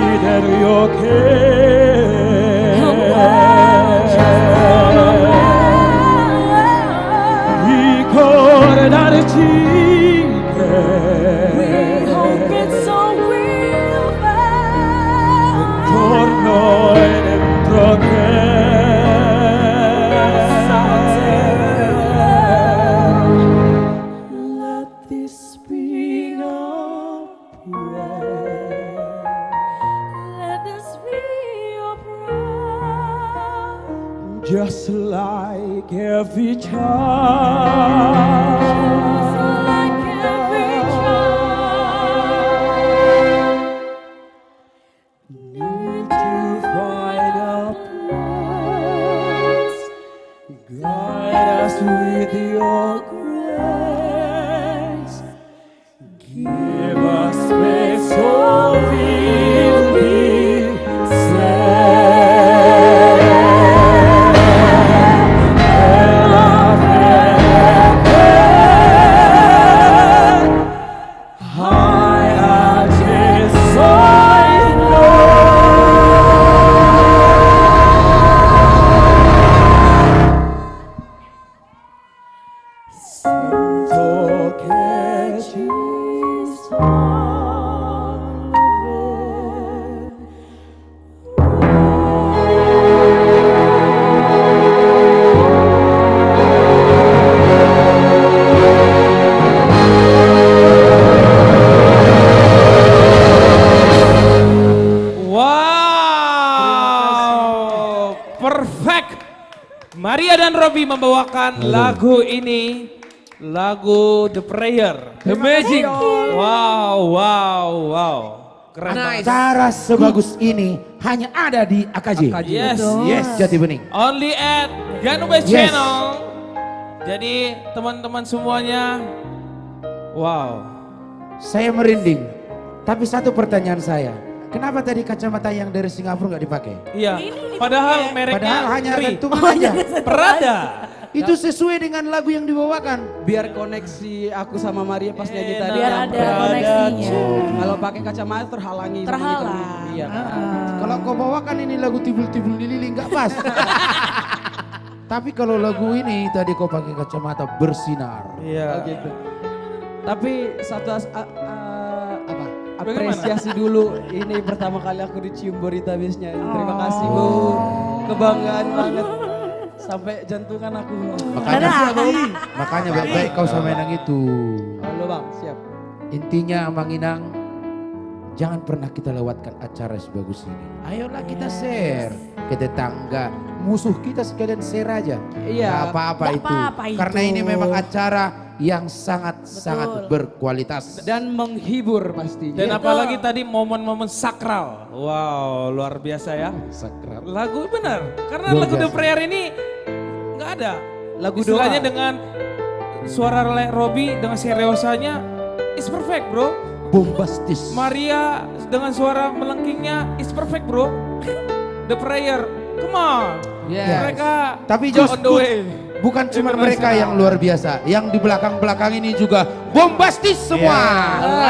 desiderio che ricordarci che intorno e dentro che Let this be your prayer. Let this be your prayer. just like every child. Just like every child. Need to find a place. Guide us with your grace. Give us space so we'll be Maria dan Robby membawakan lagu ini, lagu The Prayer. Amazing. Wow, wow, wow. Keren banget. Cara sebagus ini hanya ada di AKJ. Yes, Yes, Jati Bening. only at Ganube Yes. Channel. Jadi teman-teman semuanya, wow. Saya merinding. Tapi satu pertanyaan saya, kenapa tadi kacamata yang dari Singapura nggak dipakai? Iya, padahal mereknya Padahal hanya Ri. gantungan aja. Prada. Itu sesuai dengan lagu yang dibawakan. Biar koneksi aku sama Maria pas nyanyi tadi. Biar ada koneksinya. Kalau pakai kacamata terhalangi. sama Terhalang. kita. Iya. Kalau kau bawakan ini lagu tibul-tibul di lilin nggak pas. Tapi kalau lagu ini tadi kau pakai kacamata bersinar. Iya. Oh gitu. Tapi satu apresiasi dulu. Ini pertama kali aku dicium Borita Bisnya. Terima kasih Bu. Kebanggaan banget. Sampai jantungan aku. Makanya baik-baik kau sama Inang itu. Halo Bang, siap. Intinya Mang Inang, jangan pernah kita lewatkan acara sebagus ini. Ayolah kita share ke tetangga, musuh kita sekalian share aja. Iya. Gak apa-apa Gak itu. apa-apa itu. Karena ini memang acara yang sangat-sangat berkualitas. Dan menghibur pasti. Dan apalagi tadi momen-momen sakral. Wow, luar biasa ya. Sakral. Lagu benar, karena Luar lagu The biasa. Prayer ini nggak ada. Lagu Istilahnya doa. dengan suara Robby dengan seriosanya is perfect bro. Bombastis. Maria dengan suara melengkingnya is perfect bro. The Prayer, come on. Yes. Mereka Tapi on the way. bukan cuma mereka yang luar biasa, yang di belakang-belakang ini juga bombastis semua.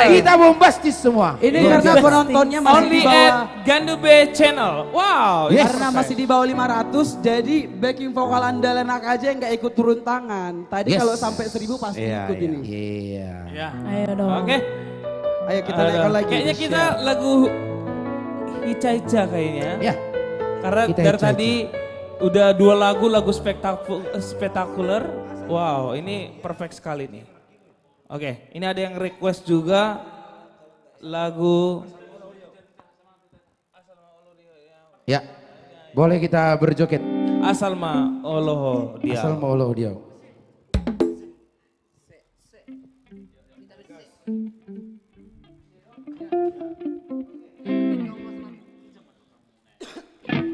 Yeah. Kita bombastis semua. Ini Luar karena biasa. penontonnya masih Only di bawah. at Ganube Channel. Wow. Yes. Karena masih di bawah 500, jadi backing vokal andalan aja yang nggak ikut turun tangan. Tadi Yes. kalau sampai 1000 pasti ikut ini. Iya. Ya. Ayo dong. Oke. Ayo kita naikkan lagi. Kayaknya kita lagu Ica-Ica kayaknya. Ya. Karena Kita dari Ica-Ica. tadi udah 2 lagu spektakuler. Wow, ini perfect sekali nih. Oke, ini ada yang request juga lagu. Ya. Boleh kita berjoget. Asal ma oloho dia. Asal mau Allah dia.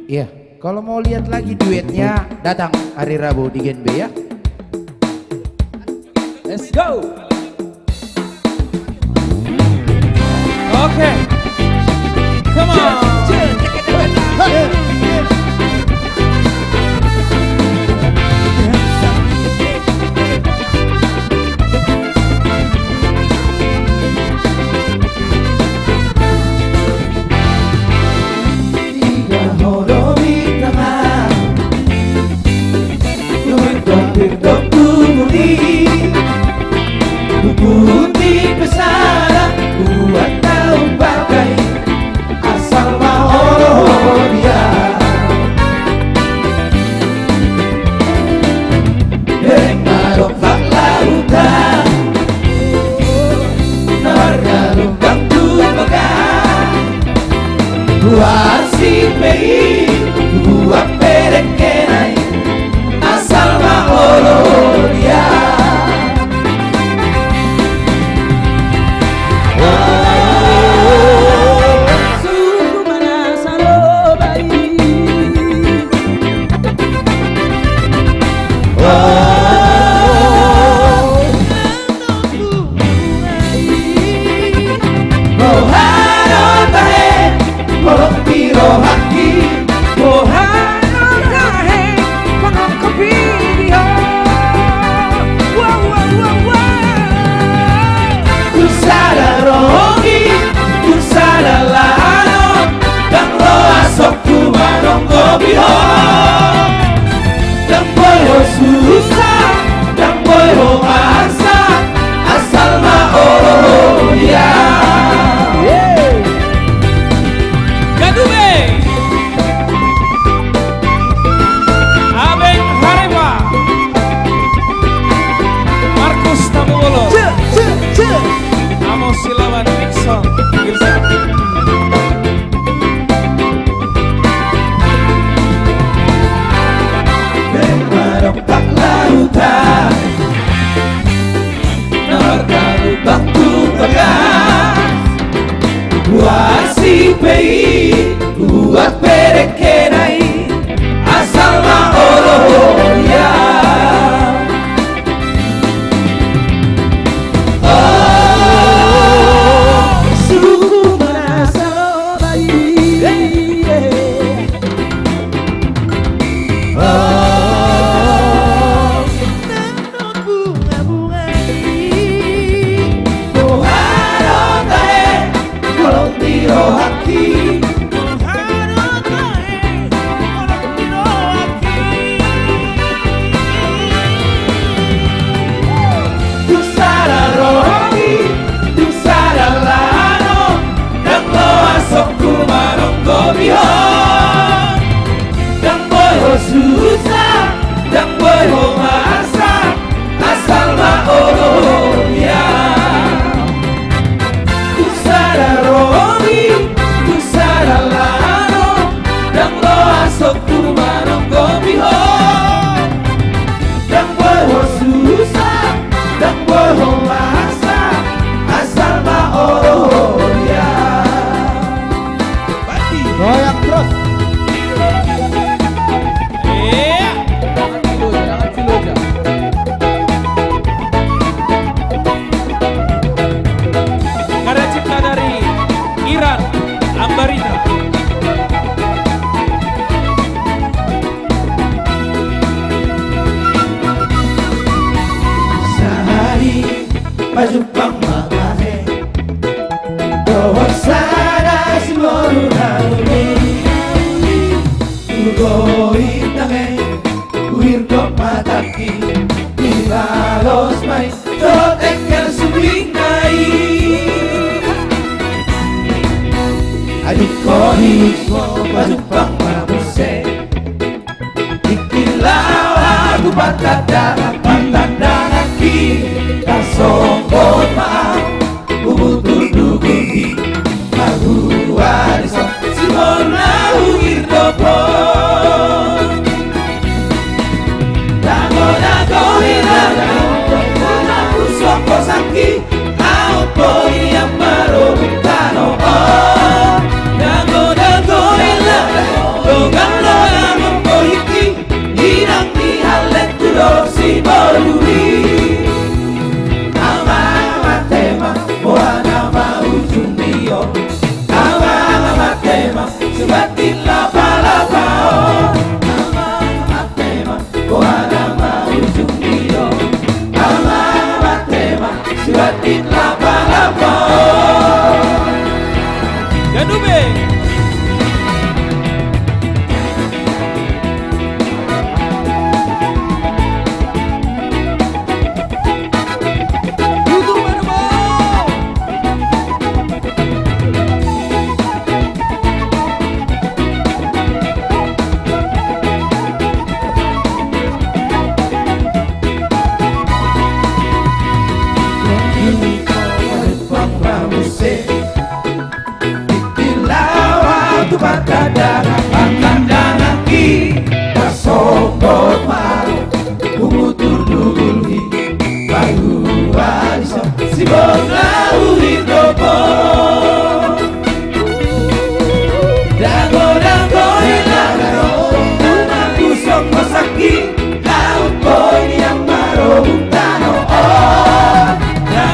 Iya, kalau mau lihat lagi duetnya datang hari Rabu di Gen B ya. Let's go. Oke. Come on. Wasipei Buat perekenai Asal maoloria Suku mana sarobai Mohano tahe Molok piro haki Mohano tahe Molok kepidio Wow wow wow wow Kusada rogi Kusada lano Dan lo asok kumanonggo biho Dan boyo susah Dan boyo masa Asal maolo ya Gadube Abeng Harepa Markus Tamugolo Amos Silawan Nixon Gilson Memadok lautan Nomor kalu baktu tegas Wasipei Buat perekenai Asal maoloria Oh Suku mana sarobai Oh Tenun bunga-bunga Mohano tahe Kolong tiro haki Mohano tahe Kolong tiro haki Kusara rohi Kusara lano Dan lo asok kumanonggo biho Dan boyo susah Dan boyo masak Asal maoloria Kusara rohi Kusara lano Dan lo asok kumanonggo biho Dan boyo susah Dan boyo masak Asal maoloria Goyang terus. Iya Jangan silu aja. Karya cipta dari Iran Ambarina Sehari Pajupang mamahe Dohor sada simoru haruni Ugoi tange Uirko mataki Ilalos mai Totekel subingai Aduko hiko Pajupang mamuse Ikilau aku batata Batanda naki Kasongkot maaf Ubutur dugugi Mahu wariso Simona huir dopo Dago hirana Kuna usoko saki Aupo yang marobitano Dago hirana Dogang loya mempohiki Hirang di halet kudo si boruri Ama-ama-tema Moana maujung dio Ama-ama-tema Sebatin lapa-lapao Ama-ama-tema Moana maujung dio Ama-ama-tema Sebatin lapa-lapao Gadube Bila batu bata akan kita sombong malu Umutur dugulhi Baru wariso Si bona uhindopo Dago ilagaro Unaku soko saki Laut boy yang maro buntano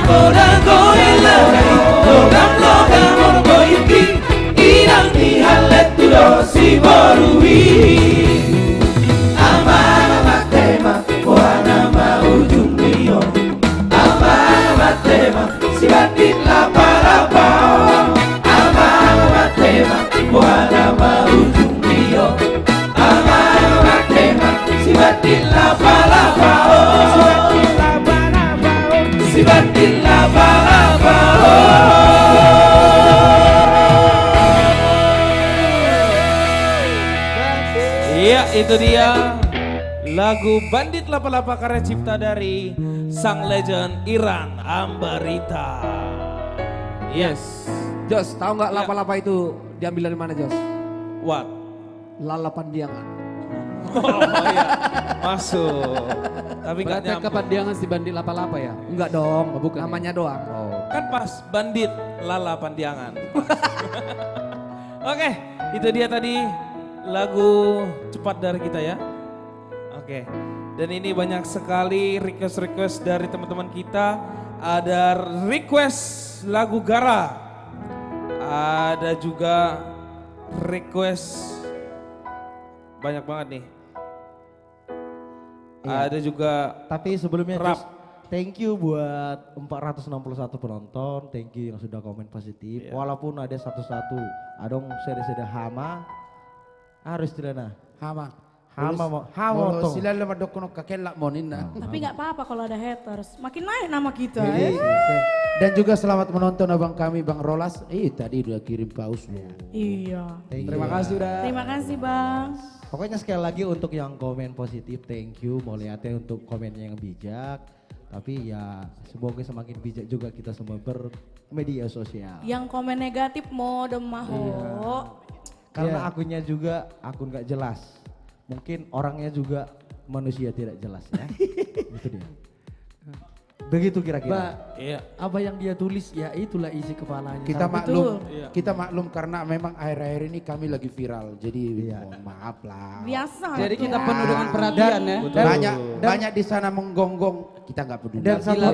Dago ilagaro Logam orgo iki Irang nihalet tudo si borui Ama tema Wana maujung nio Ama tema Si batin lapa-lapa Ama tema Wana maujung nio Ama tema Si batin lapa-lapa Si batin lapa-lapa Iya, itu dia lagu Bandit Lapa-Lapa karya cipta dari sang legend Irang Ambarita. Yes. Jos, tahu nggak lapa-lapa itu diambil dari mana, Jos? What? Lalapan Diangan. Oh iya, masuk. Tapi nggak Berarti nyambung. kepandiangan si bandit lapa-lapa ya? Enggak dong, bukan. namanya doang. Kan pas Bandit Lala Pandiangan. Oke, itu dia tadi lagu cepat dari kita ya. Oke, dan ini banyak sekali request-request dari teman-teman kita. Ada request lagu Gara. Ada juga request banyak banget nih. Iya. Ada juga Tapi sebelumnya rap. just thank you buat 461 penonton, thank you yang sudah komen positif. Iya. Walaupun ada satu-satu, adong sede-sede hama, harus tidak nah. Hama. Hama tong. Sila lama dokono kakelak monina. Tapi nggak apa-apa kalau ada haters. Makin naik nama kita. Jadi, dan juga selamat menonton abang kami Bang Rolas. Tadi udah kirim paus loh. Iya. Terima kasih udah. Terima kasih Bang. Pokoknya sekali lagi untuk yang komen positif, thank you. Mulyate untuk komennya yang bijak. Tapi ya semoga semakin bijak juga kita semua bermedia sosial. Yang komen negatif mode maho. Karena akunnya juga akun gak jelas. Mungkin orangnya juga manusia tidak jelas ya. Itu dia. Begitu kira-kira. Iya. Apa yang dia tulis ya itulah isi kepalanya. Kita Betul. maklum, kita maklum karena memang akhir-akhir ini kami lagi viral. Jadi mohon maaf lah. Biasa. Jadi kita Ya. penuh dengan perhatian ya. Banyak di sana menggonggong, kita nggak peduli.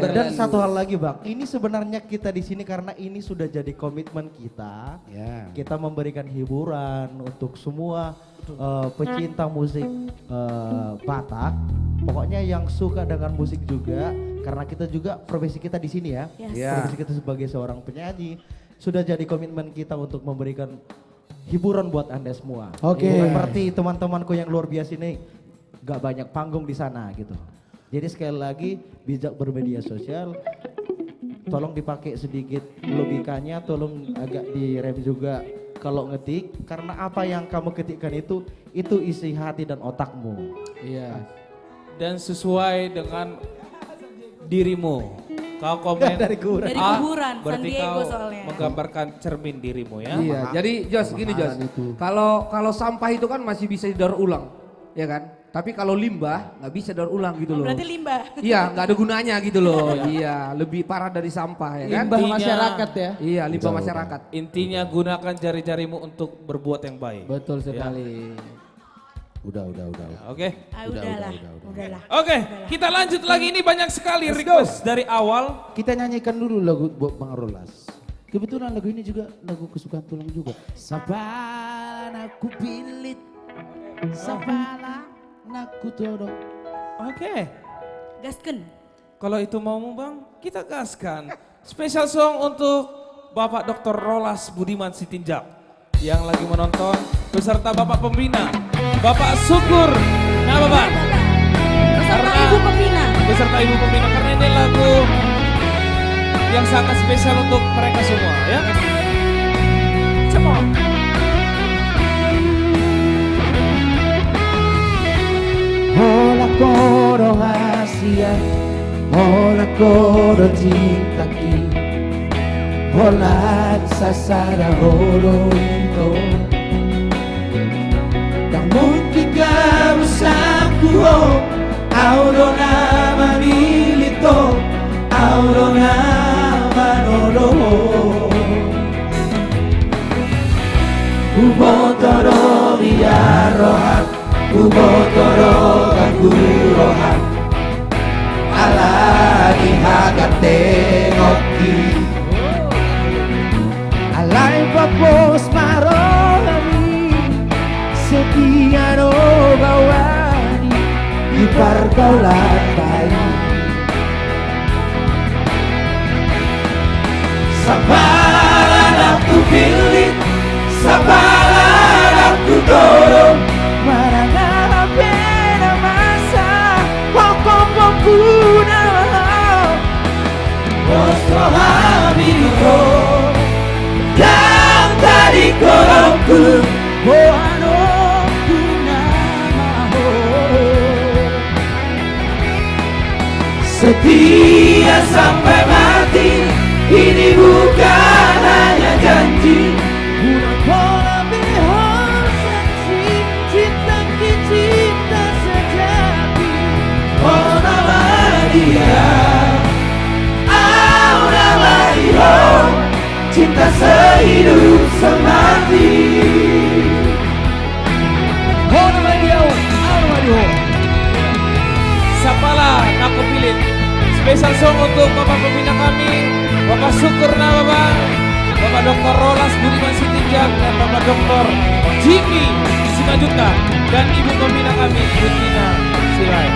Dan satu hal lagi Bang, ini sebenarnya kita di sini karena ini sudah jadi komitmen kita. Ya. Kita memberikan hiburan untuk semua pecinta musik Batak. Pokoknya yang suka dengan musik juga, karena kita juga profesi kita di sini ya. Yes. Ya. Profesi kita sebagai seorang penyanyi sudah jadi komitmen kita untuk memberikan hiburan buat Anda semua. Oke. Seperti teman-temanku yang luar biasa ini, gak banyak panggung di sana gitu. Jadi sekali lagi bijak bermedia sosial, tolong dipakai sedikit logikanya, tolong agak direm juga kalau ngetik, karena apa yang kamu ketikkan itu isi hati dan otakmu. Iya. Dan sesuai dengan dirimu. Kau komen Dari kuburan. Dari A, kuburan, San berarti Diego kau soalnya. menggambarkan cermin dirimu ya. Iya, jadi Jos gini Jos. Kalau sampah itu kan masih bisa didaur ulang, ya kan? Tapi kalau limbah nggak bisa daur ulang gitu loh. Berarti limbah. Iya, nggak ada gunanya gitu loh. Iya, lebih parah dari sampah ya kan? Limbah masyarakat ya. Iya, limbah masyarakat. Intinya gunakan jari-jarimu untuk berbuat yang baik. Betul sekali. Udah. Oke. Udahlah. Oke, kita lanjut lagi. Ini banyak sekali request dari awal. Kita nyanyikan dulu lagu buat Bang Rolas. Kebetulan lagu ini juga lagu kesukaan tulang juga. Sabana ku pilit, sabana naku todong. Oke. Gasken. Kalau itu mau Bang, kita gaskan. Special song untuk Bapak Dr. Rolas Budiman Sitinjak yang lagi menonton beserta Bapak Pembina, Bapak Syukur. Nah Bapak. Beserta Ibu Pembina. Beserta Ibu Pembina karena ini lagu yang sangat spesial untuk mereka semua ya. Cepot. Hola koro hasia, hola koro cintaki, hola sasara horo ito. Ubotoro biar rohan, ubotoro kakurohan, ala dihagat tengoki, alay papos maroni, setia no bawani, di pergaulan bayi. Sabaran aku pilih, sabaran aku dorong, marana pena masa, pokok-pokok nama, Bosro Hamidro, yang tadi korongku, boano nama setia sampai mati. Ini bukan hanya janji, bukan pola saksi, cinta cinta sejati. Oh nama dia, oh nama dia, cinta sehidup semati. Oh nama dia, oh nama dia. Sapalah aku pilih. Spesial song untuk Bapak Pembina kami, Bapak Syukurna Bapak Dr. Rolas Budiman Sitinjak, dan Bapak Dr. Jimmy Simanjuta, dan Ibu Pembina kami, Ibu Tina Sirai.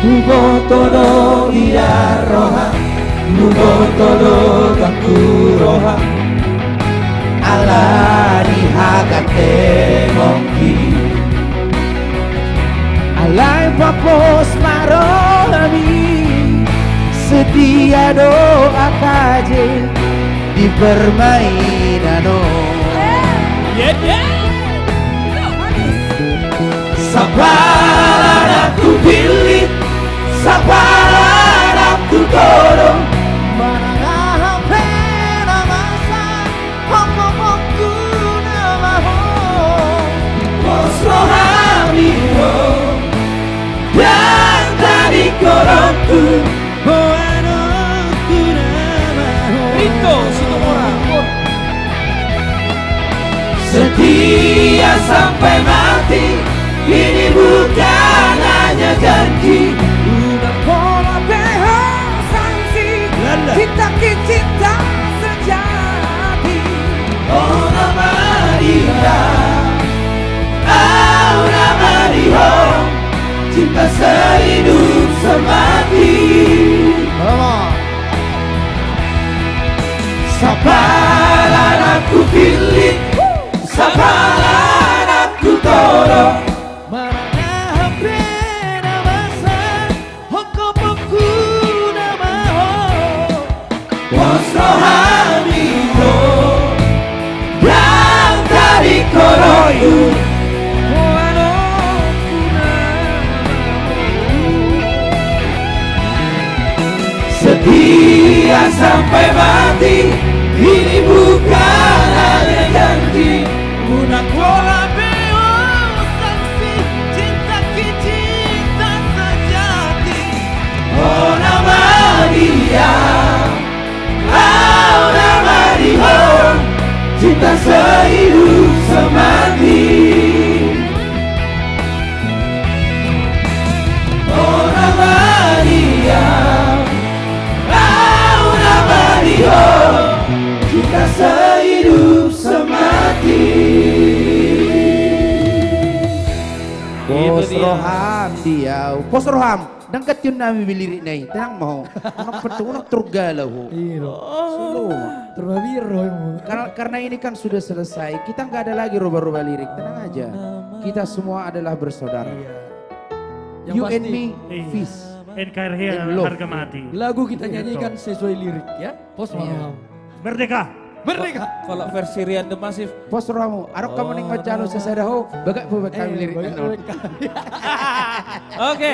Ubotoro biar rohan, ubotoro kakurohan, ala dihagat tengoki, alay papos maroni, setia doa kaje di permainan. Sabaran aku pilih, sabaran aku dorong, mana pena masa, pokok-pokok nama Bosro Hamidro, yang tadi korongku, boano ku nama Rito Situmora. setia sampai mati. Ini bukan hanya janji, udah pola sanksi, cinta sejati. Oh nama dia, oh nama dia, cinta sehidup semati. Sabaran aku pilih, sabaran aku tolong, Bosro Hamidro, yang tadi koroyu, setia sampai mati. Ini bukan hanya janji, udah pola sanksi, cinta sejati. Oh nama dia, oh nama dia, cinta sehidup semati. Oh nama dia, oh nama dia, cinta sehidup semati. Bos Roham dia, Bos Roham, dan ketiun nami bilirik nai, tenang mau, anak petung, anak turgalau. Karena ini kan sudah selesai, kita nggak ada lagi rubah-rubah lirik, tenang aja. Kita semua adalah bersaudara. You and me, peace. NKRI harga mati. Lagu kita nyanyikan sesuai lirik ya. Pos Merdeka. Merdeka. Kalau versi Rian The Massive. Pos Ramu, arok kamu ning macano sesadaho, bagak buat kami lirik. Oke,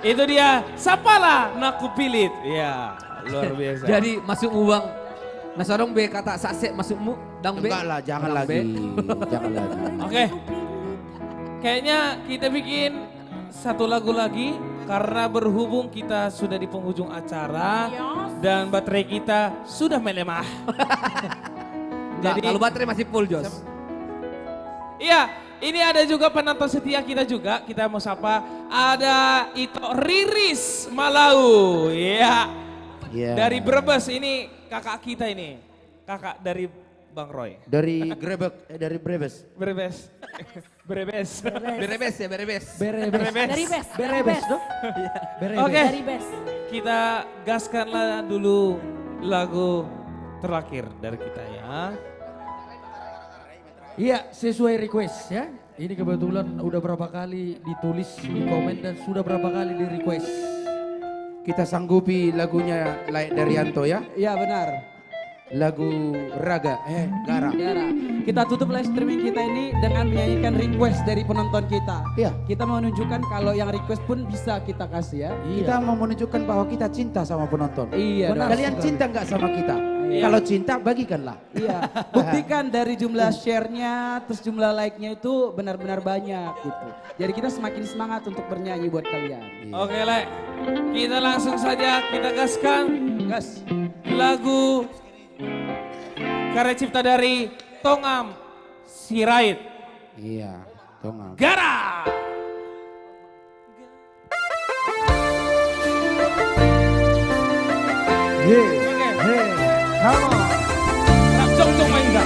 itu dia. Sapalah naku pilit. Ya, luar biasa. Jadi masukmu bang. Nasadong be kata sasek masukmu. Dang be. Enggak lah, jangan lagi. Jangan lagi. Oke. Kayaknya kita bikin satu lagu lagi karena berhubung kita sudah di penghujung acara dan baterai kita sudah melemah. Jadi kalau baterai masih full, Jos. Iya, ini ada juga penonton setia kita juga. Kita mau sapa, ada Ito Riris Malau. Iya. Dari Brebes, ini kakak kita ini. Kakak dari Bang Roy. Dari dari Brebes. Brebes. Brebes. Berebes ya, berebes. Dari bes. Berebes dong. Oke, Dari bes. kita gaskanlah dulu lagu terakhir dari kita ya. Iya, sesuai request ya. Ini kebetulan udah berapa kali ditulis di komen dan sudah berapa kali di request. Kita sanggupi lagunya Laik Daryanto ya. Iya benar. Lagu Gara. Gara. Kita tutup live streaming kita ini dengan menyanyikan request dari penonton kita. Iya. Kita mau menunjukkan kalau yang request pun bisa kita kasih ya. Kita mau menunjukkan bahwa kita cinta sama penonton. Iya. Benar. Kalian cinta nggak sama kita? Iya. Kalau cinta bagikanlah. Iya. Buktikan dari jumlah share-nya, terus jumlah like-nya itu benar-benar banyak gitu. Jadi kita semakin semangat untuk bernyanyi buat kalian. Oke, Le. Kita langsung saja kita gaskan. Gas. Lagu karya cipta dari Tongam Sirait. Iya, Tongam. Gara! Come on. Rap cong main gak?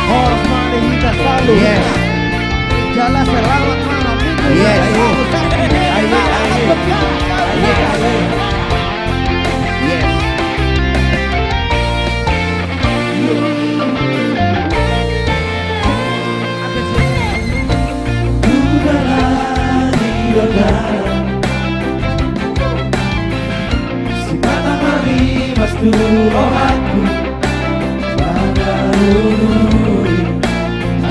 Hormati kita selalu. Yes. Jalan selamat malam minggu. Yes. Si mata mari mas rohaku mengarungi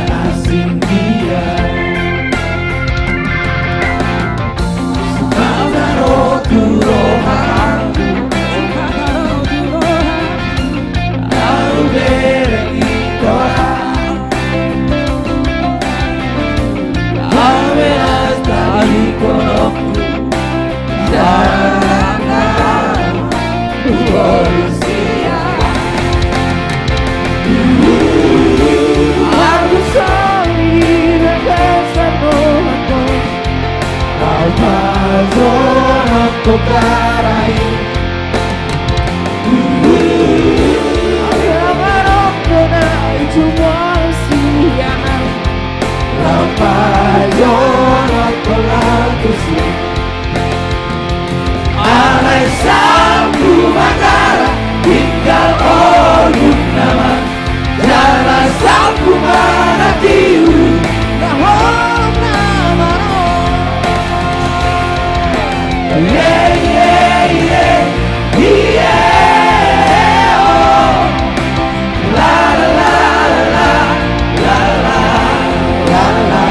asing dia. Si mata rohaku lalu berani korang awelas dari kolokku jangan polisia. Aku sorry bersama apa zona kokarai yang kena cuma siang apa zona kolatusi alai sabu magara tinggal olun nama jalan sabu manatiu nahom nama yeah yeah yeah yeah oh la la la la la la la la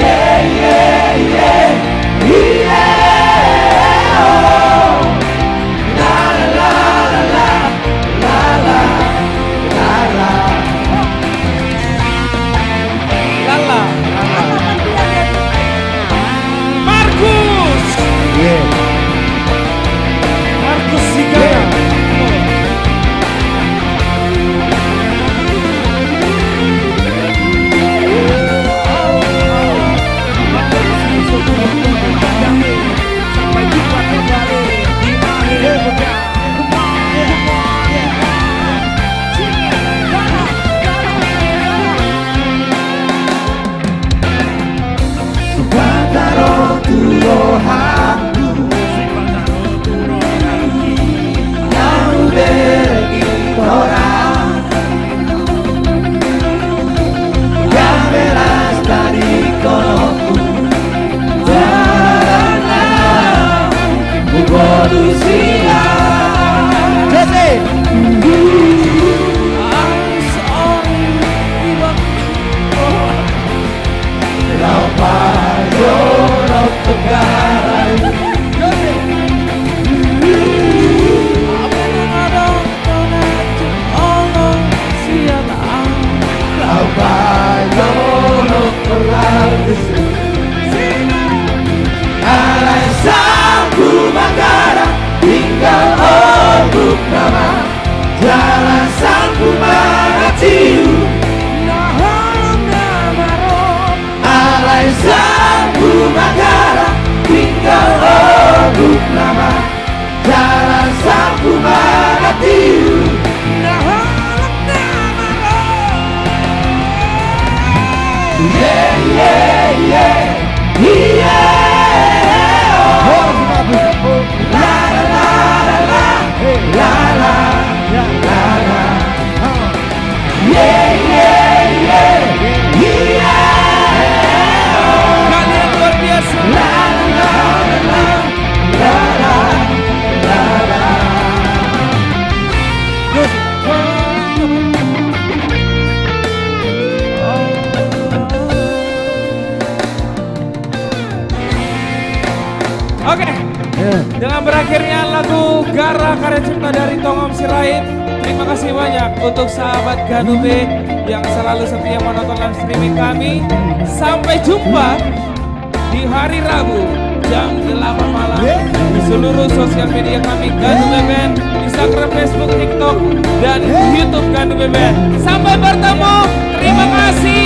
yeah yeah yeah yeah oh la la la la la la la la Lala. Markus. Kalian luar biasa. Oke, dengan berakhirnya lagu Gara karya cipta dari Tongom Sirait. Terima kasih banyak untuk sahabat Ganube yang selalu setia menonton live streaming kami. Sampai jumpa di hari Rabu jam 8 malam di seluruh sosial media kami Ganube Band, Instagram, Facebook, TikTok, dan YouTube Ganube Band. Sampai bertemu. Terima kasih.